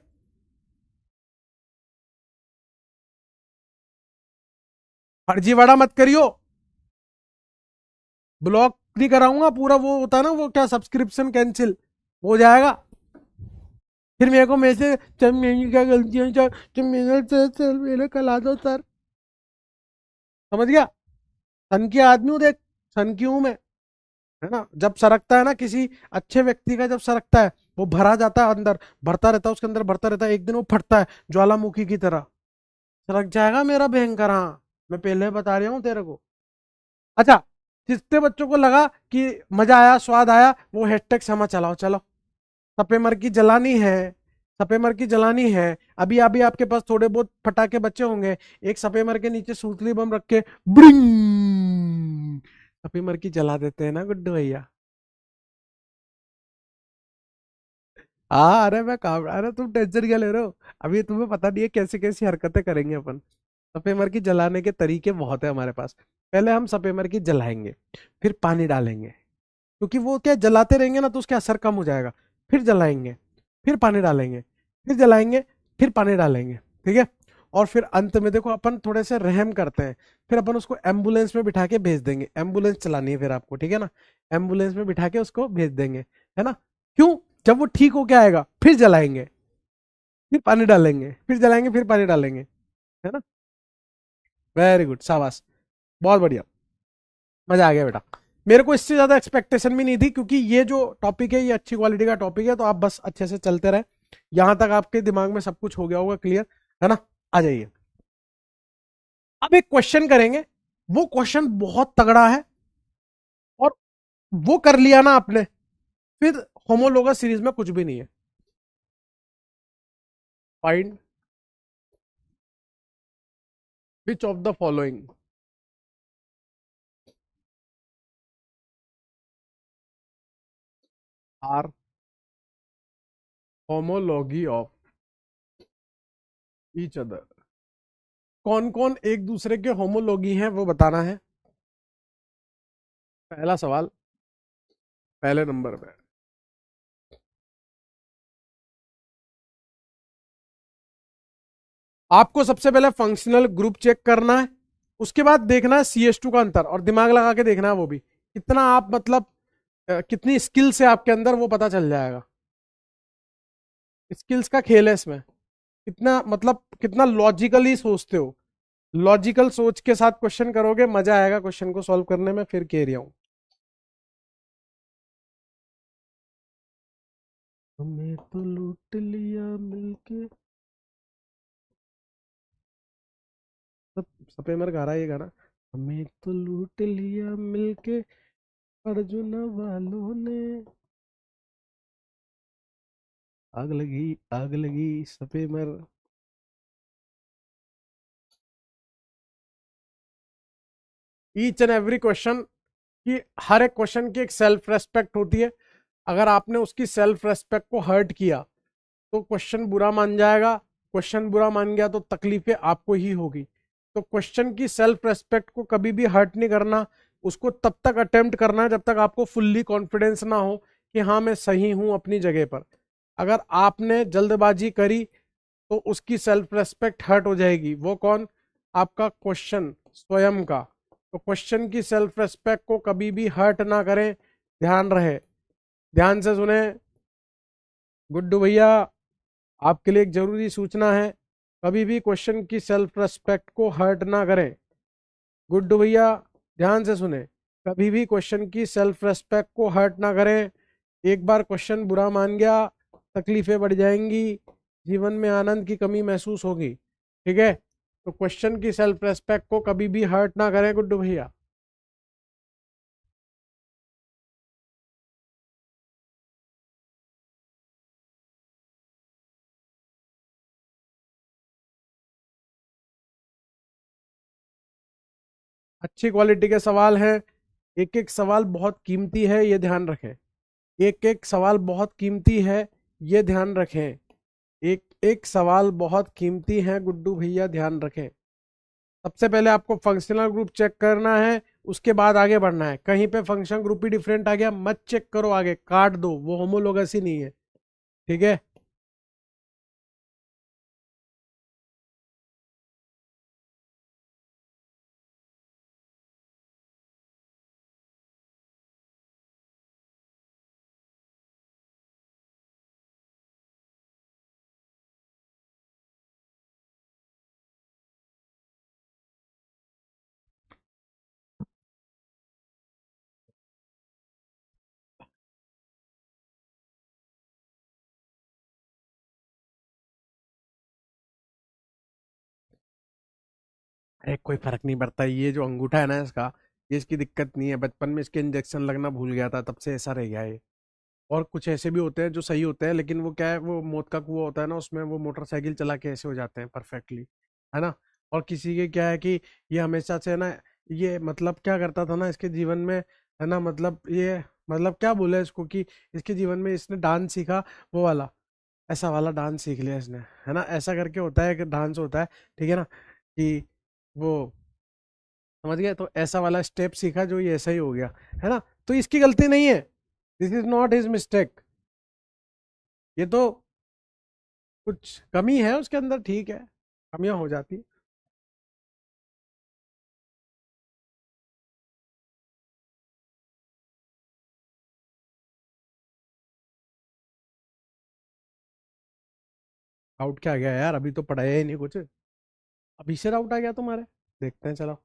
फर्जीवाड़ा मत करियो, ब्लॉक नहीं कराऊंगा पूरा, वो होता है ना वो क्या, सब्सक्रिप्शन कैंसिल हो जाएगा। फिर मेरे को मैसेज, सर मेरी क्या गलती है सर, तो मेरे सर मेरे कला दो सर। समझ गया? सन की आदमी हूँ देख, सन की हूं मैं, है ना। जब सरकता है ना किसी अच्छे व्यक्ति का, जब सरकता है वो भरा जाता है अंदर, भरता रहता है उसके अंदर, भरता रहता है, एक दिन वो फटता है ज्वालामुखी की तरह, सरक जाएगा मेरा भयंकर। हाँ, मैं पहले बता रहा हूँ तेरे को। अच्छा, जितने बच्चों को लगा कि मजा आया, स्वाद आया, वो हैशटैग समा चलाओ, चलो। सपेमर की जलानी है, सपेमर की जलानी है। अभी अभी आपके पास थोड़े बहुत पटाखे बच्चे होंगे, एक सपेमर के नीचे सूतली बम रख के ब्रिंग, सपेमर की जला देते हैं ना गुड्डू भैया। हाँ, अरे मैं काम, अरे तुम टेंशन क्या ले रहे हो, अभी तुम्हें पता नहीं है कैसे कैसी हरकतें करेंगे अपन। सपेमर की जलाने के तरीके बहुत है हमारे पास। पहले हम सपेमर की जलाएंगे, फिर पानी डालेंगे, क्योंकि वो क्या जलाते रहेंगे ना तो उसका असर कम हो जाएगा। फिर जलाएंगे, फिर पानी डालेंगे, फिर जलाएंगे, फिर पानी डालेंगे, ठीक है। और फिर अंत में देखो अपन थोड़े से रहम करते हैं, फिर अपन उसको एम्बुलेंस में बिठा के भेज देंगे, एम्बुलेंस चलानी है फिर आपको, ठीक है ना। एम्बुलेंस में बिठा के उसको भेज देंगे, है ना। क्यों? जब वो ठीक होके आएगा फिर जलाएंगे, फिर पानी डालेंगे, फिर जलाएंगे, फिर पानी डालेंगे, है ना। वेरी गुड, शाबाश, बहुत बढ़िया, मजा आ गया बेटा। मेरे को इससे ज्यादा एक्सपेक्टेशन भी नहीं थी, क्योंकि ये जो टॉपिक है ये अच्छी क्वालिटी का टॉपिक है, तो आप बस अच्छे से चलते रहे। यहां तक आपके दिमाग में सब कुछ हो गया होगा क्लियर, है ना। आ जाइए, अब एक क्वेश्चन करेंगे, वो क्वेश्चन बहुत तगड़ा है, और वो कर लिया ना आपने, फिर होमोलोगस सीरीज में कुछ भी नहीं है। Find which of the following are homology of each other. कौन कौन एक दूसरे के होमोलॉगी हैं वो बताना है, पहला सवाल, पहले नंबर पे। आपको सबसे पहले फंक्शनल ग्रुप चेक करना है, उसके बाद देखना है CH2 का अंतर, और दिमाग लगा के देखना है वो भी, कितना आप मतलब कितनी स्किल्स है आपके अंदर, वो पता चल जाएगा। स्किल्स का खेल है इसमें, कितना मतलब कितना लॉजिकली सोचते हो। लॉजिकल सोच के साथ क्वेश्चन करोगे, मजा आएगा क्वेश्चन को सॉल्व करने में, फिर कह रहा हूं। हमें तो लूट लिया मिलके, सब सपेमर गा रहा है ये गाना। हमें तो लूट लिया मिलके अर्जुन वालों ने, आग लगी सपेमर। ईच एंड एवरी क्वेश्चन की, हर एक क्वेश्चन की एक सेल्फ रेस्पेक्ट होती है। अगर आपने उसकी सेल्फ रेस्पेक्ट को हर्ट किया तो क्वेश्चन बुरा मान जाएगा, क्वेश्चन बुरा मान गया तो तकलीफें आपको ही होगी। तो क्वेश्चन की सेल्फ रेस्पेक्ट को कभी भी हर्ट नहीं करना, उसको तब तक अटेम्प्ट करना है जब तक आपको फुल्ली कॉन्फिडेंस ना हो कि हाँ मैं सही हूं अपनी जगह पर। अगर आपने जल्दबाजी करी तो उसकी सेल्फ रेस्पेक्ट हर्ट हो जाएगी। वो कौन? आपका क्वेश्चन स्वयं का। तो क्वेश्चन की सेल्फ रेस्पेक्ट को कभी भी हर्ट ना करें, ध्यान रहे, ध्यान से सुने। गुड्डू भैया, आपके लिए एक जरूरी सूचना है, कभी भी क्वेश्चन की सेल्फ रेस्पेक्ट को हर्ट ना करें। गुड्डू भैया, ध्यान से सुने, कभी भी क्वेश्चन की सेल्फ रेस्पेक्ट को हर्ट ना करें। एक बार क्वेश्चन बुरा मान गया, तकलीफें बढ़ जाएंगी, जीवन में आनंद की कमी महसूस होगी, ठीक है। तो क्वेश्चन की सेल्फ रेस्पेक्ट को कभी भी हर्ट ना करें गुड्डू भैया। अच्छी क्वालिटी के सवाल हैं, एक एक सवाल बहुत कीमती है, ये ध्यान रखें। एक एक सवाल बहुत कीमती है, ये ध्यान रखें। एक एक सवाल बहुत कीमती है गुड्डू भैया, ध्यान रखें। सबसे पहले आपको फंक्शनल ग्रुप चेक करना है, उसके बाद आगे बढ़ना है। कहीं पे फंक्शन ग्रुप ही डिफरेंट आ गया, मत चेक करो, आगे काट दो, वो होमोलोगस ही नहीं है, ठीक है। अरे कोई फर्क नहीं पड़ता, ये जो अंगूठा है ना इसका, ये इसकी दिक्कत नहीं है, बचपन में इसके इंजेक्शन लगना भूल गया था, तब से ऐसा रह गया है। और कुछ ऐसे भी होते हैं जो सही होते हैं, लेकिन वो क्या है, वो मौत का कुआं होता है ना, उसमें वो मोटरसाइकिल चला के ऐसे हो जाते हैं परफेक्टली, है ना। और किसी के क्या है कि ये हमेशा से है ना, ये मतलब क्या करता था ना इसके जीवन में, है ना, मतलब ये, मतलब क्या बोले इसको कि इसके जीवन में इसने डांस सीखा, वो वाला, ऐसा वाला डांस सीख लिया इसने, है ना, ऐसा करके होता है कि डांस होता है, ठीक है ना, कि वो, समझ गए, तो ऐसा वाला स्टेप सीखा जो ये ऐसा ही हो गया, है ना। तो इसकी गलती नहीं है, this is not his mistake, ये तो कुछ कमी है उसके अंदर, ठीक है, कमियां हो जाती है। आउट क्या आ गया यार, अभी तो पढ़ाया ही नहीं कुछ, अभी से आउट आ गया तुम्हारे, देखते हैं चलो,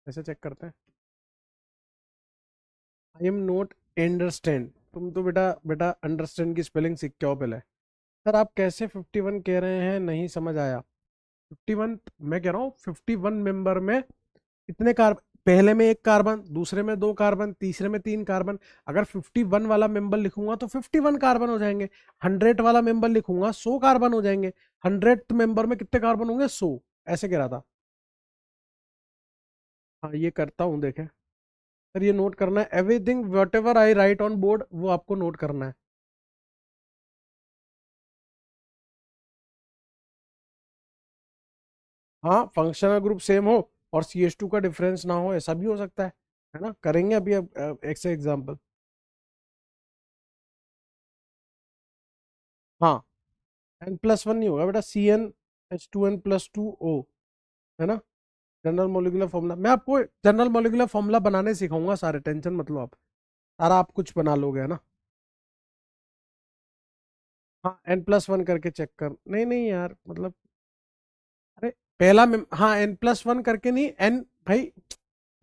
ऐसे चेक करते हैं। आई एम नोट अंडरस्टैंड, तुम तो बेटा बेटा अंडरस्टैंड की स्पेलिंग सीख के आओ पहले। सर आप कैसे 51 कह रहे हैं, नहीं समझ आया। 51, मैं कह रहा हूँ 51 मेंबर में कितने कार्बन, पहले में एक कार्बन, दूसरे में दो कार्बन, तीसरे में तीन कार्बन। अगर 51 वाला मेंबर लिखूंगा तो 51 कार्बन हो जाएंगे, 100 वाला मेंबर लिखूंगा 100 कार्बन हो जाएंगे, 100th मेंबर में कितने कार्बन होंगे, 100, ऐसे कह रहा था। हाँ ये करता हूँ, देखें सर, ये नोट करना है, everything what ever I right on board वो आपको नोट करना है। हाँ फंक्शनल ग्रुप सेम हो और CH2 का डिफरेंस ना हो, ऐसा भी हो सकता है ना, करेंगे अभी, अब एक से एग्जाम्पल। हाँ N+1 नहीं होगा बेटा, CnH2n+2O, है ना, जनरल मोलिकुलर फॉर्मूला, मैं आपको जनरल मोलिकुलर फॉर्मूला बनाने सिखाऊंगा सारे, टेंशन मत लो आप, सारा आप कुछ बना लोगे, है ना। हाँ N+1 करके चेक कर, नहीं नहीं यार मतलब, अरे पहला में हाँ N+1 करके नहीं, एन भाई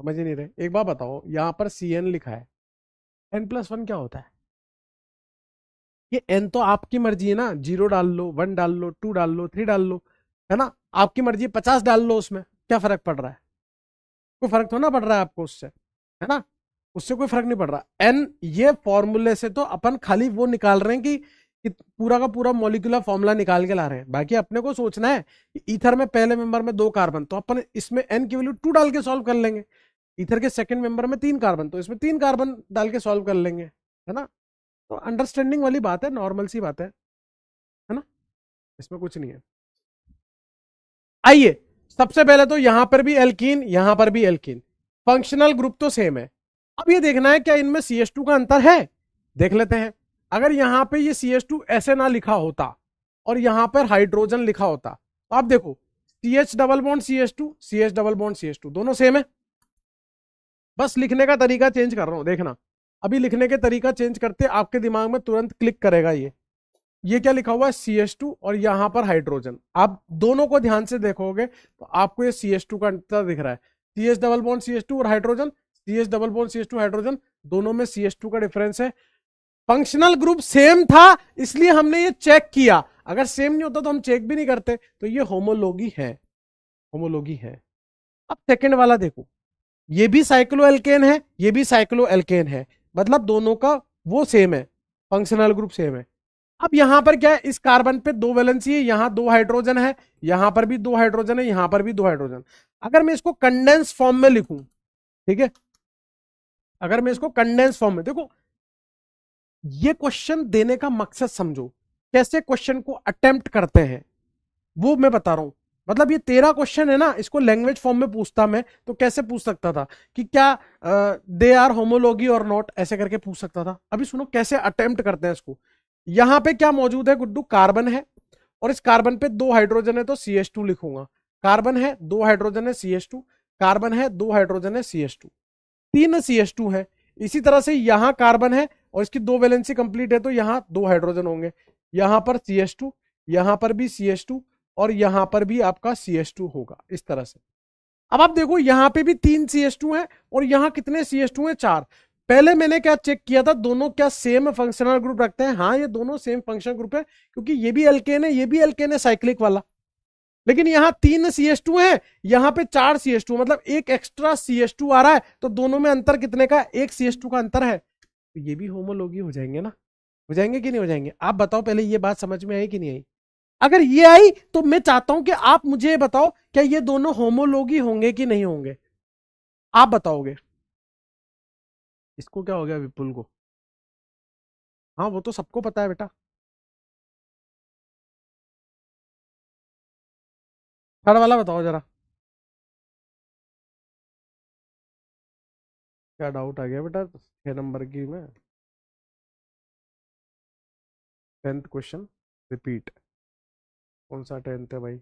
समझ ही नहीं रहे, एक बार बताओ, यहाँ पर CN लिखा है, N+1 क्या होता है, ये N तो आपकी मर्जी है ना, 0 डाल लो, 1 डाल लो, 2 डाल लो, 3 डाल लो, है ना, आपकी मर्जी, 50 डाल लो उसमें, क्या फर्क पड़ रहा है, कोई फर्क तो ना पड़ रहा है आपको उससे, है ना, उससे कोई फर्क नहीं पड़ रहा। एन, ये फॉर्मूले से तो अपन खाली वो निकाल रहे हैं कि पूरा का पूरा मॉलिक्यूलर फॉर्मूला निकाल के ला रहे हैं, बाकी अपने को सोचना है कि ईथर में पहले मेंबर में दो कार्बन, तो अपन इसमें एन की वैल्यू 2 डाल के सॉल्व कर लेंगे। ईथर के सेकंड मेंबर में तीन कार्बन, तो इसमें तीन कार्बन डाल के सॉल्व कर लेंगे, है ना। तो अंडरस्टैंडिंग वाली बात है, नॉर्मल सी बात है ना, इसमें कुछ नहीं है। आइए, सबसे पहले तो यहां पर भी एल्कीन, यहां पर भी एल्कीन, फंक्शनल ग्रुप तो सेम है। अब ये देखना है क्या इनमें CH2 का अंतर है, देख लेते हैं। अगर यहां पे ये CH2 ऐसे ना लिखा होता और यहां पर हाइड्रोजन लिखा होता, तो आप देखो, CH double bond CH2, CH double bond CH2 दोनों सेम है, बस लिखने का तरीका चेंज कर रहा हूं, देखना, अभी लिखने के तरीका चेंज करते आपके दिमाग में तुरंत क्लिक करेगा ये क्या लिखा हुआ है, CH2 और यहां पर हाइड्रोजन, आप दोनों को ध्यान से देखोगे तो आपको ये CH2 का अंतर दिख रहा है, CH डबल बॉन्ड CH2 और hydrogen, CH double bond CH2 hydrogen, दोनों में CH2 का डिफरेंस है। फंक्शनल ग्रुप सेम था इसलिए हमने ये चेक किया, अगर सेम नहीं होता तो हम चेक भी नहीं करते, तो ये होमोलॉगी है, होमोलॉगी है। अब सेकंड वाला देखो, ये भी साइक्लोएल्केन है, ये भी साइक्लोएल्केन है, मतलब दोनों का वो सेम है, फंक्शनल ग्रुप सेम है। अब यहां पर क्या है, इस कार्बन पे दो वैलेंसी है, यहां दो हाइड्रोजन है, यहां पर भी दो हाइड्रोजन है, यहां पर भी दो हाइड्रोजन। अगर मैं इसको कंडेंस फॉर्म में लिखूं, ठीक है, अगर मैं इसको कंडेंस फॉर्म में, देखो ये क्वेश्चन देने का मकसद समझो, कैसे क्वेश्चन को अटेम्प्ट करते हैं वो मैं बता रहा हूं। मतलब ये 13 क्वेश्चन है ना, इसको लैंग्वेज फॉर्म में पूछता मैं तो कैसे पूछ सकता था कि क्या दे आर होमोलॉगी और नॉट, ऐसे करके पूछ सकता था। अभी सुनो कैसे अटेम्प्ट करते हैं इसको। यहां पे क्या मौजूद है गुड्डू, कार्बन है, और इस कार्बन पे दो हाइड्रोजन है तो CH2 लिखूंगा, कार्बन है दो हाइड्रोजन है CH2, कार्बन है दो हाइड्रोजन है CH2, तीन CH2 है। इसी तरह से यहां कार्बन है और इसकी दो वैलेंसी कंप्लीट है तो यहां दो हाइड्रोजन होंगे, यहां पर CH2, यहां पर भी CH2 और यहां पर भी आपका CH2 होगा, इस तरह से। अब आप देखो यहां पे भी तीन CH2 है और यहां कितने CH2 है, चार। पहले मैंने क्या चेक किया था, दोनों क्या सेम फंक्शनल ग्रुप रखते हैं, हाँ ये दोनों सेम फंक्शनल ग्रुप है, क्योंकि ये भी एल्केन है, ये भी एल्केन है साइक्लिक वाला, लेकिन यहां 3 CH2 है, यहां पे 4 CH2, मतलब एक एक्स्ट्रा CH2 आ रहा है, तो दोनों में अंतर कितने का? एक CH2 का अंतर है, तो ये भी होमोलॉगी हो जाएंगे ना? हो जाएंगे कि नहीं हो जाएंगे? आप बताओ पहले, ये बात समझ में आई कि नहीं आई? अगर ये आई तो मैं चाहता हूं कि आप मुझे बताओ, क्या ये दोनों होमोलॉगी होंगे कि नहीं होंगे? आप बताओगे। इसको क्या हो गया विपुल को? हाँ वो तो सबको पता है बेटा। थर्ड वाला बताओ जरा, क्या डाउट आ गया बेटा 6 नंबर की में? 10th question repeat. कौन सा 10th है भाई?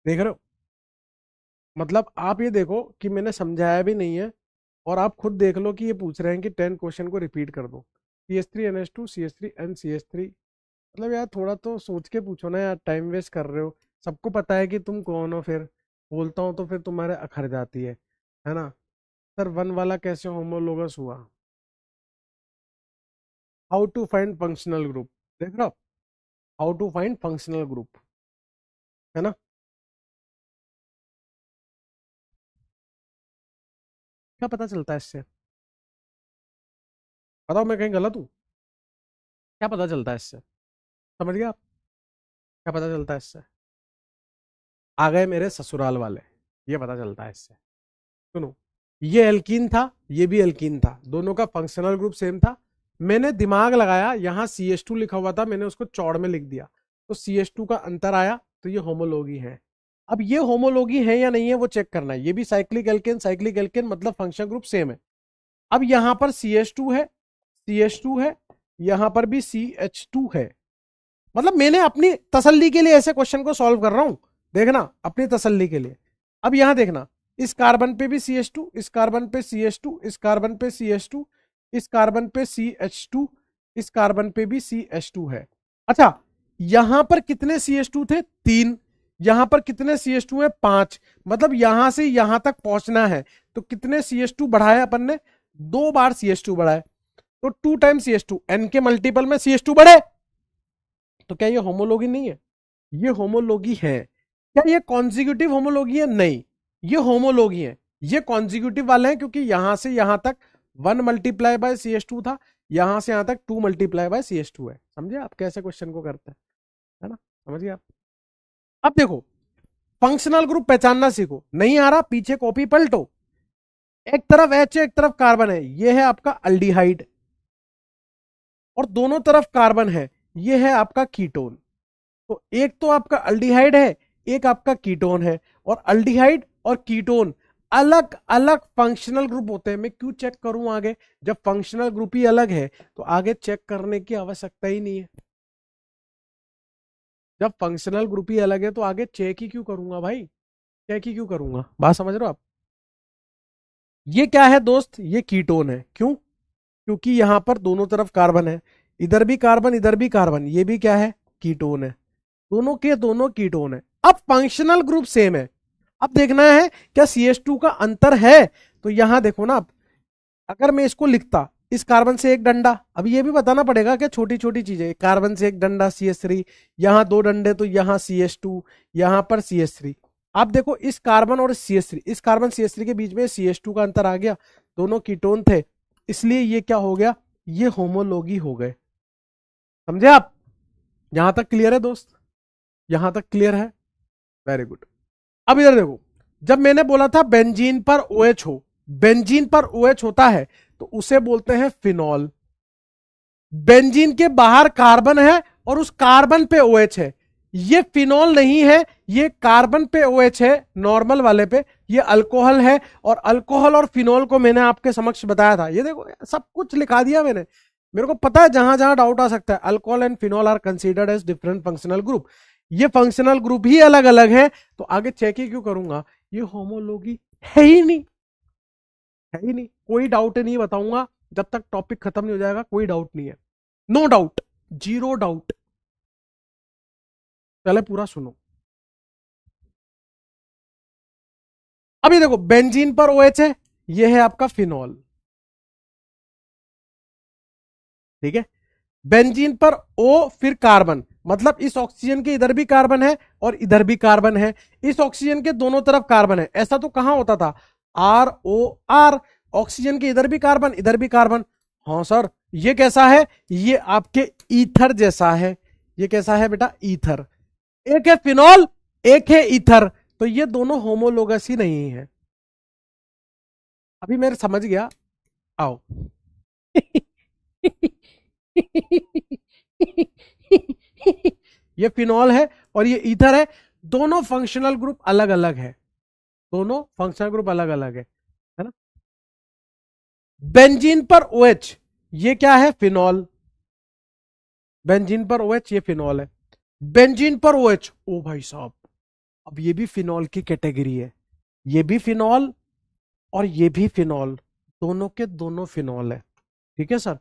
देख रहे हो? मतलब आप ये देखो कि मैंने समझाया भी नहीं है, और आप खुद देख लो कि ये पूछ रहे हैं कि 10 क्वेश्चन को रिपीट कर दो। CH3NH2 CH3NCH3, मतलब यार थोड़ा तो सोच के पूछो ना यार, टाइम वेस्ट कर रहे हो। सबको पता है कि तुम कौन हो, फिर बोलता हूँ तो फिर तुम्हारे अखर जाती है ना? सर वन वाला कैसे होमोलोगस हुआ? How to find functional group. देख रहे हो? How to find functional group, है ना? क्या पता चलता है इससे? बताओ, मैं कहीं गलत हूँ? क्या पता चलता है इससे? समझ गया आप? क्या पता चलता है इससे? आ गए मेरे ससुराल वाले, ये पता चलता है इससे। सुनो, ये एल्कीन था, ये भी एल्कीन था, दोनों का फंक्शनल ग्रुप सेम था। मैंने दिमाग लगाया, यहाँ CH2 लिखा हुआ था, मैंने उसको चौड़ में लिख दिया, तो CH2 का अंतर आया, तो ये होमोलॉगी है। अब ये होमोलॉगी है या नहीं है वो चेक करना है। ये भी साइक्लिक एल्केन मतलब फंक्शन ग्रुप सेम है। अब यहां पर CH2 है, CH2 है, यहां पर भी CH2 है। मतलब मैंने अपनी तसल्ली के लिए ऐसे क्वेश्चन को सॉल्व कर रहा हूं, देखना अपनी तसल्ली के लिए। अब यहां देखना, इस कार्बन पे भी CH2, इस कार्बन पे CH2, इस कार्बन पे CH2, इस कार्बन पे CH2, इस कार्बन पे भी CH2 है। अच्छा, यहां पर कितने CH2 थे? 3। यहां पर कितने CH2 है? 5। मतलब यहां से यहां तक पहुंचना है, तो कितने CH2 बढ़ाए अपन ने? 2 बार CH2 बढ़ाए, तो 2 टाइम CH2, N के मल्टीपल में CH2 बढ़े। तो क्या ये होमोलॉगी नहीं है? ये होमोलॉगी है। क्या ये कॉन्जिक्यूटिव होमोलॉगी है? नहीं, ये होमोलॉगी है। ये कॉन्जिक्यूटिव वाले हैं क्योंकि यहां से यहां तक 1 × CH2 था, यहां से यहां तक 2 × CH2 है। समझे आप कैसे क्वेश्चन को करते हैं? है ना? समझिए आप। अब देखो, फंक्शनल ग्रुप पहचानना सीखो। नहीं आ रहा, पीछे कॉपी पलटो। एक तरफ H है, एक तरफ कार्बन है, ये है आपका अल्डिहाइड, और दोनों तरफ कार्बन है, ये है आपका कीटोन। तो एक तो आपका अल्डिहाइड है, एक आपका कीटोन है, और अल्डिहाइड और कीटोन अलग अलग फंक्शनल ग्रुप होते हैं। मैं क्यों चेक करूं आगे? जब फंक्शनल ग्रुप ही अलग है तो आगे चेक करने की आवश्यकता ही नहीं है। जब फंक्शनल ग्रुप ही अलग है तो आगे चेक ही क्यों करूंगा भाई? चेक ही क्यों करूंगा? बात समझ रहे हो आप? ये क्या है दोस्त? ये कीटोन है। क्यों? क्योंकि यहां पर दोनों तरफ कार्बन है, इधर भी कार्बन, इधर भी कार्बन, ये भी क्या है? कीटोन है। दोनों के दोनों कीटोन है। अब फंक्शनल ग्रुप सेम है। अब देखना है क्या CH2 का अंतर है। तो यहां देखो ना, अब अगर मैं इसको लिखता, इस कार्बन से एक डंडा, अब ये भी बताना पड़ेगा क्या छोटी छोटी चीजें, कार्बन से एक डंडा CH3, यहां 2 डंडे तो यहां CH2, यहां पर CH3। आप देखो इस कार्बन और CH3, इस कार्बन CH3 के बीच में CH2 का अंतर आ गया, दोनों कीटोन थे, इसलिए ये क्या हो गया? ये होमोलॉगी हो गए। समझे आप? यहां तक क्लियर है दोस्त? यहां तक क्लियर है? Very good. अब इधर देखो, जब मैंने बोला था बेंजीन पर OH हो, बेंजीन पर OH होता है तो उसे बोलते हैं फिनॉल। बेंजीन के बाहर कार्बन है और उस कार्बन पे OH है, ये फिनॉल नहीं है, ये कार्बन पे OH है, नॉर्मल वाले पे ये अल्कोहल है। और अल्कोहल और फिनॉल को मैंने आपके समक्ष बताया था, ये देखो सब कुछ लिखा दिया मैंने। मेरे को पता है जहां जहां डाउट आ सकता है। Alcohol and phenol are considered as different functional group. ये फंक्शनल ग्रुप ही अलग अलग है, तो आगे चेक ही क्यों करूंगा? ये होमोलॉगी है ही नहीं, है ही नहीं। कोई डाउट नहीं बताऊंगा जब तक टॉपिक खत्म नहीं हो जाएगा, कोई डाउट नहीं है। No doubt, zero doubt. पहले पूरा सुनो। अभी देखो, बेंजीन पर OH है, ये है आपका फिनॉल, ठीक है? बेंजीन पर O फिर कार्बन, मतलब इस ऑक्सीजन के इधर भी कार्बन है और इधर भी कार्बन है, इस ऑक्सीजन के दोनों तरफ कार्बन है। ऐसा तो कहां होता था, ROR, ऑक्सीजन के इधर भी कार्बन इधर भी कार्बन। हाँ सर, ये कैसा है, ये आपके ईथर जैसा है। ये कैसा है बेटा, ईथर। एक है फिनॉल, एक है ईथर, तो ये दोनों होमोलोगस ही नहीं है। अभी मेरे समझ गया, आओ। ये फिनॉल है और ये ईथर है, दोनों फंक्शनल ग्रुप अलग अलग है, दोनों फंक्शनल ग्रुप अलग अलग है ना। बेंजीन पर OH, ये क्या है, फिनॉल। बेंजीन पर OH, ये फिनॉल है। बेंजीन पर OH, ओ भाई साहब, अब ये भी फिनॉल की कैटेगरी है। ये भी फिनॉल और ये भी फिनॉल, दोनों के दोनों फिनॉल है। ठीक है सर।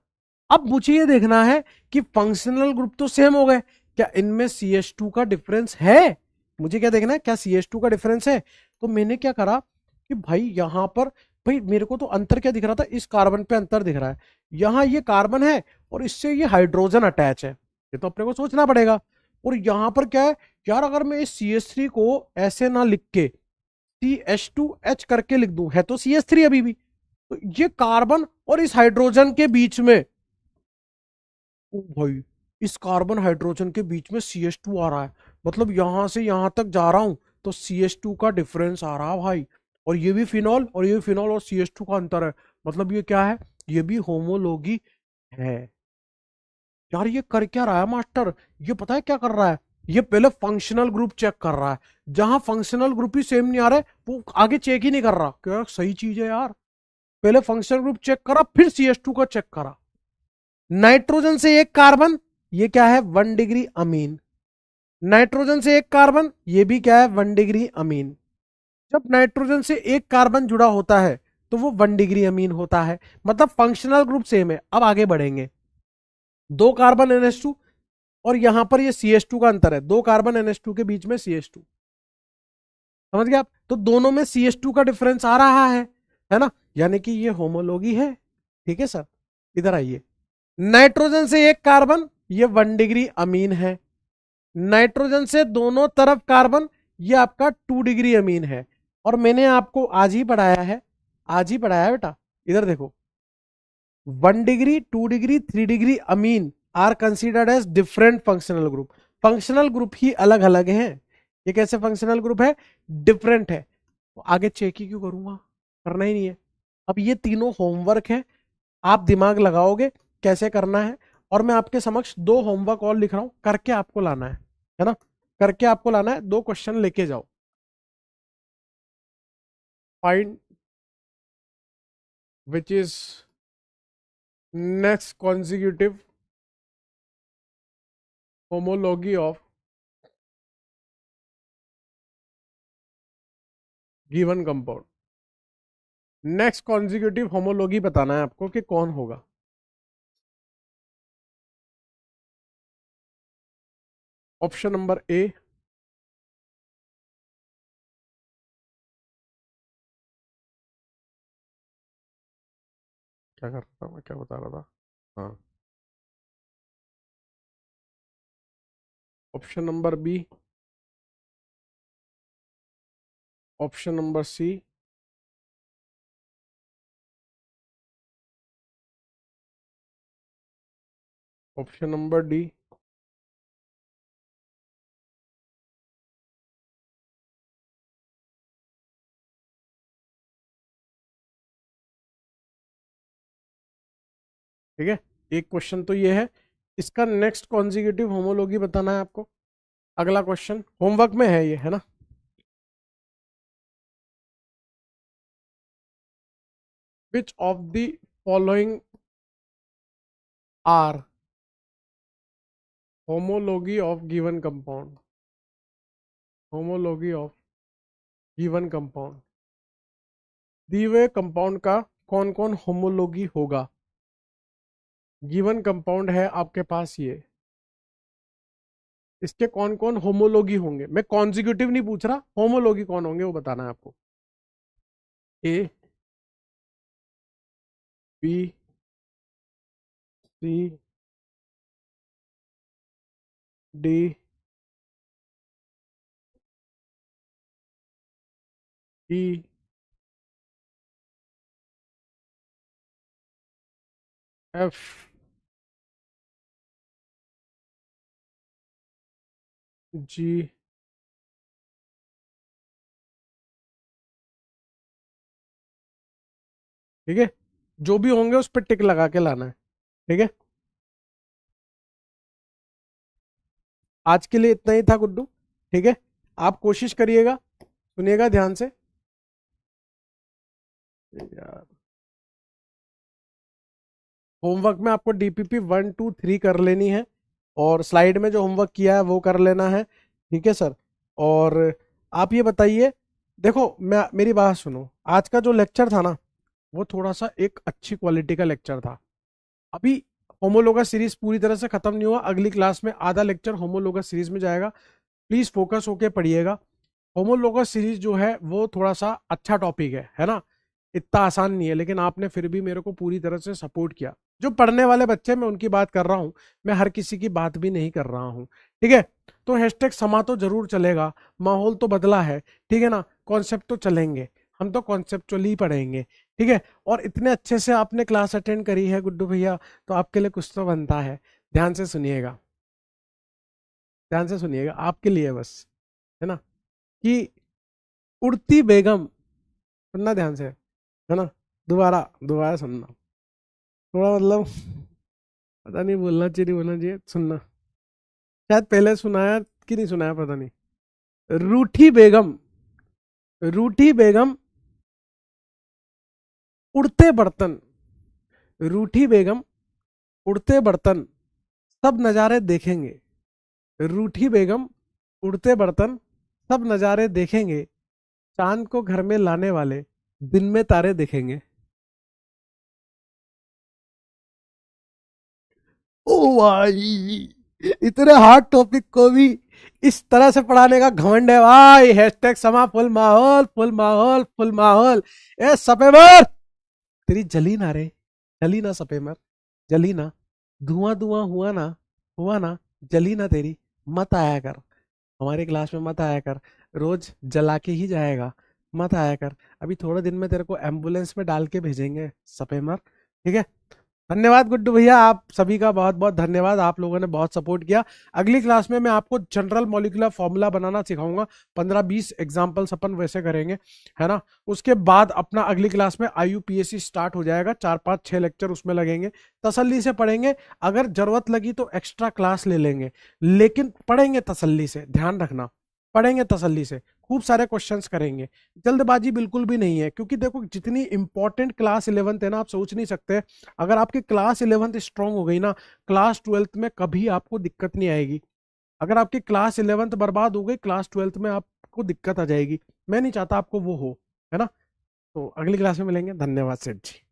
अब मुझे ये देखना है कि फंक्शनल ग्रुप तो सेम हो गए, क्या इनमें CH2 का डिफरेंस है। मुझे क्या देखना है, क्या CH2 का डिफरेंस है। तो मैंने क्या करा कि भाई यहां पर, भाई मेरे को तो अंतर क्या दिख रहा था, इस कार्बन पे अंतर दिख रहा है। यहां ये कार्बन है और इससे ये हाइड्रोजन अटैच है, ये तो अपने को सोचना पड़ेगा। और यहां पर क्या है यार, अगर मैं इस CH3 को ऐसे ना लिख के CH2H करके लिख दूं, है तो CH3 अभी भी, तो ये कार्बन और इस हाइड्रोजन के बीच में, ओ भाई, इस कार्बन हाइड्रोजन के बीच में CH2 आ रहा है, मतलब यहां से यहां तक जा रहा हूं तो CH2 का डिफरेंस आ रहा है भाई। और ये भी फिनॉल और ये भी फिनॉल और CH2 का अंतर है, मतलब ये क्या है, ये भी होमोलोगी है। यार ये कर क्या रहा है मास्टर, ये पता है क्या कर रहा है, ये पहले फंक्शनल ग्रुप चेक कर रहा है, जहां फंक्शनल ग्रुप ही सेम नहीं आ रहे वो आगे चेक ही नहीं कर रहा। क्या सही चीज है यार, पहले फंक्शनल ग्रुप चेक करा फिर CH2 का चेक करा। नाइट्रोजन से एक कार्बन, ये क्या है, 1 डिग्री अमीन। नाइट्रोजन से एक कार्बन, ये भी क्या है, 1 डिग्री अमीन। जब नाइट्रोजन से एक कार्बन जुड़ा होता है तो वो 1 डिग्री अमीन होता है, मतलब फंक्शनल ग्रुप सेम है। अब आगे बढ़ेंगे, दो कार्बन NH2 और यहां पर ये CH2 का अंतर है, दो कार्बन NH2 के बीच में CH2, समझ गए आप, तो दोनों में CH2 का डिफरेंस आ रहा है ना, यानी कि ये होमोलोगी है। ठीक है सर, इधर आइए। नाइट्रोजन से एक कार्बन, ये 1 डिग्री अमीन है। नाइट्रोजन से दोनों तरफ कार्बन, ये आपका 2 डिग्री अमीन है। और मैंने आपको आज ही पढ़ाया है, आज ही पढ़ाया है बेटा, इधर देखो, 1 degree, 2 degree, 3 degree amine are considered as different functional group. Functional group ही अलग अलग हैं, ये कैसे फंक्शनल ग्रुप है, डिफरेंट है। तो आगे चेक ही क्यों करूंगा, करना ही नहीं है। अब ये तीनों होमवर्क है, आप दिमाग लगाओगे कैसे करना है। और मैं आपके समक्ष दो होमवर्क और लिख रहा हूं, करके आपको लाना है ना, करके आपको लाना है, दो क्वेश्चन लेके जाओ। Find which is next consecutive homology of given compound. Next consecutive homology बताना है आपको कि कौन होगा। ऑप्शन नंबर A, क्या कर रहा था मैं, क्या बता रहा था, हाँ। Option number B, option number C, option number D। ठीक है, एक क्वेश्चन तो ये है, इसका नेक्स्ट कॉन्जिक्यूटिव होमोलॉगी बताना है आपको। अगला क्वेश्चन होमवर्क में है ये, है ना। Which of the following are homology of given compound, homology of given compound, दिए हुए कंपाउंड का कौन कौन होमोलॉगी होगा। गिवन कंपाउंड है आपके पास ये, इसके कौन कौन होमोलॉगी होंगे, मैं कॉन्जिक्यूटिव नहीं पूछ रहा, होमोलॉगी कौन होंगे वो बताना है आपको। A, B, C, D E F G. ठीक है, जो भी होंगे उस पर टिक लगा के लाना है। ठीक है, आज के लिए इतना ही था गुड्डू। ठीक है, आप कोशिश करिएगा, सुनिएगा ध्यान से यार। होमवर्क में आपको डीपीपी 1 2 3 कर लेनी है, और स्लाइड में जो होमवर्क किया है वो कर लेना है। ठीक है सर। और आप ये बताइए, देखो मैं, मेरी बात सुनो, आज का जो लेक्चर था ना, वो थोड़ा सा एक अच्छी क्वालिटी का लेक्चर था। अभी होमोलोगस सीरीज पूरी तरह से खत्म नहीं हुआ, अगली क्लास में आधा लेक्चर होमोलोगस सीरीज में जाएगा। प्लीज फोकस होके पढ़िएगा। होमोलोगस सीरीज जो है वो थोड़ा सा अच्छा टॉपिक है ना, इतना आसान नहीं है, लेकिन आपने फिर भी मेरे को पूरी तरह से सपोर्ट किया। जो पढ़ने वाले बच्चे, मैं उनकी बात कर रहा हूँ, मैं हर किसी की बात भी नहीं कर रहा हूँ। ठीक है, तो हैशटैग समा तो जरूर चलेगा, माहौल तो बदला है। ठीक है ना, कॉन्सेप्ट तो चलेंगे, हम तो कॉन्सेप्चुअली पढ़ेंगे। ठीक है, और इतने अच्छे से आपने क्लास अटेंड करी है गुड्डू भैया, तो आपके लिए कुछ तो बनता है। ध्यान से सुनिएगा, ध्यान से सुनिएगा, आपके लिए बस, है ना, कि उड़ती बेगम, सुनना ध्यान से, है ना, दोबारा दोबारा सुनना, थोड़ा मतलब पता नहीं बोलना चाहिए नहीं बोलना चाहिए, सुनना। शायद पहले सुनाया कि नहीं सुनाया पता नहीं। रूठी बेगम, रूठी बेगम, उड़ते बर्तन, रूठी बेगम, उड़ते बर्तन, सब नज़ारे देखेंगे। रूठी बेगम, उड़ते बर्तन, सब नज़ारे देखेंगे, चांद को घर में लाने वाले दिन में तारे देखेंगे। ओ भाई, इतने हार्ड टॉपिक को भी इस तरह से पढ़ाने का घमंड है भाई। हैशटैग समा, फुल माहौल, फुल माहौल, फुल माहौल। ए सपेमर, तेरी जली ना रे, जली ना सपेमर, जली ना, धुआं धुआं हुआ ना, हुआ ना, जली ना तेरी, मत आया कर हमारी क्लास में, मत आया कर, रोज जला के ही जाएगा, मत आया कर। अभी थोड़े दिन में तेरे को एम्बुलेंस में डाल के भेजेंगे सपेमर। ठीक है, धन्यवाद गुड्डू भैया, आप सभी का बहुत बहुत धन्यवाद, आप लोगों ने बहुत सपोर्ट किया। अगली क्लास में मैं आपको जनरल मॉलिक्यूलर फॉर्मूला बनाना सिखाऊंगा, 15 20 एग्जाम्पल्स अपन वैसे करेंगे, है ना। उसके बाद अपना अगली क्लास में IUPAC स्टार्ट हो जाएगा, 4 5 6 लेक्चर उसमें लगेंगे, तसल्ली से पढ़ेंगे। अगर जरूरत लगी तो एक्स्ट्रा क्लास ले लेंगे, लेकिन पढ़ेंगे तसल्ली से, ध्यान रखना, पढ़ेंगे तसल्ली से, खूब सारे क्वेश्चंस करेंगे। जल्दबाजी बिल्कुल भी नहीं है, क्योंकि देखो जितनी इंपॉर्टेंट क्लास 11th है ना, आप सोच नहीं सकते। अगर आपकी क्लास 11th स्ट्रांग हो गई ना, क्लास 12th में कभी आपको दिक्कत नहीं आएगी। अगर आपकी क्लास 11th बर्बाद हो गई, क्लास 12th में आपको दिक्कत आ जाएगी। मैं नहीं चाहता आपको वो हो, है ना। तो अगली क्लास में मिलेंगे, धन्यवाद सेठ जी।